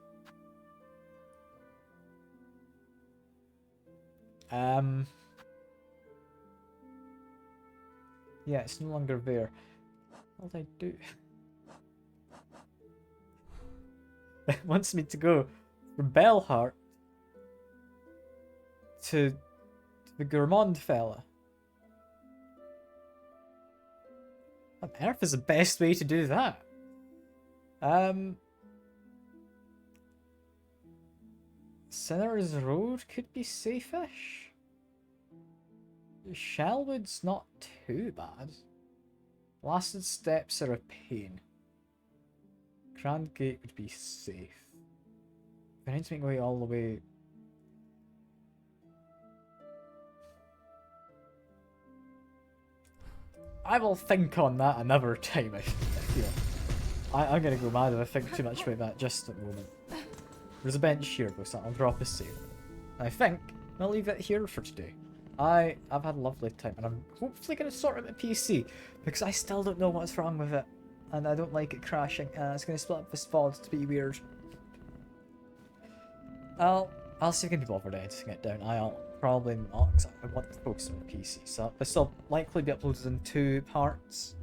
Yeah, it's no longer there. What did I do? It wants me to go from Bellheart to the Gourmand fella. What on earth is the best way to do that? Sinner's Road could be safe-ish. Shellwood's not too bad. Blasted Steps are a pain. Grand Gate would be safe. I need to make my way all the way. I will think on that another time, I feel. I'm gonna go mad if I think too much about that just at the moment. There's a bench here, so I'll drop a save. I think I'll leave it here for today. I've had a lovely time, and I'm hopefully going to sort out my PC, because I still don't know what's wrong with it, and I don't like it crashing, and it's going to split up this VOD to be weird. I'll see if I can be bothered editing it down. I'll probably not, because I want to focus on my PC, so this will likely be uploaded in 2 parts.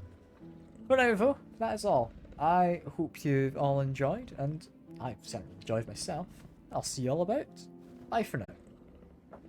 For now though, that is all. I hope you've all enjoyed, and I've certainly enjoyed myself. I'll see you all about. Bye for now.